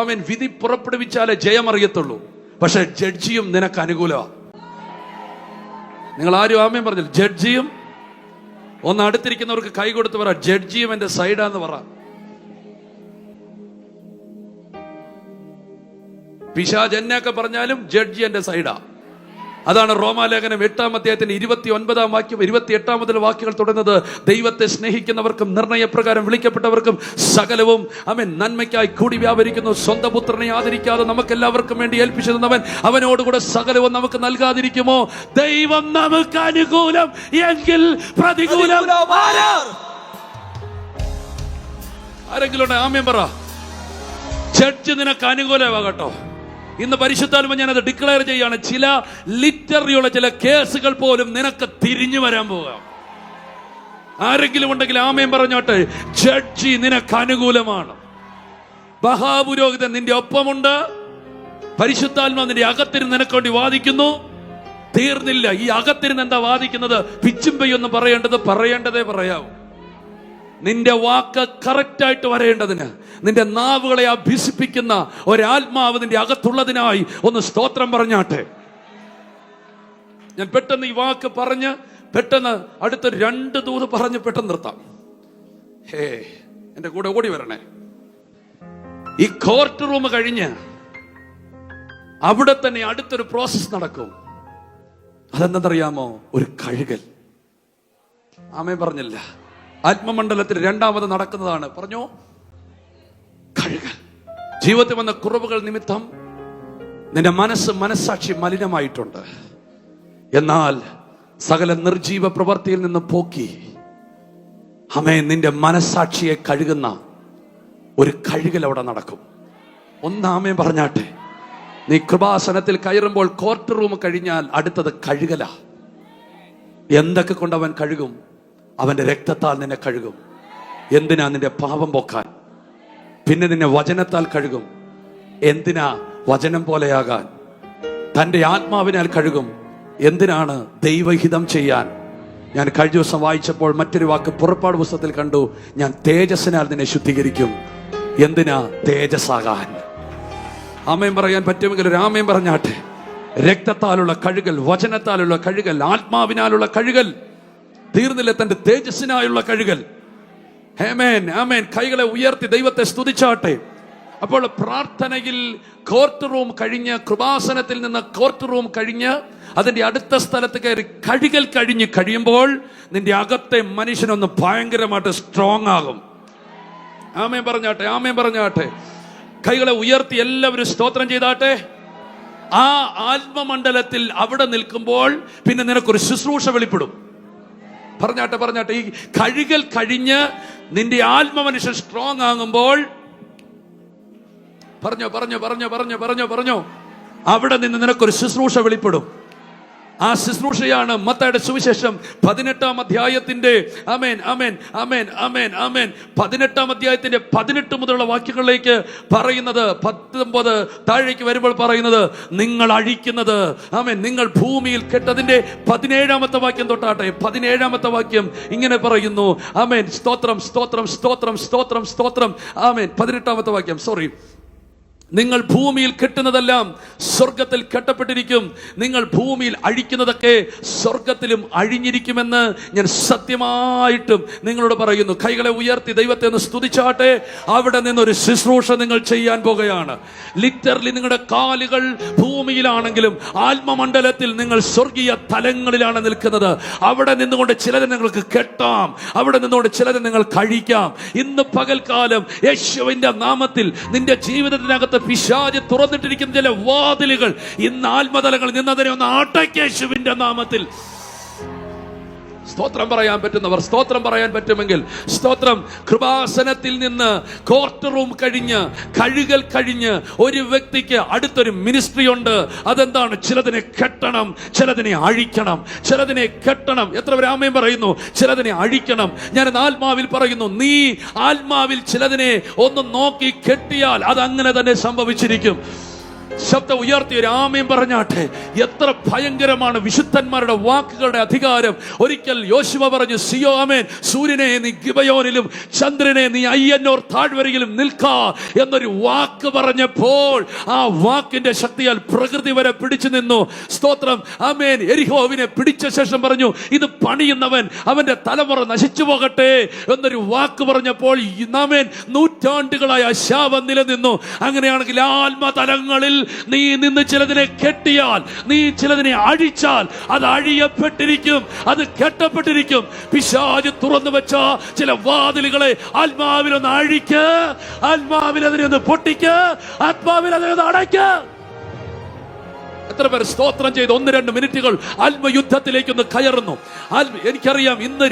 അവൻ വിധി പുറപ്പെടുവിച്ചാലേ ജയമറിയത്തുള്ളൂ. പക്ഷെ ജഡ്ജിയും നിനക്ക് അനുകൂലമാണ്. നിങ്ങൾ ആരും ആമേൻ പറഞ്ഞില്ല. ജഡ്ജിയും ഒന്ന് അടുത്തിരിക്കുന്നവർക്ക് കൈ കൊടുത്ത് പറ, ജഡ്ജിയും എന്റെ സൈഡാന്ന് പറ. പിശാച് എന്നെയൊക്കെ പറഞ്ഞാലും ജഡ്ജി എന്റെ സൈഡാ. അതാണ് റോമാലേഖനം 8-ാം അധ്യായത്തിന്റെ 29-ാം വാക്യം 28-ാമത്തെ വാക്യങ്ങൾ തുടങ്ങുന്നത്. ദൈവത്തെ സ്നേഹിക്കുന്നവർക്കും നിർണയപ്രകാരം വിളിക്കപ്പെട്ടവർക്കും സകലവും അവൻ നന്മയ്ക്കായി കൂടി വ്യാപരിക്കുന്നു. സ്വന്തം പുത്രനെ ആദരിക്കാതെ നമുക്കെല്ലാവർക്കും വേണ്ടി ഏൽപ്പിച്ചു തന്നവൻ അവനോടുകൂടെ സകലവും നമുക്ക് നൽകാതിരിക്കുമോ? ദൈവം നമുക്ക് അനുകൂലം എങ്കിൽ പ്രതികൂലം ആരെങ്കിലും ആമേൻ പറ. ജഡ്ജ് നിനക്ക് അനുകൂലമാകട്ടോ. ഇന്ന് പരിശുദ്ധാത്മ ഞാനത് ഡിക്ലെയർ ചെയ്യാണ്. ചില ലിറ്ററിയുള്ള ചില കേസുകൾ പോലും നിനക്ക് തിരിഞ്ഞു വരാൻ പോകാം. ആരെങ്കിലും ഉണ്ടെങ്കിൽ ആമേൻ പറഞ്ഞോട്ടെ. ജഡ്ജി നിനക്ക് അനുകൂലമാണ്. മഹാപുരോഹിതൻ നിന്റെ ഒപ്പമുണ്ട്. പരിശുദ്ധാത്മ നിന്റെ അകത്തിരുന്ന് നിനക്ക് വേണ്ടി വാദിക്കുന്നു. തീർന്നില്ല. ഈ അകത്തിരുന്ന് എന്താ വാദിക്കുന്നത്? പിച്ചും പെയ്യൊന്നും പറയേണ്ടതേ പറയാവൂ. നിന്റെ വാക്ക് കറക്റ്റായിട്ട് വരേണ്ടതിന്, നിന്റെ നാവുകളെ അഭ്യസിപ്പിക്കുന്ന ഒരാത്മാവ് നിന്റെ അകത്തുള്ളതിനായി ഒന്ന് സ്തോത്രം പറഞ്ഞാട്ടെ. ഞാൻ പെട്ടെന്ന് ഈ വാക്ക് പറഞ്ഞ് പെട്ടെന്ന് അടുത്ത 2 ദൂത് പറഞ്ഞ് പെട്ടെന്ന് നിർത്താം. എന്റെ കൂടെ ഓടി വരണേ. ഈ കോർട്ട് റൂം കഴിഞ്ഞ് അവിടെ തന്നെ അടുത്തൊരു പ്രോസസ് നടക്കും. അതെന്തെന്നറിയാമോ? ഒരു കഴുകൽ. ആമേൻ പറഞ്ഞില്ല. ആത്മമണ്ഡലത്തിൽ 2ാമത് നടക്കുന്നതാണ്. പറഞ്ഞോ, കഴുകൽ. ജീവിതത്തിൽ വന്ന കുറവുകൾ നിമിത്തം നിന്റെ മനസ്സാക്ഷി മലിനമായിട്ടുണ്ട്. എന്നാൽ സകല നിർജീവ പ്രവൃത്തിയിൽ നിന്ന് പോക്കി നിന്റെ മനസ്സാക്ഷിയെ കഴുകുന്ന ഒരു കഴുകൽ അവിടെ നടക്കും. ഒന്നാമേ പറഞ്ഞാട്ടെ. നീ കൃപാസനത്തിൽ കയറുമ്പോൾ കോർട്ട് റൂം കഴിഞ്ഞാൽ അടുത്തത് കഴുകല. എന്തൊക്കെ കൊണ്ട് അവൻ കഴുകും? അവന്റെ രക്തത്താൽ നിന്നെ കഴുകും. എന്തിനാ? നിന്റെ പാപം പോക്കാൻ. പിന്നെ നിന്നെ വചനത്താൽ കഴുകും. എന്തിനാ? വചനം പോലെയാകാൻ. തന്റെ ആത്മാവിനാൽ കഴുകും. എന്തിനാണ്? ദൈവഹിതം ചെയ്യാൻ. ഞാൻ കഴിഞ്ഞ ദിവസം വായിച്ചപ്പോൾ മറ്റൊരു വാക്ക് പുറപ്പാട് പുസ്തകത്തിൽ കണ്ടു. ഞാൻ തേജസ്സിനാൽ നിന്നെ ശുദ്ധീകരിക്കും. എന്തിനാ? തേജസ്സാകാൻ. ആമേൻ പറയാൻ പറ്റുമെങ്കിൽ ഒരു ആമേൻ പറഞ്ഞാട്ടെ. രക്തത്താലുള്ള കഴുകൽ, വചനത്താലുള്ള കഴുകൽ, ആത്മാവിനാലുള്ള കഴുകൽ. തീർന്നില്ല. തന്റെ തേജസ്സിനായുള്ള കഴുകൽ. ആമേൻ, ആമേൻ. കൈകളെ ഉയർത്തി ദൈവത്തെ സ്തുതിച്ചാട്ടെ. അപ്പോൾ പ്രാർത്ഥനയിൽ കോർട്ട് റൂം കഴിഞ്ഞ്, കൃപാസനത്തിൽ നിന്ന് കോർട്ട് റൂം കഴിഞ്ഞ് അതിന്റെ അടുത്ത സ്ഥലത്ത് കയറി കഴുകൽ കഴിഞ്ഞ് കഴിയുമ്പോൾ നിന്റെ അകത്തെ മനുഷ്യനൊന്ന് ഭയങ്കരമായിട്ട് സ്ട്രോങ് ആകും. ആമേൻ പറഞ്ഞാട്ടെ, ആമേൻ പറഞ്ഞാട്ടെ. കൈകളെ ഉയർത്തി എല്ലാവരും സ്തോത്രം ചെയ്താട്ടെ. ആ ആത്മമണ്ഡലത്തിൽ അവിടെ നിൽക്കുമ്പോൾ പിന്നെ നിനക്കൊരു ശുശ്രൂഷ വെളിപ്പെടും. പറഞ്ഞാട്ടെ. ഈ കഴുകൽ കഴിഞ്ഞ് നിന്റെ ആത്മമനുഷ്യൻ സ്ട്രോങ് ആകുമ്പോൾ പറഞ്ഞോ അവിടെ നിന്ന് നിനക്കൊരു ശുശ്രൂഷ വെളിപ്പെടും. ആ ശുശ്രൂഷയാണ് മത്തായിയുടെ സുവിശേഷം 18-ാം അധ്യായത്തിന്റെ 18-ാം അധ്യായത്തിന്റെ 18 മുതലുള്ള വാക്യങ്ങളിലേക്ക് പറയുന്നത്. 19 താഴേക്ക് വരുമ്പോൾ പറയുന്നത്, നിങ്ങൾ അഴിക്കുന്നത് നിങ്ങൾ ഭൂമിയിൽ കെട്ടതിന്റെ 17-ാമത്തെ വാക്യം തൊട്ടാട്ടെ. 17-ാമത്തെ വാക്യം ഇങ്ങനെ പറയുന്നു. സ്തോത്രം സ്തോത്രം സ്തോത്രം സ്തോത്രം സ്തോത്രം. 18-ാമത്തെ വാക്യം, സോറി. നിങ്ങൾ ഭൂമിയിൽ കെട്ടുന്നതെല്ലാം സ്വർഗത്തിൽ കെട്ടപ്പെട്ടിരിക്കും. നിങ്ങൾ ഭൂമിയിൽ അഴിക്കുന്നതൊക്കെ സ്വർഗത്തിലും അഴിഞ്ഞിരിക്കുമെന്ന് ഞാൻ സത്യമായിട്ടും നിങ്ങളോട് പറയുന്നു. കൈകളെ ഉയർത്തി ദൈവത്തെ ഒന്ന് സ്തുതിച്ചാട്ടെ. അവിടെ നിന്നൊരു ശുശ്രൂഷ നിങ്ങൾ ചെയ്യാൻ പോകുകയാണ്. ലിറ്ററലി നിങ്ങളുടെ കാലുകൾ ഭൂമിയിലാണെങ്കിലും ആത്മമണ്ഡലത്തിൽ നിങ്ങൾ സ്വർഗീയ തലങ്ങളിലാണ് നിൽക്കുന്നത്. അവിടെ നിന്നുകൊണ്ട് ചിലരെ നിങ്ങൾക്ക് കെട്ടാം, അവിടെ നിന്നുകൊണ്ട് ചിലരെ നിങ്ങൾ കഴിക്കാം. ഇന്ന് പകൽക്കാലം യേശുവിന്റെ നാമത്തിൽ നിന്റെ ജീവിതത്തിനകത്ത് പിശാച് തുറന്നിട്ടിരിക്കുന്ന ചില വാതിലുകൾ ഇന്ന് ആത്മതലങ്ങൾ നിന്നതിനെ ഒന്ന് അടയ്ക്ക് യേശുവിന്റെ നാമത്തിൽ. സ്തോത്രം പറയാൻ പറ്റുന്നവർ സ്തോത്രം പറയാൻ പറ്റുമെങ്കിൽ സ്തോത്രം. കൃപാസനത്തിൽ നിന്ന് കോർട്ട് റൂം കഴിഞ്ഞ് കഴുകൽ കഴിഞ്ഞ് ഒരു വ്യക്തിക്ക് അടുത്തൊരു മിനിസ്ട്രി ഉണ്ട്. അതെന്താണ്? ചിലതിനെ കെട്ടണം, ചിലതിനെ അഴിക്കണം. ചിലതിനെ കെട്ടണം. എത്ര പേര് ആമേൻ പറയുന്നു? ചിലതിനെ അഴിക്കണം. ഞാൻ ആത്മാവിൽ പറയുന്നു, നീ ആത്മാവിൽ ചിലതിനെ ഒന്ന് നോക്കി കെട്ടിയാൽ അത് അങ്ങനെ തന്നെ സംഭവിച്ചിരിക്കും. ശബ്ദം ഉയർത്തി ഒരു ആമേൻ പറഞ്ഞാട്ടെ. എത്ര ഭയങ്കരമാണ് വിശുദ്ധന്മാരുടെ വാക്കുകളുടെ അധികാരം. ഒരിക്കൽ യോശുവ പറഞ്ഞു, സിയോ ആമേൻ, സൂര്യനെ നീ ഗിബയോനിലും ചന്ദ്രനെ നീ അയ്യന്നോർ താഴ്വരയിലും നിൽക്കാ എന്നൊരു വാക്ക് പറഞ്ഞപ്പോൾ ആ വാക്കിന്റെ ശക്തിയാൽ പ്രകൃതി വരെ പിടിച്ചു നിന്നു. സ്തോത്രം. ആമേൻ. എരിഹോവിനെ പിടിച്ച ശേഷം പറഞ്ഞു, ഇത് പണിയുന്നവൻ അവന്റെ തലമുറ നശിച്ചു പോകട്ടെ എന്നൊരു വാക്ക് പറഞ്ഞപ്പോൾ ആമേൻ നൂറ്റാണ്ടുകളായ ശാപം നിലനിന്നു. അങ്ങനെയാണെങ്കിൽ ആത്മതലങ്ങളിൽ നീ നിന്ന് ചിലതിനെ കെട്ടിയാൽ, നീ ചിലതിനെ അഴിച്ചാൽ അത് അഴിയപ്പെട്ടിരിക്കും, അത് കെട്ടപ്പെട്ടിരിക്കും. പിശാച് തുറന്നു വെച്ച ചില വാതിലുകളെ ആത്മാവിൽ ഒന്ന് അഴിക്ക്, ആത്മാവിൽ അതിനെ ഒന്ന് പൊട്ടിക്ക്, ആത്മാവിൽ അതിനെ ഒന്ന് അടയ്ക്ക്. എത്ര പേർ സ്തോത്രം ചെയ്ത് 1-2 മിനിറ്റുകൾ ആത്മയുദ്ധത്തിലേക്ക് ഒന്ന് കയറുന്നു? എനിക്കറിയാം ഇന്ന്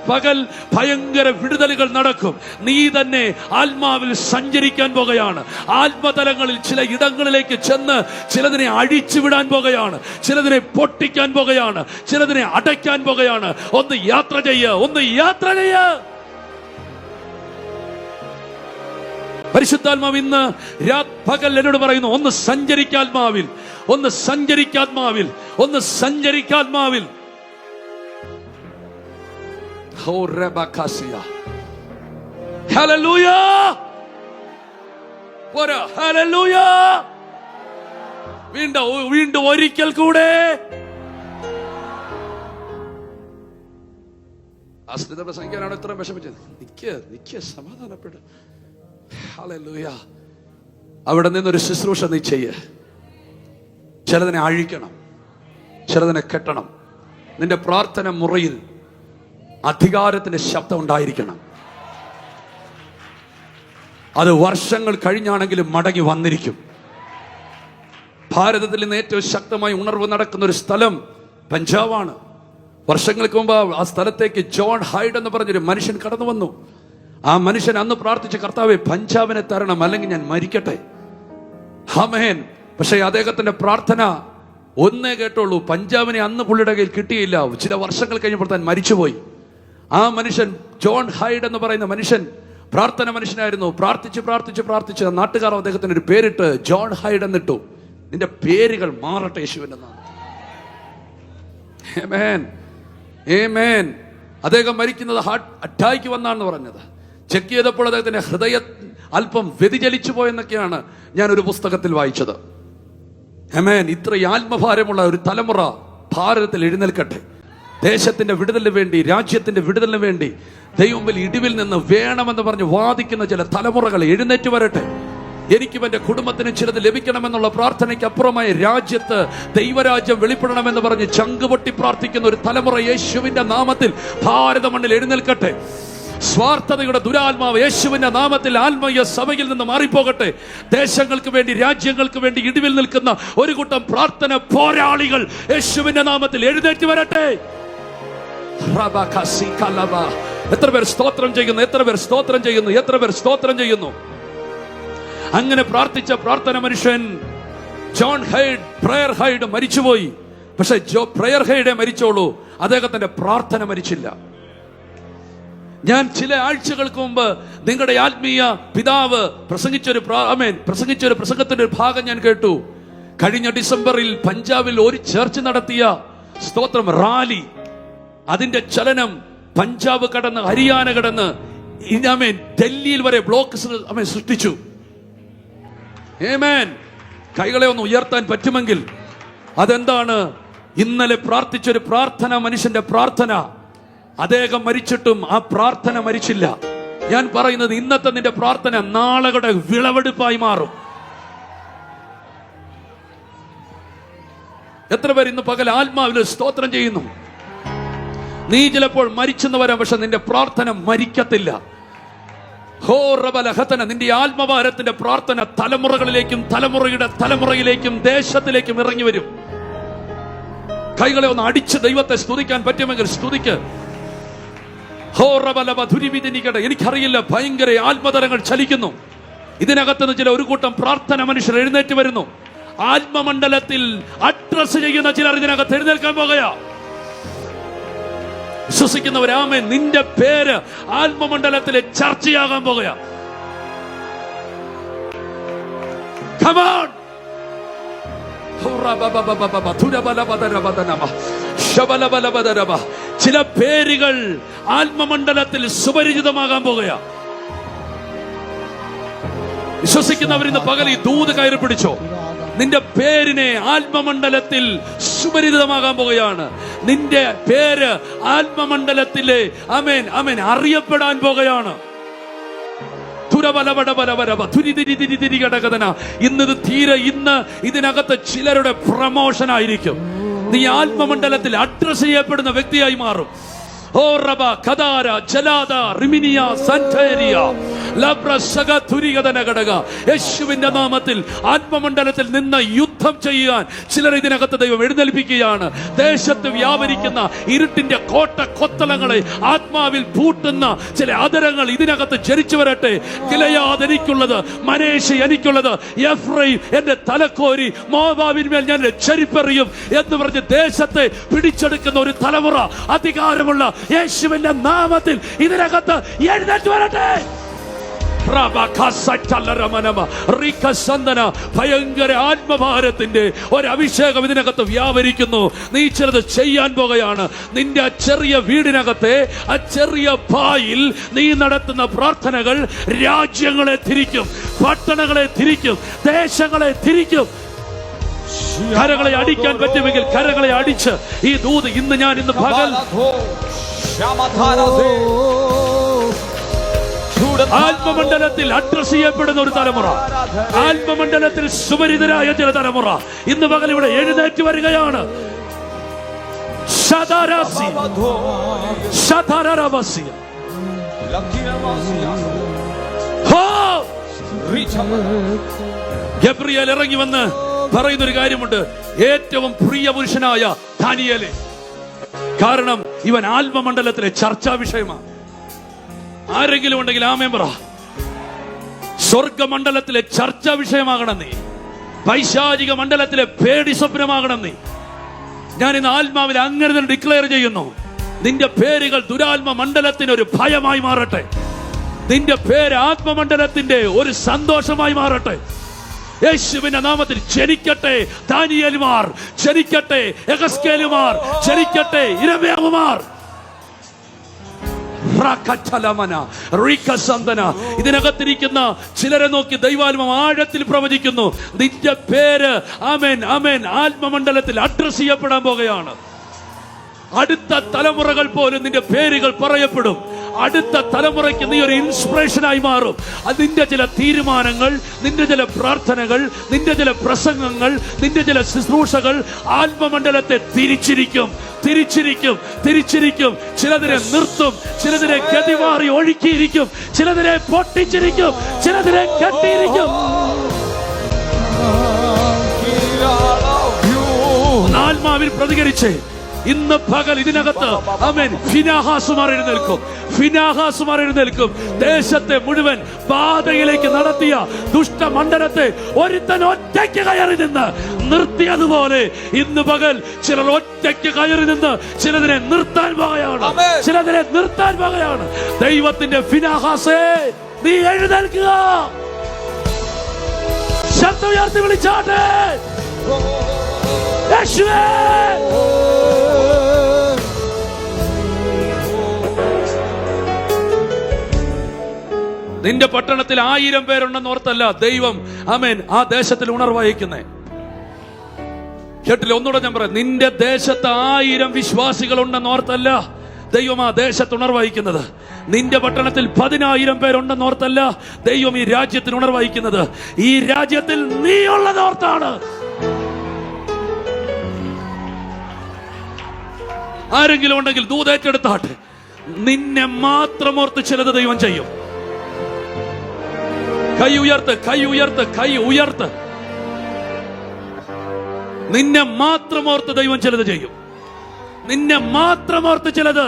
പകൽ ഭയങ്കര വിടുതലുകൾ നടക്കും. നീ തന്നെ ആത്മാവിൽ സഞ്ചരിക്കാൻ പോകുകയാണ്. ആത്മതലങ്ങളിൽ ചില ഇടങ്ങളിലേക്ക് ചെന്ന് ചിലതിനെ അഴിച്ചു വിടാൻ പോകുകയാണ്, ചിലതിനെ പൊട്ടിക്കാൻ പോകുകയാണ്, ചിലതിനെ അടയ്ക്കാൻ പോകുകയാണ്. ഒന്ന് യാത്ര ചെയ്യ, ഒന്ന് യാത്ര ചെയ്യ. പരിശുദ്ധാത്മാവ് ഇന്ന് പകൽ എന്നോട് പറയുന്നു, ഒന്ന് സഞ്ചരിക്കാത്മാവിൽ, ഒന്ന് സഞ്ചരിക്കാത്മാവിൽ, ഒന്ന് സഞ്ചരിക്കാത്മാവിൽ. ഹല്ലേലൂയ. പോരാ. ഹല്ലേലൂയ. വീണ്ടും ഒരിക്കൽ കൂടെ. ആശ്രിത പ്രസംഗിക്കാനാണ് ഇത്രയും വിഷമിച്ചത്. നിക്ക് സമാധാനപ്പെട്ട്. ഹല്ലേലൂയ. അവിടെ നിന്നൊരു ശുശ്രൂഷ നീ ചെയ്യ്. ചിലതിനെ അഴിക്കണം, ചിലതിനെ കെട്ടണം. നിന്റെ പ്രാർത്ഥന മുറിയിൽ അധികാരത്തിന്റെ ശബ്ദം ഉണ്ടായിരിക്കണം. അത് വർഷങ്ങൾ കഴിഞ്ഞാണെങ്കിലും മടങ്ങി വന്നിരിക്കും. ഭാരതത്തിൽ ഇന്ന് ഏറ്റവും ശക്തമായി ഉണർവ് നടക്കുന്ന ഒരു സ്ഥലം പഞ്ചാബാണ്. വർഷങ്ങൾക്ക് മുമ്പ് ആ സ്ഥലത്തേക്ക് ജോൺ ഹൈഡ് എന്ന് പറഞ്ഞൊരു മനുഷ്യൻ കടന്നു വന്നു. ആ മനുഷ്യൻ അന്ന് പ്രാർത്ഥിച്ച, കർത്താവേ പഞ്ചാബിനെ തരണം, അല്ലെങ്കിൽ ഞാൻ മരിക്കട്ടെ. ആമേൻ. പക്ഷേ അദ്ദേഹത്തിന്റെ പ്രാർത്ഥന ഒന്നേ കേട്ടുള്ളൂ. പഞ്ചാബിനെ അന്ന് പുള്ളിയുടെ കയ്യിൽ കിട്ടിയില്ല. ചില വർഷങ്ങൾ കഴിഞ്ഞപ്പോൾ താൻ മരിച്ചുപോയി. ആ മനുഷ്യൻ, ജോൺ ഹൈഡ് എന്ന് പറയുന്ന മനുഷ്യൻ പ്രാർത്ഥന മനുഷ്യനായിരുന്നു. പ്രാർത്ഥിച്ച് നാട്ടുകാർ അദ്ദേഹത്തിന് ഒരു പേരിട്ട് ജോൺ ഹൈഡ് എന്നിട്ടു. നിന്റെ പേരുകൾ മാറട്ടെ യേശുവിന്റെ നാമത്തിൽ. ആമേൻ, ആമേൻ. അദ്ദേഹം മരിക്കുന്നത് ഹാർട്ട് അറ്റാക്ക് വന്നാണെന്ന് പറഞ്ഞത്. ചെക്ക് ചെയ്തപ്പോൾ അദ്ദേഹത്തിന്റെ ഹൃദയം അല്പം വ്യതിചലിച്ചു പോയെന്നൊക്കെയാണ് ഞാൻ ഒരു പുസ്തകത്തിൽ വായിച്ചത്. ആമേൻ. ഇത്ര ആത്മഭാരമുള്ള ഒരു തലമുറ ഭാരതത്തിൽ എഴുന്നേൽക്കട്ടെ. ദേശത്തിന്റെ വിടുതലിന് വേണ്ടി, രാജ്യത്തിന്റെ വിടുതലിന് വേണ്ടി ദൈവമുമ്പിൽ ഇടിവിൽ നിന്ന് വേണമെന്ന് പറഞ്ഞ് വാദിക്കുന്ന ചില തലമുറകൾ എഴുന്നേറ്റ് വരട്ടെ. എനിക്കും എന്റെ കുടുംബത്തിനും ചിലത് ലഭിക്കണമെന്നുള്ള പ്രാർത്ഥനയ്ക്ക് അപ്പുറമായി രാജ്യത്ത് ദൈവരാജ്യം വെളിപ്പെടണമെന്ന് പറഞ്ഞ് ചങ്കുപൊട്ടി പ്രാർത്ഥിക്കുന്ന ഒരു തലമുറ യേശുവിന്റെ നാമത്തിൽ ഭാരത മണ്ണിൽ എഴുന്നേൽക്കട്ടെ. സ്വാർത്ഥതയുടെ ദുരാത്മാവ് യേശുവിന്റെ നാമത്തിൽ ആത്മീയ സഭയിൽ നിന്ന് മാറിപ്പോകട്ടെ. ദേശങ്ങൾക്ക് വേണ്ടി, രാജ്യങ്ങൾക്ക് വേണ്ടി ഇടിവിൽ നിൽക്കുന്ന ഒരു കൂട്ടം പ്രാർത്ഥന പോരാളികൾ യേശുവിന്റെ നാമത്തിൽ എഴുന്നേറ്റ് വരട്ടെ. എത്ര പേർ സ്തോത്രം ചെയ്യുന്നു? എത്ര പേർ സ്തോത്രം ചെയ്യുന്നു? എത്ര പേർ സ്തോത്രം ചെയ്യുന്നു? അങ്ങനെ പ്രാർത്ഥിച്ച പ്രാർത്ഥന മനുഷ്യൻ ജോൺ ഹൈഡ്, പ്രയർ ഹൈഡ് മരിച്ചുപോയി. പക്ഷെ പ്രയർ ഹൈഡേ മരിച്ചോളൂ, അദ്ദേഹത്തിന്റെ പ്രാർത്ഥന മരിച്ചില്ല. ഞാൻ ചില ആഴ്ചകൾക്ക് മുമ്പ് നിങ്ങളുടെ ആത്മീയ പിതാവ് പ്രസംഗിച്ചൊരു പ്രസംഗത്തിന്റെ ഒരു ഭാഗം ഞാൻ കേട്ടു. കഴിഞ്ഞ ഡിസംബറിൽ പഞ്ചാബിൽ ഒരു ചർച്ച് നടത്തിയ സ്തോത്രം റാലി, അതിന്റെ ചലനം പഞ്ചാബ് കടന്ന് ഹരിയാന കടന്ന് ഡൽഹിയിൽ വരെ ബ്ലോക്ക് സൃഷ്ടിച്ചു. ആമേൻ. കൈകളെ ഒന്ന് ഉയർത്താൻ പറ്റുമെങ്കിൽ അതെന്താണ്? ഇന്നലെ പ്രാർത്ഥിച്ചൊരു പ്രാർത്ഥന, മനുഷ്യന്റെ പ്രാർത്ഥന. അദ്ദേഹം മരിച്ചിട്ടും ആ പ്രാർത്ഥന മരിച്ചില്ല. ഞാൻ പറയുന്നത്, ഇന്നത്തെ നിന്റെ പ്രാർത്ഥന നാളുകളുടെ വിളവെടുപ്പായി മാറും. എത്ര പേർ ഇന്ന് പകൽ ആത്മാവിൽ സ്തോത്രം ചെയ്യുന്നു? നീ ചിലപ്പോൾ മരിച്ചെന്ന് വരാം, പക്ഷെ നിന്റെ പ്രാർത്ഥന മരിക്കത്തില്ല. നിന്റെ ആത്മഭാരത്തിന്റെ പ്രാർത്ഥന തലമുറകളിലേക്കും തലമുറയുടെ തലമുറയിലേക്കും ദേശത്തിലേക്കും ഇറങ്ങി വരും. കൈകളെ ഒന്ന് അടിച്ച് ദൈവത്തെ സ്തുതിക്കാൻ പറ്റുമെങ്കിൽ സ്തുതിക്ക്. എനിക്കറിയില്ല, ഭയങ്കര ആത്മതലങ്ങൾ ചലിക്കുന്നു. ഇതിനകത്തുനിന്ന് ചില ഒരു കൂട്ടം പ്രാർത്ഥന മനുഷ്യർ എഴുന്നേറ്റ് വരുന്നു. ആത്മമണ്ഡലത്തിൽ അഡ്രസ് ചെയ്യുന്ന ചിലർ ഇതിനകത്ത് എഴുന്നേൽക്കാൻ പോകുകയാ. വിശ്വസിക്കുന്നവരാമേ, നിന്റെ പേര് ആത്മമണ്ഡലത്തിലെ ചർച്ചയാകാൻ പോകുകയാ. Come on. ചില പേരുകൾ ആത്മമണ്ഡലത്തിൽ സുപരിചിതമാകാൻ പോകുകയാ. വിശ്വസിക്കുന്നവർ ഇന്ന് പകൽ ഈ ദൂത് കയറി പിടിച്ചോ. നിന്റെ പേരിനെ ആത്മമണ്ഡലത്തിൽ സുപരിചിതമാകാൻ പോകുകയാണ്. നിന്റെ പേര് ആത്മമണ്ഡലത്തിലെ ആമേൻ ആമേൻ അറിയപ്പെടാൻ പോകുകയാണ്. ഇന്ന് ഇതിനകത്ത് ചിലരുടെ പ്രമോഷൻ ആയിരിക്കും. നീ ആത്മമണ്ഡലത്തിൽ അഡ്രസ് ചെയ്യപ്പെടുന്ന വ്യക്തിയായി മാറും. യേശുവിന്റെ നാമത്തിൽ ആത്മമണ്ഡലത്തിൽ നിന്ന് യുദ്ധം ചെയ്യാൻ ചിലർ ഇതിനകത്ത് ദൈവം എഴുന്നേൽപ്പിക്കുകയാണ്. ദേശത്ത് വ്യാപരിക്കുന്ന ഇരുട്ടിന്റെ കോട്ട കൊത്തളങ്ങളെ ആത്മാവിൽ പൂട്ടുന്ന ചില അതരങ്ങൾ ഇതിനകത്ത് ജനിച്ചു വരട്ടെ. ഗിലെയാദ് എനിക്കുള്ളത്, മനേശ എനിക്കുള്ളത്, എഫ്രൈം എന്റെ തലക്കോരി, മോവാബിന്മേൽ ഞാൻ ചെരിപ്പെറിയും എന്ന് പറഞ്ഞ് ദേശത്തെ പിടിച്ചെടുക്കുന്ന ഒരു തലമുറ അധികാരമുള്ള യേശുവിന്റെ നാമത്തിൽ ഇതിനകത്ത് എഴുന്നേറ്റ് വരട്ടെ. ഭയങ്കര ആത്മഭാരത്തിന്റെ ഒരു അഭിഷേകം ഇതിനകത്ത് വ്യാപരിക്കുന്നു. നീ ചിലത് ചെയ്യാൻ പോകുകയാണ്. നിന്റെ ആ ചെറിയ വീടിനകത്തെ ആ ചെറിയ പായിൽ നീ നടത്തുന്ന പ്രാർത്ഥനകൾ രാജ്യങ്ങളെ തിരിക്കും, പട്ടണങ്ങളെ തിരിക്കും, ദേശങ്ങളെ തിരിക്കും. കരങ്ങളെ അടിക്കാൻ പറ്റുമെങ്കിൽ കരങ്ങളെ അടിച്ച് ഈ ദൂത് ഇന്ന് പകൽ ആത്മമണ്ഡലത്തിൽ അഡ്രസ് ചെയ്യപ്പെടുന്ന ഒരു തലമുറ, ആത്മമണ്ഡലത്തിൽ സുപരിതരായ ചില തലമുറ ഇന്ന് പകൽ ഇവിടെ എഴുന്നേറ്റ് വരികയാണ്. ഗബ്രിയേൽ ഇറങ്ങി വന്ന് പറയുന്നൊരു കാര്യമുണ്ട്. ഏറ്റവും പ്രിയ പുരുഷനായ ദാനിയേലേ, കാരണം ഇവൻ ആത്മമണ്ഡലത്തിലെ ചർച്ചാ വിഷയമാണ്. ആരെങ്കിലും ഉണ്ടെങ്കിൽ ആമേൻ പറ. സ്വർഗമണ്ഡലത്തിലെ ചർച്ചാ വിഷയമാകണം നീ. പൈശാചിക മണ്ഡലത്തിലെ പേടി സ്വപ്നമാകണം നീ. ഞാൻ ഇന്ന് ആത്മാവിൽ അങ്ങനെ തന്നെ ഡിക്ലെയർ ചെയ്യുന്നു. നിന്റെ പേരുകൾ ദുരാത്മ മണ്ഡലത്തിന് ഒരു ഭയമായി മാറട്ടെ. നിന്റെ പേര് ആത്മമണ്ഡലത്തിന്റെ ഒരു സന്തോഷമായി മാറട്ടെ. യേശുവിന്റെ നാമത്തിൽ ജനിക്കട്ടെ ദാനിയേലുമാർ, ജനിക്കട്ടെ യെഹെസ്കേലുമാർ, ജനിക്കട്ടെ യിരെമ്യാവുമാർ. ഇതിനകത്തിരിക്കുന്ന ചിലരെ നോക്കി ദൈവാത്മാവ് ആഴത്തിൽ പ്രവചിക്കുന്നു. നിന്റെ പേര് ആമേൻ ആമേൻ ആത്മമണ്ഡലത്തിൽ അഡ്രസ് ചെയ്യപ്പെടാൻ പോകുകയാണ്. അടുത്ത തലമുറകൾ പോലും നിന്റെ പേരുകൾ പറയപ്പെടും. അടുത്ത തലമുറയ്ക്ക് നീ ഒരു ഇൻസ്പിറേഷനായി മാറും. അതിന്റെ ചില തീരുമാനങ്ങൾ, നിന്റെ ചില പ്രാർത്ഥനകൾ, നിന്റെ ചില പ്രസംഗങ്ങൾ, നിന്റെ ചില ശുശ്രൂഷകൾ ആത്മമണ്ഡലത്തെ തിരിച്ചിരിക്കും. ചിലതിനെ നിർത്തും, ചിലതിനെ ഗതിമാറി ഒഴുക്കിയിരിക്കും, ചിലതിനെ പൊട്ടിച്ചിരിക്കും, ചിലതിനെ കെട്ടിയിരിക്കും. ആത്മാവിൽ പ്രതികരിച്ച് ഇന്ന് പകൽ ഇതിനകത്ത് ആമേൻ ഫിനാഹാസുമാർ എഴുന്നേൽക്കും. ദേശത്തെ മുഴുവൻ ബാധയിലേക്ക് നടത്തിയ ദുഷ്ടമണ്ഡലത്തെ ഒരുത്തൻ ഒറ്റയ്ക്ക് കയറി നിന്ന് നിർത്തിയതുപോലെ ഇന്ന് പകൽ ചിലർ ഒറ്റയ്ക്ക് കയറി നിന്ന് ചിലതിനെ നിർത്താൻ പോകുകയാണ്. ദൈവത്തിന്റെ ഫിനാഹാസേ, നീ എഴുന്നേൽക്കുക. ശബ്ദം ഉയർത്തി വിളിച്ചാട്ടെ, യേശുവേ. നിന്റെ പട്ടണത്തിൽ 1000 പേരുണ്ടെന്ന് ഓർത്തല്ല ദൈവം ആമേൻ ആ ദേശത്തിൽ ഉണർവഹിക്കുന്നേ. കേട്ടില്ല? ഒന്നുകൂടെ ഞാൻ പറയാം. നിന്റെ ദേശത്ത് 1000 വിശ്വാസികൾ ഉണ്ടെന്ന് ഓർത്തല്ല ദൈവം ആ ദേശത്ത് ഉണർവഹിക്കുന്നത്. നിന്റെ പട്ടണത്തിൽ 10,000 പേരുണ്ടെന്ന് ഓർത്തല്ല ദൈവം ഈ രാജ്യത്തിന് ഉണർവഹിക്കുന്നത്. ഈ രാജ്യത്തിൽ നീ ഉള്ളതോർത്താണ്. ആരെങ്കിലും ഉണ്ടെങ്കിൽ ദൂതേറ്റെടുത്താട്ടെ. നിന്നെ മാത്രം ഓർത്ത് ചിലത് ദൈവം ചെയ്യും. കൈ ഉയർത്ത്. നിന്നെ മാത്രം ഓർത്ത് ദൈവം ചിലത് ചെയ്യും. നിന്നെ മാത്രം ഓർത്ത് ചിലത്.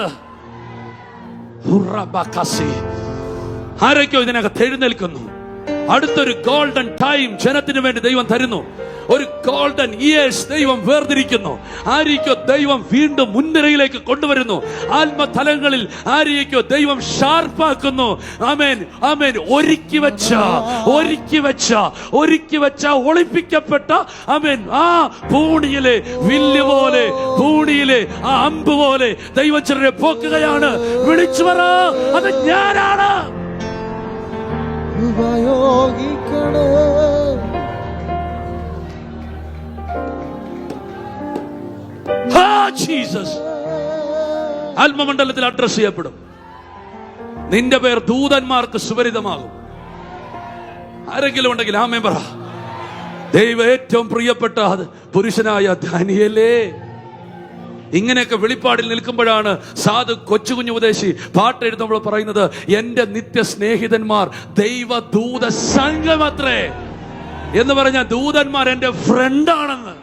ആരൊക്കെയോ ഇതിനകത്ത് എഴുന്നേൽക്കുന്നു. അടുത്തൊരു ഗോൾഡൻ ടൈം ജനത്തിന് വേണ്ടി ദൈവം തരുന്നു. ഒരു ഗോൾഡൻ ഇയേഴ്സ് ദൈവം വേർതിരിക്കുന്നു. ആരെയൊക്കെയോ ദൈവം വീണ്ടും മുൻനിരയിലേക്ക് കൊണ്ടുവരുന്നു. ആത്മതലങ്ങളിൽ ആരെയൊക്കെയോ ദൈവം ഷാർപ്പാക്കുന്നു. ആമേൻ, ആമേൻ. ഒരുക്കി വെച്ച ഒളിപ്പിക്കപ്പെട്ട ആമേൻ ആ പൂണിയിലെ വില്ല് പോലെ, പൂണിയിലെ ആ അമ്പ് പോലെ ദൈവം ചിലരെ പോക്കുകയാണ്. വിളിച്ചു പറ, അത് ഞാനാണ്. ജീസസ് ആത്മമണ്ഡലത്തിൽ അഡ്രസ് ചെയ്യപ്പെടും. നിന്റെ പേർ ദൂതന്മാർക്ക് സുപരിതമാകും. ആരെങ്കിലും ഉണ്ടെങ്കിൽ ആമേൻ പറ. ദൈവം ഏറ്റവും പ്രിയപ്പെട്ട പുരുഷനായ ദാനിയേലേ, ഇങ്ങനെയൊക്കെ വെളിപ്പാടിൽ നിൽക്കുമ്പോഴാണ് സാധു കൊച്ചു കുഞ്ഞു ഉപദേശി പാട്ട് എഴുതുമ്പോൾ പറയുന്നത്, എന്റെ നിത്യ സ്നേഹിതന്മാർ ദൈവദൂത സംഘമത്രേ എന്ന് പറഞ്ഞ ദൂതന്മാർ എന്റെ ഫ്രണ്ടാണെന്ന്.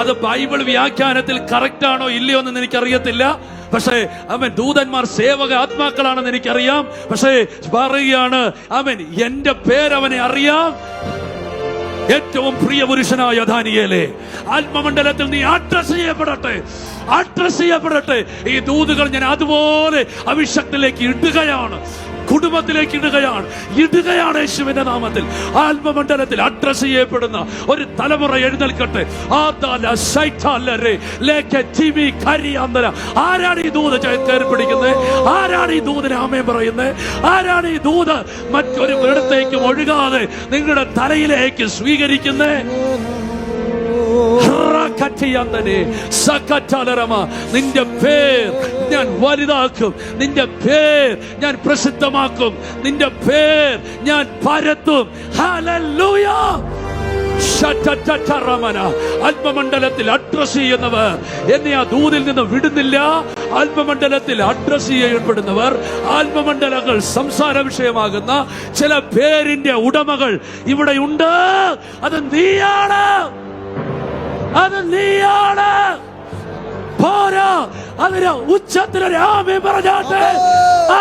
അത് ബൈബിൾ വ്യാഖ്യാനത്തിൽ കറക്റ്റ് ആണോ ഇല്ലയോ എന്ന് എനിക്കറിയത്തില്ല. പക്ഷേ അവൻ ദൂതന്മാർ സേവക ആത്മാക്കളാണെന്ന് എനിക്കറിയാം. പക്ഷേ പറയുകയാണ്, അവൻ എന്റെ പേരവനെ അറിയാം. ഏറ്റവും പ്രിയ പുരുഷനായ ദാനിയേലേ, ആത്മമണ്ഡലത്തിൽ നീ അഡ്രസ് ചെയ്യപ്പെടട്ടെ. ഈ ദൂതുകൾ ഞാൻ അതുപോലെ അഭിഷക്തിലേക്ക് ഇടുകയാണ്, കുടുംബത്തിലേക്ക് ഇടുകയാണ് യേശുവിന്റെ നാമത്തിൽ. ആത്മമണ്ഡലത്തിൽ അഡ്രസ് ചെയ്യപ്പെടുന്ന ഒരു തലമുറ എഴുന്നേൽക്കട്ടെ. ആരാണ് ഈ ദൂത് കയറി പിടിക്കുന്നത്? ആരാണ് ഈ ദൂതിന് ആമേൻ പറയുന്നത്? ആരാണ് ഈ ദൂത് മറ്റൊരു ഇടത്തേക്കും ഒഴുകാതെ നിങ്ങളുടെ തലയിലേക്ക് സ്വീകരിക്കുന്നത്? നിന്റെ പേർ ഞാൻ വലുതാക്കും, നിന്റെ പേർ ഞാൻ പ്രസിദ്ധമാക്കും, നിന്റെ പേർ ഞാൻ പരത്തും. ഹല്ലേലൂയ. ആത്മമണ്ഡലത്തിൽ അഡ്രസ് ചെയ്യുന്നവർ എന്നെ ആ ദൂതിൽ നിന്ന് വിടുന്നില്ല. ആത്മമണ്ഡലത്തിൽ അഡ്രസ് ചെയ്യപ്പെടുന്നവർ, ആത്മമണ്ഡലങ്ങൾ സംസാര വിഷയമാകുന്ന ചില പേരിന്റെ ഉടമകൾ ഇവിടെയുണ്ട്. അത് നീയാണ്. പോരാ, അതിന് ഉച്ചത്തിലൊരു ആമേൻ പറഞ്ഞാട്ടെ.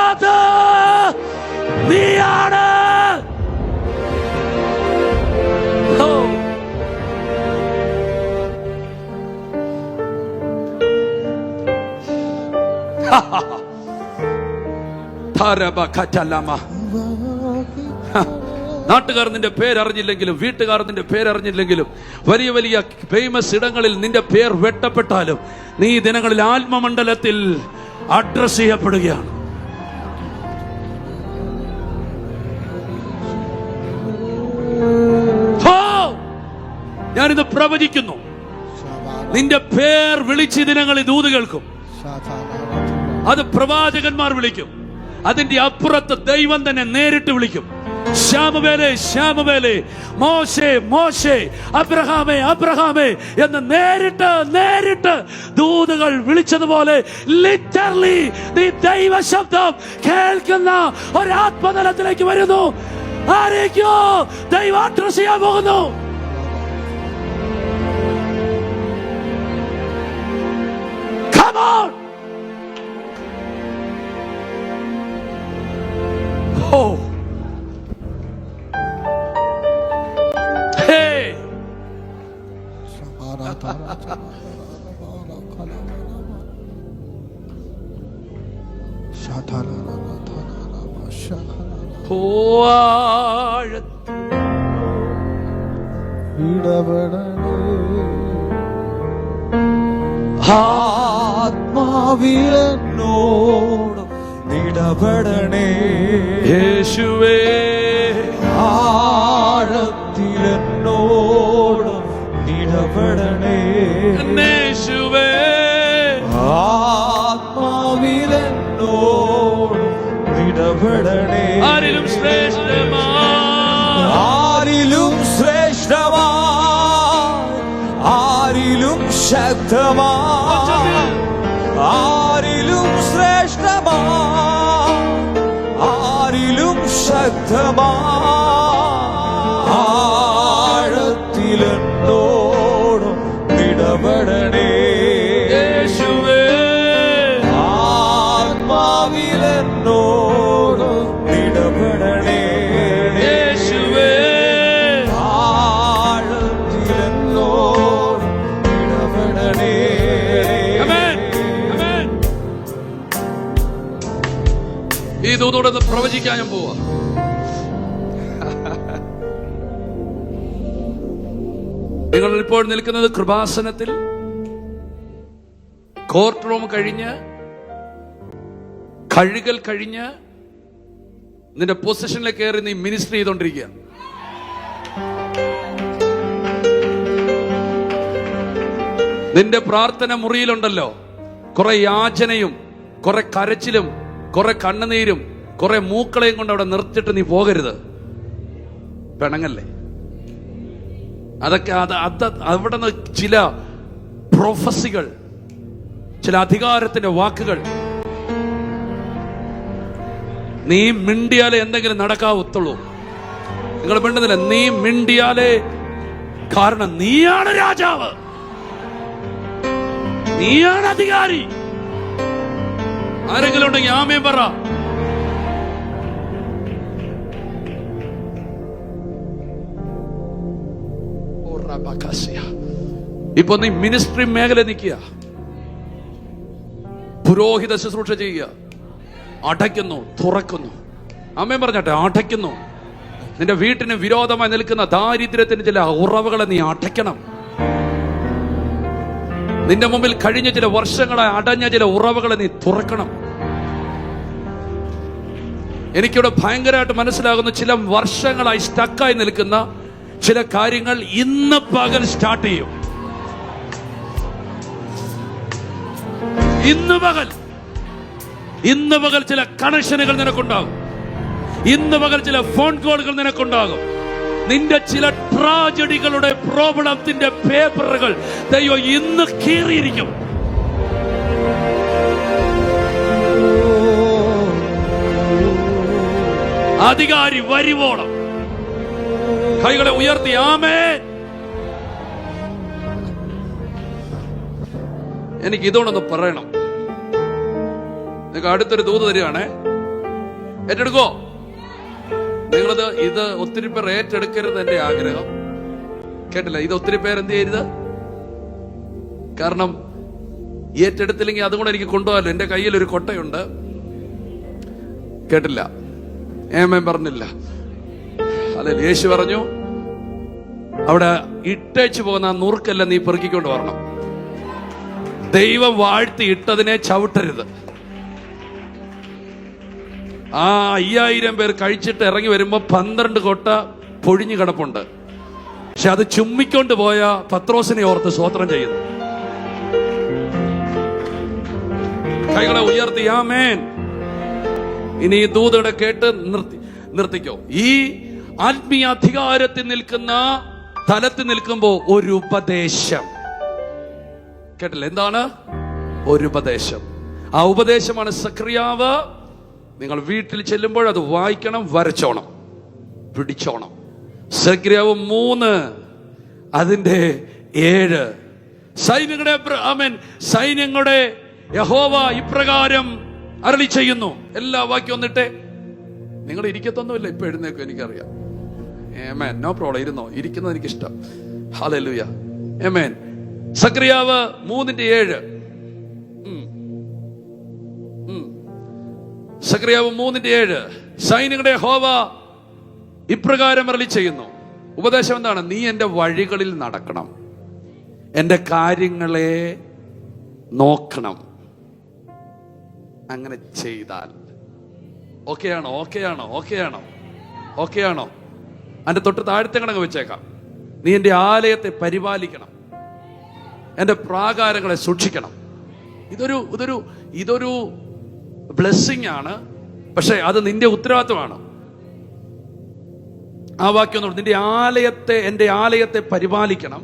അത് നീയാണ്. നാട്ടുകാർ നിന്റെ പേരറിഞ്ഞില്ലെങ്കിലും, വീട്ടുകാർ നിന്റെ പേരറിഞ്ഞില്ലെങ്കിലും, വലിയ വലിയ ഫേമസ് ഇടങ്ങളിൽ നിന്റെ പേർ വെട്ടപ്പെട്ടാലും, നീ ദിനങ്ങളിൽ ആത്മമണ്ഡലത്തിൽ അഡ്രസ് ചെയ്യപ്പെടുകയാണ്. ഞാനിത് പ്രവചിക്കുന്നു. നിന്റെ പേർ വിളിച്ച് ദിനങ്ങളിൽ ദൂത് കേൾക്കും. അത് പ്രവാചകന്മാർ വിളിക്കും. അതിന്റെ അപ്പുറത്ത് ദൈവം തന്നെ നേരിട്ട് വിളിക്കും. ശാമുവേലേ, ശാമുവേലേ, മോശേ, മോശേ, അബ്രഹാമേ, അബ്രഹാമേ എന്ന് നേരിട്ട് ദൂതുകൾ വിളിച്ചതുപോലെ ലിറ്ററലി നീ ദൈവ ശബ്ദം കേൾക്കുന്ന ഒരാത്മതലത്തിലേക്ക് വരുന്നു. ആരേക്കോ ദൈവം അഡ്രസ് ചെയ്യാൻ പോകുന്നു. Come on. Oh. Hey. ആത്മാവിലെന്നോട് ഇടപെടണേ യേശുവേ. ആഴത്തിലെന്നോട് ഇടപെടണേ യേശുവേ. ആത്മാവിലെന്നോട് ഇടപെടണേ. ആരിലും ശ്രേഷ്ഠമാ, ആരിലും ശ്രേഷ്ഠമാ, ആരിലും ശക്തമാ, ആരിലും ശ്രേഷ്ഠമാ, ആരിലും ശക്തമാ, ആഴത്തിലെന്നോടും ഇടപെടണേ യേശുവേ. ആത്മാവി ഒന്നുകൂടെ ഒന്ന് പ്രവചിക്കാൻ ഞാൻ പോവാ. നിങ്ങൾ ഇപ്പോൾ നിൽക്കുന്നത് കൃപാസനത്തിൽ, കോർട്ട് റൂം കഴിഞ്ഞ്, കഴുകൽ കഴിഞ്ഞ് നിന്റെ പൊസിഷനിലേക്ക് കയറി നീ മിനിസ്റ്റർ ചെയ്തോണ്ടിരിക്കുക. നിന്റെ പ്രാർത്ഥന മുറിയിലുണ്ടല്ലോ കുറെ യാചനയും കുറെ കരച്ചിലും കുറെ കണ്ണുനീരും കുറെ മൂക്കളയും കൊണ്ട് അവിടെ നിർത്തിയിട്ട് നീ പോകരുത്. പിണങ്ങല്ലേ? അതൊക്കെ അവിടെ നിന്ന് ചില പ്രൊഫസികൾ, ചില അധികാരത്തിന്റെ വാക്കുകൾ, നീ മിണ്ടിയാലേ എന്തെങ്കിലും നടക്കാവത്തുള്ളൂ. നിങ്ങൾ മിണ്ടുന്നില്ല, നീ മിണ്ടിയാലേ. കാരണം നീയാണ് രാജാവ്, നീയാണ് അധികാരി. ആരെങ്കിലും ഉണ്ടെങ്കിൽ ആമേൻ പറ. ഇപ്പൊ നീ മിനിസ്ട്രി മേഖല നിൽക്കുക, പുരോഹിത ശുശ്രൂഷ ചെയ്യുക. അടയ്ക്കുന്നു, തുറക്കുന്നു. ആമേൻ പറഞ്ഞാട്ടെ. അടയ്ക്കുന്നു. നിന്റെ വീട്ടിന് വിരോധമായി നിൽക്കുന്ന ദാരിദ്ര്യത്തിന് ചില ഉറവുകളെ നീ അടയ്ക്കണം. നിന്റെ മുമ്പിൽ കഴിഞ്ഞ ചില വർഷങ്ങളായി അടഞ്ഞ ചില ഉറവുകളെ നീ തുറക്കണം. എനിക്കിവിടെ ഭയങ്കരമായിട്ട് മനസ്സിലാകുന്ന ചില വർഷങ്ങളായി സ്റ്റക്കായി നിൽക്കുന്ന ചില കാര്യങ്ങൾ ഇന്ന് പകൽ സ്റ്റാർട്ട് ചെയ്യും. ഇന്ന് പകൽ ചില കണക്ഷനുകൾ നിനക്കുണ്ടാകും. ഇന്ന് പകൽ ചില ഫോൺ കോളുകൾ നിനക്കുണ്ടാകും. നിന്റെ ചില ട്രാജഡികളുടെ പ്രോബ്ലത്തിന്റെ പേപ്പറുകൾ ദൈവം ഇന്ന് കീറിയിരിക്കും. അധികാരി വരുവോളം കൈകളെ ഉയർത്തി ആമേൻ. എനിക്ക് ഇതോടൊന്ന് പറയണം. നിങ്ങൾക്ക് അടുത്തൊരു ദൂത് തരികയാണേ, ഏറ്റെടുക്കോ? ഇത് ഒത്തിരി പേർ ഏറ്റെടുക്കരുത് എന്റെ ആഗ്രഹം. കേട്ടില്ല? ഇത് ഒത്തിരി പേർ എന്ത് ചെയ്യരുത്. കാരണം ഏറ്റെടുത്തില്ലെങ്കിൽ അതുകൊണ്ട് എനിക്ക് കൊണ്ടുപോകാമല്ലോ. എന്റെ കയ്യിൽ ഒരു കൊട്ടയുണ്ട്. കേട്ടില്ല? ഏമേൻ പറഞ്ഞില്ല. അല്ലെ? യേശു പറഞ്ഞു, അവിടെ ഇട്ടേച്ചു പോകുന്ന ആ നുറുക്കെല്ലാം നീ പെറുക്കിക്കൊണ്ട് വരണം. ദൈവം വാഴ്ത്തി ഇട്ടതിനെ ചവിട്ടരുത്. ആ 5000 പേർ കഴിച്ചിട്ട് ഇറങ്ങി വരുമ്പോ 12 കൊട്ട പൊഴിഞ്ഞു കിടപ്പുണ്ട്. പക്ഷെ അത് ചുമ്മിക്കൊണ്ട് പോയ പത്രോസിനെ ഓർത്ത് സ്തോത്രം ചെയ്യുന്നു. കൈകളെ ഉയർത്തി ആമേൻ. ഇനി ഈ ദൂതയുടെ കേട്ട് നിർത്തിക്കോ. ഈ ആത്മീയ അധികാരത്തിൽ നിൽക്കുന്ന തലത്തിൽ നിൽക്കുമ്പോ ഒരു ഉപദേശം. കേട്ടില്ല? എന്താണ് ഒരു ഉപദേശം? ആ ഉപദേശമാണ് സക്രിയാവ്. നിങ്ങൾ വീട്ടിൽ ചെല്ലുമ്പോൾ അത് വായിക്കണം, വരച്ചോണം, പിടിച്ചോണം. സക്രിയാവ് 3 അതിന്റെ 7. സൈന്യങ്ങളുടെ യഹോവ ഇപ്രകാരം അരുളി ചെയ്യുന്നു. എല്ലാ വാക്യം വന്നിട്ടേ. നിങ്ങൾ ഇരിക്കത്തൊന്നുമില്ല, ഇപ്പൊ എഴുന്നേക്കും, എനിക്കറിയാം. ആമേൻ. No problem. ഇരുന്നോ. ഇരിക്കുന്നത് എനിക്കിഷ്ടം. ഹല്ലേലൂയ. ആമേൻ. സക്രിയാവ് 3:7. സക്രിയാവ് 3:7. സൈന്യങ്ങളുടെ യഹോവ ഇപ്രകാരം അരുളി ചെയ്യുന്നു. ഉപദേശം എന്താണ്? നീ എന്റെ വഴികളിൽ നടക്കണം, എന്റെ കാര്യങ്ങളെ നോക്കണം. അങ്ങനെ ചെയ്താൽ ഓക്കെയാണോ? ഓക്കെയാണോ? ഓക്കെയാണോ? ഓക്കെയാണോ? അതിന്റെ തൊട്ട് താഴത്തെ കണക്ക് വെച്ചേക്കാം. നീ എന്റെ ആലയത്തെ പരിപാലിക്കണം, എന്റെ പ്രാകാരങ്ങളെ സൂക്ഷിക്കണം. ഇതൊരു ബ്ലെസ്സിങ് ആണ്. പക്ഷെ അത് നിന്റെ ഉത്തരവാദിത്വമാണ്. ആ വാക്യം ഒന്നുകൂടെ. എന്റെ ആലയത്തെ പരിപാലിക്കണം,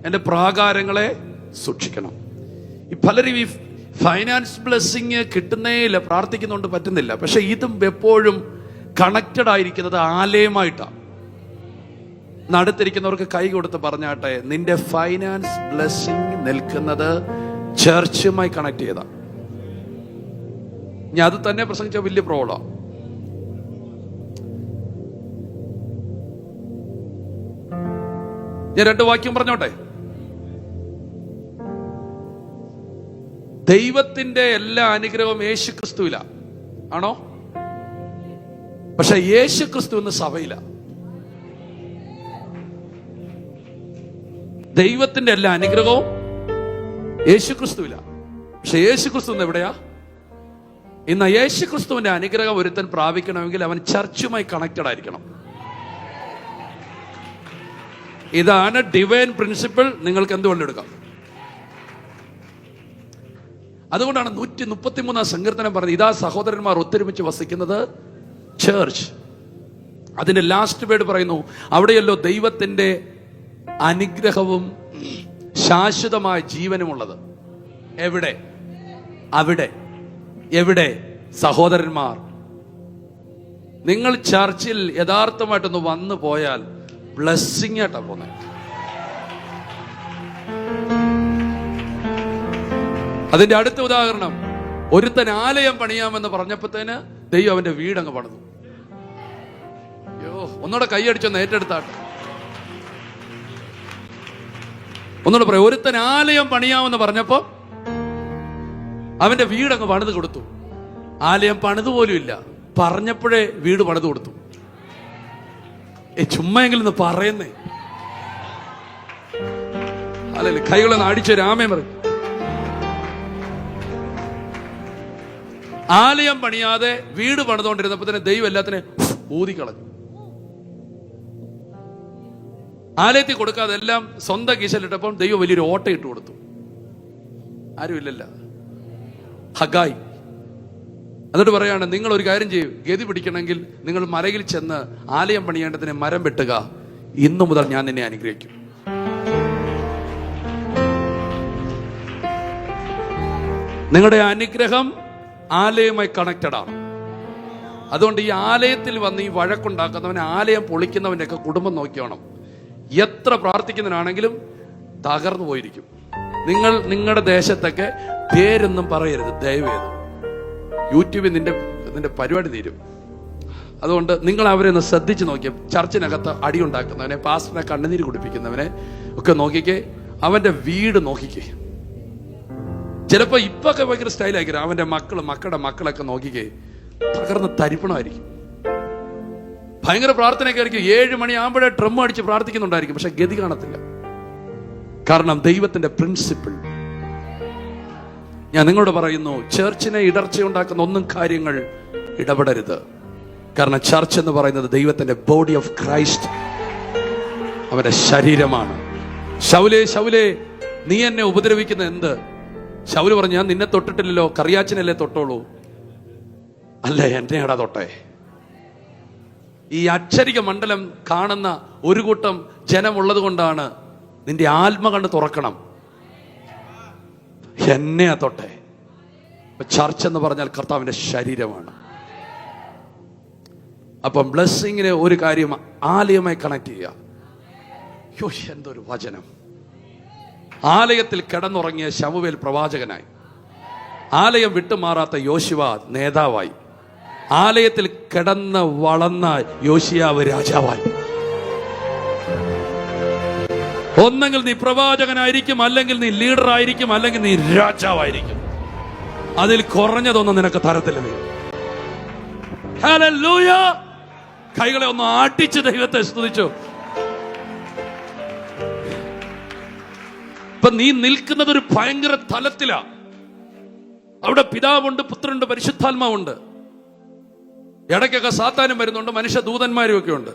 എന്റെ പ്രാകാരങ്ങളെ സൂക്ഷിക്കണം. ഈ പലരും ഈ ഫൈനാൻസ് ബ്ലെസ്സിങ് കിട്ടുന്നേ ഇല്ല, പ്രാർത്ഥിക്കുന്നുണ്ട്, പറ്റുന്നില്ല. പക്ഷെ ഇതും എപ്പോഴും കണക്റ്റഡ് ആയിരിക്കുന്നത് ആലയമായിട്ടാണ്. അടുത്തിരിക്കുന്നവർക്ക് കൈ കൊടുത്ത് പറഞ്ഞാട്ടെ, നിന്റെ ഫൈനാൻസ് ബ്ലെസ്സിങ് നിൽക്കുന്നത് ചർച്ചുമായി കണക്ട് ചെയ്താ. ഞാൻ അത് തന്നെ പ്രസംഗിച്ച വലിയ പ്രോബ്ലം. ഞാൻ 2 വാക്യം പറഞ്ഞോട്ടെ. ദൈവത്തിന്റെ എല്ലാ അനുഗ്രഹവും യേശു ക്രിസ്തുവില ആണോ? പക്ഷെ യേശു ക്രിസ്തു ഇന്ന് സഭയില. ദൈവത്തിന്റെ എല്ലാ അനുഗ്രഹവും യേശു ക്രിസ്തുവില്ല. പക്ഷെ യേശു ക്രിസ്തു ഇന്ന് എവിടെയാ? ഇന്ന് യേശു ക്രിസ്തുവിന്റെ അനുഗ്രഹം ഒരുത്തൻ പ്രാപിക്കണമെങ്കിൽ അവൻ ചർച്ചുമായി കണക്റ്റഡ് ആയിരിക്കണം. ഇതാണ് ഡിവൈൻ പ്രിൻസിപ്പിൾ. നിങ്ങൾക്ക് എന്തുകൊണ്ട് എടുക്കാം. അതുകൊണ്ടാണ് 133 സങ്കീർത്തനം പറഞ്ഞത്, ഇതാ സഹോദരന്മാർ ഒത്തൊരുമിച്ച് വസിക്കുന്നത് ചേർച്ച്. അതിന്റെ ലാസ്റ്റ് വേർഡ് പറയുന്നു, അവിടെയല്ലോ ദൈവത്തിന്റെ അനുഗ്രഹവും ശാശ്വതമായ ജീവനുമുള്ളത്. എവിടെ? അവിടെ. എവിടെ? സഹോദരന്മാർ, നിങ്ങൾ ചർച്ചിൽ യഥാർത്ഥമായിട്ടൊന്ന് വന്നു പോയാൽ ബ്ലെസ്സിങ് ആയിട്ടാ പോന്നെ. അതിന്റെ അടുത്ത ഉദാഹരണം, ഒരുത്തൻ ആലയം പണിയാമെന്ന് പറഞ്ഞപ്പോഴത്തേന് ദൈവം അവന്റെ വീടങ്ങ് പണിതു. അയ്യോ, ഒന്നുകൂടെ കൈയടിച്ചൊന്ന് ഏറ്റെടുത്താട്ടെ. ഒന്നുകൂടെ പറയാം, ഒരുത്തൻ ആലയം പണിയാമെന്ന് പറഞ്ഞപ്പോ അവന്റെ വീടങ്ങ് പണിത് കൊടുത്തു. ആലയം പണിത് പോലും ഇല്ല, പറഞ്ഞപ്പോഴേ വീട് പണിത് കൊടുത്തു. ചുമ്മാ എങ്കിലും ഒന്ന് പറയുന്നേ. അല്ലല്ലേ, കൈകളൊന്ന് അടിച്ച രാമേ പറയും. ആലയം പണിയാതെ വീട് പണിതുകൊണ്ടിരുന്നപ്പോ തന്നെ ദൈവം എല്ലാത്തിനെ ഊതിക്കളഞ്ഞു. ആലയത്തിൽ കൊടുക്കാതെ എല്ലാം സ്വന്തം കീശലിട്ടപ്പോൾ ദൈവം വലിയൊരു ഓട്ട ഇട്ട് കൊടുത്തു. ആരുമില്ലല്ല. ഹഗായി എന്നിട്ട് പറയാണ്, നിങ്ങൾ ഒരു കാര്യം ചെയ്യൂ, ഗതി പിടിക്കണമെങ്കിൽ നിങ്ങൾ മലയിൽ ചെന്ന് ആലയം പണിയേണ്ടതിനെ മരം വെട്ടുക, ഇന്നു മുതൽ ഞാൻ നിന്നെ അനുഗ്രഹിക്കും. നിങ്ങളുടെ അനുഗ്രഹം ആലയവുമായി കണക്റ്റഡ് ആണ്. അതുകൊണ്ട് ഈ ആലയത്തിൽ വന്ന് ഈ വഴക്കുണ്ടാക്കുന്നവൻ, ആലയം പൊളിക്കുന്നവന്റെ ഒക്കെ കുടുംബം നോക്കിയോണം. എത്ര പ്രാർത്ഥിക്കുന്നവനാണെങ്കിലും തകർന്നു പോയിരിക്കും. നിങ്ങൾ നിങ്ങളുടെ ദേശത്തൊക്കെ പേരൊന്നും പറയരുത് ദയവേത്. യൂട്യൂബിൽ നിന്റെ പരിപാടി തീരും. അതുകൊണ്ട് നിങ്ങൾ അവരെ ഒന്ന് ശ്രദ്ധിച്ച് നോക്കിയ, ചർച്ചിനകത്ത് അടിയുണ്ടാക്കുന്നവനെ, പാസ്റ്ററിനെ കണ്ണുനീര് കുടിപ്പിക്കുന്നവനെ ഒക്കെ നോക്കിക്കേ, അവന്റെ വീട് നോക്കിക്കേ. ചിലപ്പോ ഇപ്പൊക്കെ ഭയങ്കര സ്റ്റൈലായിരിക്കും. അവന്റെ മക്കളുടെ മക്കളൊക്കെ നോക്കിക്കേ, തകർന്ന് തരിപ്പണമായിരിക്കും. ഭയങ്കര പ്രാർത്ഥനയൊക്കെ ആയിരിക്കും. 7 മണിയാകുമ്പോഴേ ഡ്രം അടിച്ച് പ്രാർത്ഥിക്കുന്നുണ്ടായിരിക്കും, പക്ഷെ ഗതി കാണത്തില്ല. കാരണം ദൈവത്തിന്റെ പ്രിൻസിപ്പിൾ. ഞാൻ നിങ്ങളോട് പറയുന്നു, ചർച്ചിനെ ഇടർച്ചയുണ്ടാക്കുന്ന ഒന്നും കാര്യങ്ങൾ ഇടപെടരുത്. കാരണം ചർച്ച് എന്ന് പറയുന്നത് ദൈവത്തിന്റെ ബോഡി ഓഫ് ക്രൈസ്റ്റ്, അവന്റെ ശരീരമാണ്. ശൗലേ ശൗലേ, നീ എന്നെ ഉപദ്രവിക്കുന്ന എന്ത്? ശൗല് പറഞ്ഞു, ഞാൻ നിന്നെ തൊട്ടിട്ടില്ലല്ലോ, കറിയാച്ചനല്ലേ തൊട്ടോളൂ. അല്ല, എന്നെയാടാ തൊട്ടേ. ഈ അക്ഷരിക മണ്ഡലം കാണുന്ന ഒരു കൂട്ടം ജനമുള്ളത് കൊണ്ടാണ് നിന്റെ ആത്മകണ്ണ് തുറക്കണം. എന്നെയാ തൊട്ടേ. ചർച്ച് എന്ന് പറഞ്ഞാൽ കർത്താവിന്റെ ശരീരമാണ്. അപ്പം ബ്ലെസ്സിങ്ങിന് ഒരു കാര്യം, ആലയമായി കണക്ട് ചെയ്യുക. എന്തൊരു വചനം! ആലയത്തിൽ കിടന്നുറങ്ങിയ ശമൂവേൽ പ്രവാചകനായി, ആലയം വിട്ടുമാറാത്ത യോശുവ നേതാവായി, ആലയത്തിൽ കിടന്ന് വളർന്ന യോശിയാവ് രാജാവായി. ഒന്നെങ്കിൽ നീ പ്രവാചകനായിരിക്കും, അല്ലെങ്കിൽ നീ ലീഡർ ആയിരിക്കും, അല്ലെങ്കിൽ നീ രാജാവായിരിക്കും. അതിൽ കുറഞ്ഞതൊന്നും നിനക്ക് തരത്തില്ല. നീ ഹല്ലേലൂയ! കൈകളെ ഒന്ന് ആട്ടിച്ച് ദൈവത്തെ സ്തുതിച്ചു. ഇപ്പൊ നീ നിൽക്കുന്നത് ഒരു ഭയങ്കര തലത്തിലാ. അവിടെ പിതാവുണ്ട്, പുത്രനുണ്ട്, പരിശുദ്ധാത്മാവുണ്ട്. ഇടയ്ക്കൊക്കെ സാത്താനും വരുന്നുണ്ട്, മനുഷ്യ ദൂതന്മാരും ഒക്കെ ഉണ്ട്.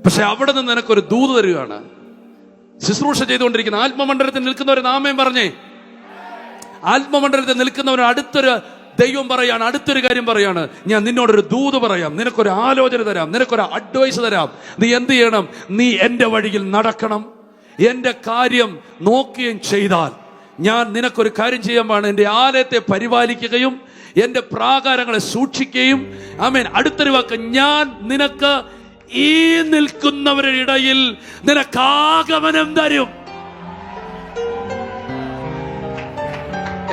പക്ഷെ അവിടെ നിന്ന് നിനക്കൊരു ദൂത് തരികയാണ്. ശുശ്രൂഷ ചെയ്തുകൊണ്ടിരിക്കുന്ന ആത്മമണ്ഡലത്തിൽ നിൽക്കുന്നവർ നാമേം പറഞ്ഞേ. ആത്മമണ്ഡലത്തിൽ നിൽക്കുന്നവർ അടുത്തൊരു ദൈവം പറയാണ്, അടുത്തൊരു കാര്യം പറയാണ്, ഞാൻ നിന്നോടൊരു ദൂത് പറയാം, നിനക്കൊരു ആലോചന തരാം, നിനക്കൊരു അഡ്വൈസ് തരാം. നീ എന്ത് ചെയ്യണം? നീ എന്റെ വഴിയിൽ നടക്കണം, എന്റെ കാര്യം നോക്കുകയും ചെയ്താൽ ഞാൻ നിനക്കൊരു കാര്യം ചെയ്യാൻ പാടില്ല. എന്റെ ആലയത്തെ പരിപാലിക്കുകയും എന്റെ പ്രാകാരങ്ങളെ സൂക്ഷിക്കുകയും, ആമേൻ. അടുത്തൊരു വാക്ക്, ഞാൻ നിനക്ക് ഈ നിൽക്കുന്നവരുടെ ഇടയിൽ നിനക്ക് ആഗമനം തരും.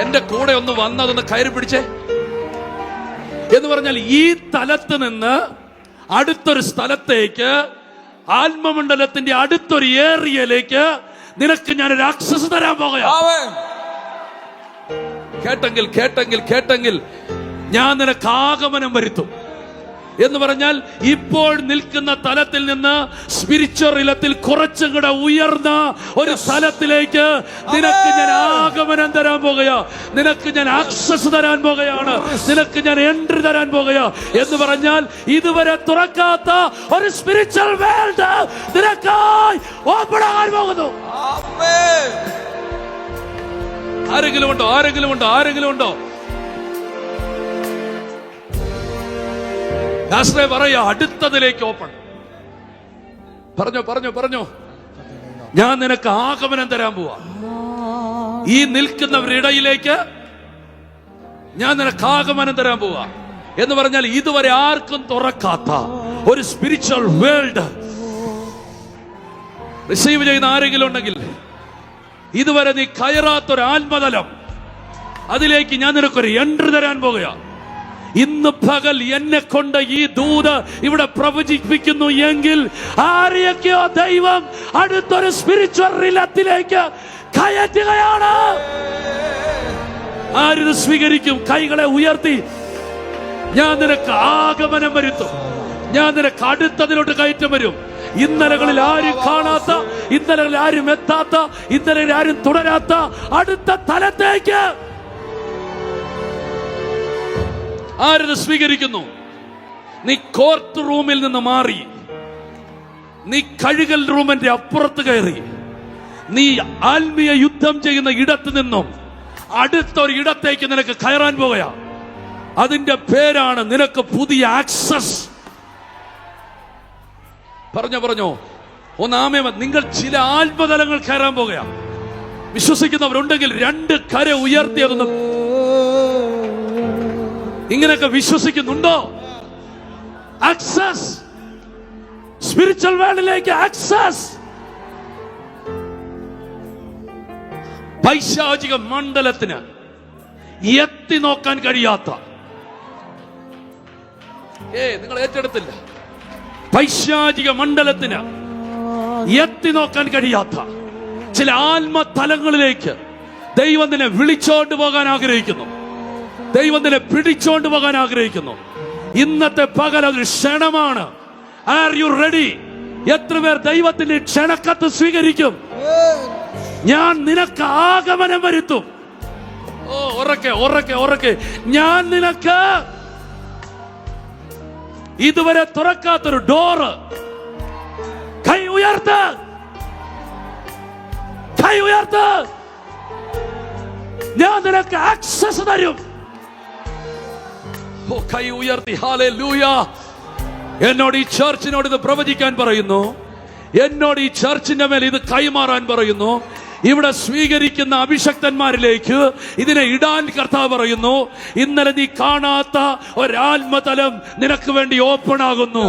എന്റെ കൂടെ ഒന്ന് വന്നതൊന്ന് കയറി പിടിച്ചേ എന്ന് പറഞ്ഞാൽ, ഈ തലത്ത് നിന്ന് അടുത്തൊരു സ്ഥലത്തേക്ക്, ആത്മമണ്ഡലത്തിന്റെ അടുത്തൊരു ഏരിയയിലേക്ക് നിനക്ക് ഞാനൊരു ആക്സസ് തരാൻ പോകുകയാണ്. കേട്ടെങ്കിൽ ഞാൻ നിനക്ക് ആഗമനം വരുത്തും. എന്ന് പറഞ്ഞാൽ ഇപ്പോൾ നിൽക്കുന്ന തലത്തിൽ നിന്ന് സ്പിരിച്വൽ ഇലത്തിൽ കുറച്ചും കൂടെ ഉയർന്ന ഒരു സ്ഥലത്തിലേക്ക് നിനക്ക് ഞാൻ ആഗമനം തരാൻ പോകുകയാ, നിനക്ക് ഞാൻ ആക്സസ് തരാൻ പോകുകയാണ്, നിനക്ക് ഞാൻ എൻട്രി തരാൻ പോകുകയാ. എന്ന് പറഞ്ഞാൽ ഇതുവരെ തുറക്കാത്ത ഒരു സ്പിരിച്വൽ വേൾഡ് നിനക്കായി ഓപ്പൺ ആകാൻ പോകുന്നു. ആരെങ്കിലും ഉണ്ടോ? ആരെങ്കിലും ഉണ്ടോ? ആരെങ്കിലും ഉണ്ടോ? പറയാ അടുത്തതിലേക്ക് ഓപ്പൺ. പറഞ്ഞോ. ഞാൻ നിനക്ക് ആഗമനം തരാൻ പോവാ. ഈ നിൽക്കുന്നവരുടെ ഇടയിലേക്ക് ഞാൻ നിനക്ക് ആഗമനം തരാൻ പോവാ. എന്ന് പറഞ്ഞാൽ ഇതുവരെ ആർക്കും തുറക്കാത്ത ഒരു സ്പിരിച്വൽ വേൾഡ് റിസീവ് ചെയ്യുന്ന ആരെങ്കിലും ഉണ്ടെങ്കിൽ, ഇതുവരെ നീ കയറാത്തൊരു ആത്മതലം, അതിലേക്ക് ഞാൻ നിനക്കൊരു എൻട്രി തരാൻ പോകുക. ഇന്ന് പകൽ എന്നെ കൊണ്ട് ഈ ദൂത് ഇവിടെ പ്രവചിപ്പിക്കുന്നു എങ്കിൽ ആരെയൊക്കെയോ ദൈവം അടുത്തൊരു സ്പിരിച്വൽ റിലത്തിലേക്ക് കയറ്റുകയാണ്. ആരിത് സ്വീകരിക്കും? കൈകളെ ഉയർത്തി. ഞാൻ നിനക്ക് ആഗമനം വരുത്തും, ഞാൻ നിനക്ക് അടുത്തതിലോട്ട് കയറ്റം വരും. ഇന്നലകളിൽ ആരും കാണാത്ത, ഇന്നലകളിൽ ആരും എത്താത്ത, ഇന്നലകളിൽ ആരും തുടരാത്ത അടുത്ത തലത്തേക്ക് ആരത് സ്വീകരിക്കുന്നു? നീ കോർട്ട് റൂമിൽ നിന്ന് മാറി, നീ കഴുകൽ റൂമിന്റെ അപ്പുറത്ത് കയറി, നീ ആത്മീയ യുദ്ധം ചെയ്യുന്ന ഇടത്ത് നിന്നും അടുത്തൊരു ഇടത്തേക്ക് നിനക്ക് കയറാൻ പോകുക. അതിന്റെ പേരാണ് നിനക്ക് പുതിയ ആക്സസ്. പറഞ്ഞോ ഒന്നാമേ, നിങ്ങൾ ചില ആത്മതലങ്ങൾ കയറാൻ പോകുക. വിശ്വസിക്കുന്നവരുണ്ടെങ്കിൽ രണ്ട് കര ഉയർത്തിയതൊന്ന് ഇങ്ങനെയൊക്കെ വിശ്വസിക്കുന്നുണ്ടോ? ആക്സസ്, സ്പിരിച്വൽ വേൾഡിലേക്ക് ആക്സസ്. പൈശാചിക മണ്ഡലത്തിന് എത്തി നോക്കാൻ കഴിയാത്ത, നിങ്ങൾ ഏറ്റെടുത്തില്ല, പൈശാചിക മണ്ഡലത്തിന് എത്തി നോക്കാൻ കഴിയാത്ത ചില ആത്മതലങ്ങളിലേക്ക് ദൈവം നിന്നെ വിളിച്ചോണ്ട് പോകാൻ ആഗ്രഹിക്കുന്നു, ദൈവം നിന്നെ പിടിച്ചോണ്ട് പോകാൻ ആഗ്രഹിക്കുന്നു. ഇന്നത്തെ പകൽ അതൊരു ക്ഷണമാണ്. Are you ready? എത്ര പേർ ദൈവത്തിന്റെ ക്ഷണക്കത്ത് സ്വീകരിക്കും? ഞാൻ നിനക്ക് ആഗമനം വരുത്തും. ഉറക്കെ ഞാൻ നിനക്ക് ഇതുവരെ തുറക്കാത്തൊരു ഡോറ്, കൈ ഉയർത്ത്, ഞാൻ നിനക്ക് ആക്സസ് തരും. കൈ ഉയർത്തി. ഹല്ലേലൂയ. എന്നോട് ഈ ചർച്ചിനോട് ഇത് പ്രവചിക്കാൻ പറയുന്നു, എന്നോട് ഈ ചർച്ചിന്റെ മേൽ ഇത് കൈമാറാൻ പറയുന്നു. ഇവിടെ സ്വീകരിക്കുന്ന അഭിഷക്തന്മാരിലേക്ക് ഇതിനെ ഇടാൻ കർത്താവ് പറയുന്നു. ഇന്നലെ നീ കാണാത്ത ഒരാത്മതലം നിനക്ക് വേണ്ടി ഓപ്പൺ ആകുന്നു.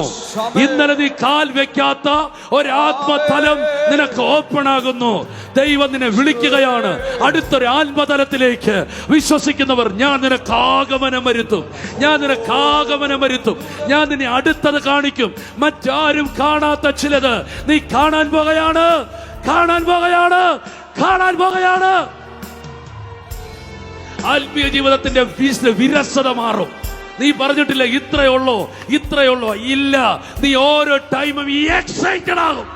ഇന്നലെ നീ കാൽ വെക്കാത്ത ഒരാത്മതലം നിനക്ക് ഓപ്പൺ ആകുന്നു. ദൈവം നിന്നെ വിളിക്കുകയാണ് അടുത്തൊരു ആത്മതലത്തിലേക്ക്. വിശ്വസിക്കുന്നവർ, ഞാൻ നിനക്ക് ആഗമനം വരുത്തും, ഞാൻ നിനക്ക് ആഗമനം വരുത്തും, ഞാൻ നിന്നെ അടുത്തത് കാണിക്കും. മറ്റാരും കാണാത്ത ചിലത് നീ കാണാൻ പോകുകയാണ്. ആത്മീയ ജീവിതത്തിന്റെ വിരസത മാറും. നീ പറഞ്ഞിട്ടില്ല ഇത്രയുള്ളോ, ഇല്ല. നീ ഓരോ ടൈമും എക്സൈറ്റഡ് ആകും.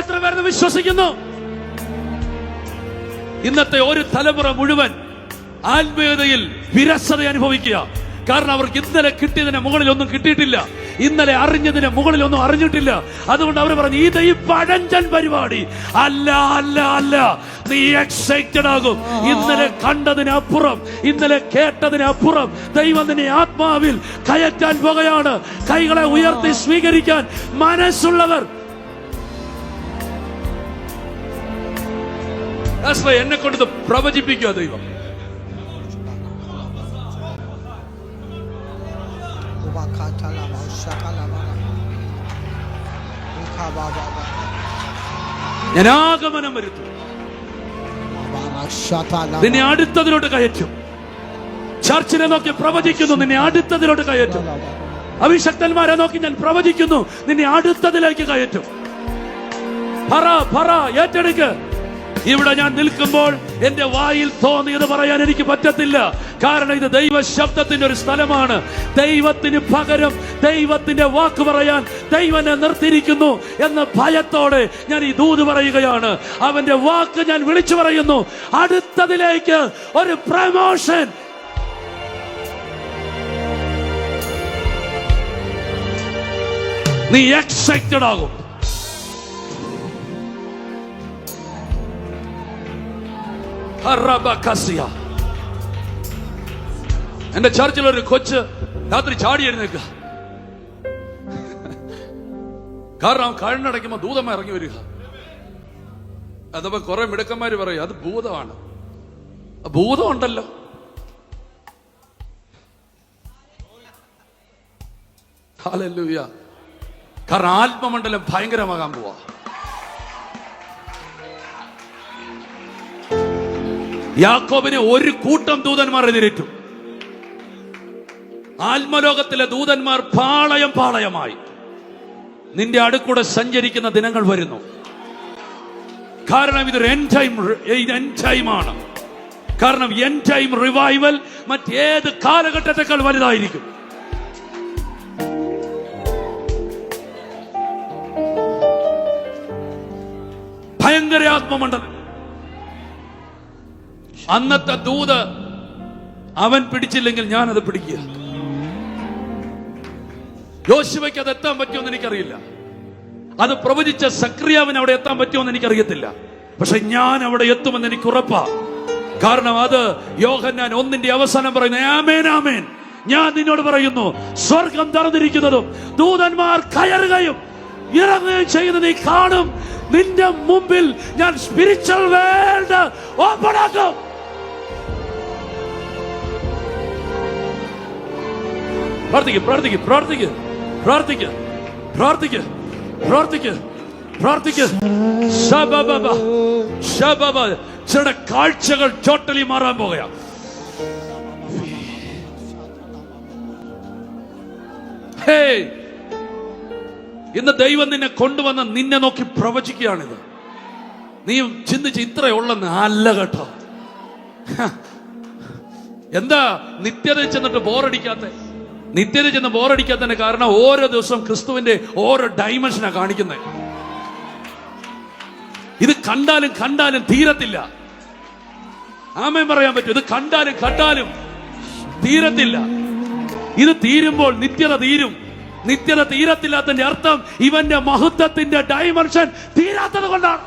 എത്ര പേര് വിശ്വസിക്കുന്നു? ഇന്നത്തെ ഒരു തലമുറ മുഴുവൻ ആത്മീയതയിൽ വിരസത അനുഭവിക്കുക. കാരണം അവർക്ക് ഇന്നലെ കിട്ടിയതിന് മുകളിൽ ഒന്നും കിട്ടിയിട്ടില്ല, ഇന്നലെ അറിഞ്ഞതിന് മുകളിൽ ഒന്നും അറിഞ്ഞിട്ടില്ല. അതുകൊണ്ട് അവർ പറഞ്ഞു, ഇത് ഈ പഴഞ്ചൻ പരിപാടി അല്ല. നീ എക്സൈറ്റഡ് ആകും. ഇന്നലെ കണ്ടതിനപ്പുറം, ഇന്നലെ കേട്ടതിനപ്പുറം ദൈവം നിന്നെ ആത്മാവിൽ കയറ്റാൻ പോകുകയാണ്. കൈകളെ ഉയർത്തി സ്വീകരിക്കാൻ മനസ്സുള്ളവർ എന്നെ കൊണ്ട് പ്രവചിപ്പിക്കുക. ദൈവം ഞാൻ ആഗമനം വരുത്തും, നിന്നെ അടുത്തതിലോട്ട് കയറ്റും. ചർച്ചിനെ നോക്കി പ്രവചിക്കുന്നു, നിന്നെ അടുത്തതിലോട്ട് കയറ്റും. അഭിഷക്തന്മാരെ നോക്കി ഞാൻ പ്രവചിക്കുന്നു, നിന്നെ അടുത്തതിലേക്ക് കയറ്റും. പറ ഏറ്റെടുക്ക്. ഇവിടെ ഞാൻ നിൽക്കുമ്പോൾ എന്റെ വായിൽ തോന്നിയത് പറയാൻ എനിക്ക് പറ്റത്തില്ല. കാരണം ഇത് ദൈവ ശബ്ദത്തിന്റെ ഒരു സ്ഥലമാണ്. ദൈവത്തിന് പകരം ദൈവത്തിന്റെ വാക്ക് പറയാൻ ദൈവനെ നിർത്തിയിരിക്കുന്നു എന്ന ഭയത്തോടെ ഞാൻ ഈ ദൂത് പറയുകയാണ്. അവന്റെ വാക്ക് ഞാൻ വിളിച്ചു പറയുന്നു. അടുത്തതിലേക്ക് ഒരു പ്രമോഷൻ. നീ എക്സൈറ്റഡ് ആകും. എന്റെ ചർച്ചിൽ ഒരു കൊച്ച് രാത്രി ചാടി എഴുന്നേൽക്കുക. കാരണം അവൻ കണ്ണടയ്ക്കുമ്പോ ദൂതമ്മ ഇറങ്ങി വരിക. അതപ്പോ കുറെ മിടുക്കന്മാര് പറയും അത് ഭൂതമാണ്. ഭൂതം ഉണ്ടല്ലോ. ഹല്ലേലൂയ. കാരണം ആത്മമണ്ഡലം ഭയങ്കരമാകാൻ പോവാ. യാക്കോബിനെ ഒരു കൂട്ടം ദൂതന്മാർ എതിരേറ്റു. ആത്മലോകത്തിലെ ദൂതന്മാർ പാളയമായി നിന്റെ അടുക്കൂടെ സഞ്ചരിക്കുന്ന ദിനങ്ങൾ വരുന്നു. കാരണം ഇതൊരു എൻഡ് ടൈമാണ്. കാരണം എൻഡ് ടൈം റിവൈവൽ മറ്റേത് കാലഘട്ടത്തെക്കാൾ വലുതായിരിക്കും. ഭയങ്കര ആത്മമണ്ഡലം. അന്നത്തെ ദൂത് അവൻ പിടിച്ചില്ലെങ്കിൽ ഞാനത് പിടിക്കുക. യോശുവയ്ക്ക് അത് എത്താൻ പറ്റുമെന്ന് എനിക്കറിയില്ല. അത് പ്രവചിച്ച സക്രിയാവിന് അവിടെ എത്താൻ പറ്റുമെന്ന് എനിക്കറിയത്തില്ല. പക്ഷെ ഞാൻ അവിടെ എത്തുമെന്ന് എനിക്ക് ഉറപ്പാ. കാരണം അത് യോഹന്നാൻ 1:ന്റെ അവസാനം പറയുന്നു, ആമേൻ ആമേൻ, ഞാൻ നിന്നോട് പറയുന്നു, സ്വർഗം തുറന്നിരിക്കുന്നതും ദൂതന്മാർ കയറുകയും ഇറങ്ങുകയും ചെയ്യുന്നത് നീ കാണും. നിന്റെ മുമ്പിൽ ഞാൻ സ്പിരിച്വൽ വേൾഡ് ഓപ്പൺ ആക്കും. ചില കാഴ്ചകൾ ടോട്ടലി മാറാൻ പോകുക. ഇന്ന് ദൈവം നിന്നെ കൊണ്ടുവന്ന നിന്നെ നോക്കി പ്രവചിക്കുകയാണിത്. നീ ചിന്തിച്ച് ഇത്രയുള്ളെന്ന് അല്ല കേട്ടോ. എന്താ നിത്യത ചെന്നിട്ട് ബോറടിക്കാത്ത? നിത്യത ചെന്ന് ബോറടിക്കാത്തതിന്റെ കാരണം ഓരോ ദിവസവും ക്രിസ്തുവിന്റെ ഓരോ ഡൈമെൻഷനാ കാണിക്കുന്നത്. ഇത് കണ്ടാലും തീരത്തില്ല. ആമേൻ പറയാൻ പറ്റും. ഇത് കണ്ടാലും തീരത്തില്ല. ഇത് തീരുമ്പോൾ നിത്യത തീരും. നിത്യത തീരത്തില്ലാത്തതിന്റെ അർത്ഥം ഇവന്റെ മഹത്വത്തിന്റെ ഡൈമെൻഷൻ തീരാത്തത് കൊണ്ടാണ്.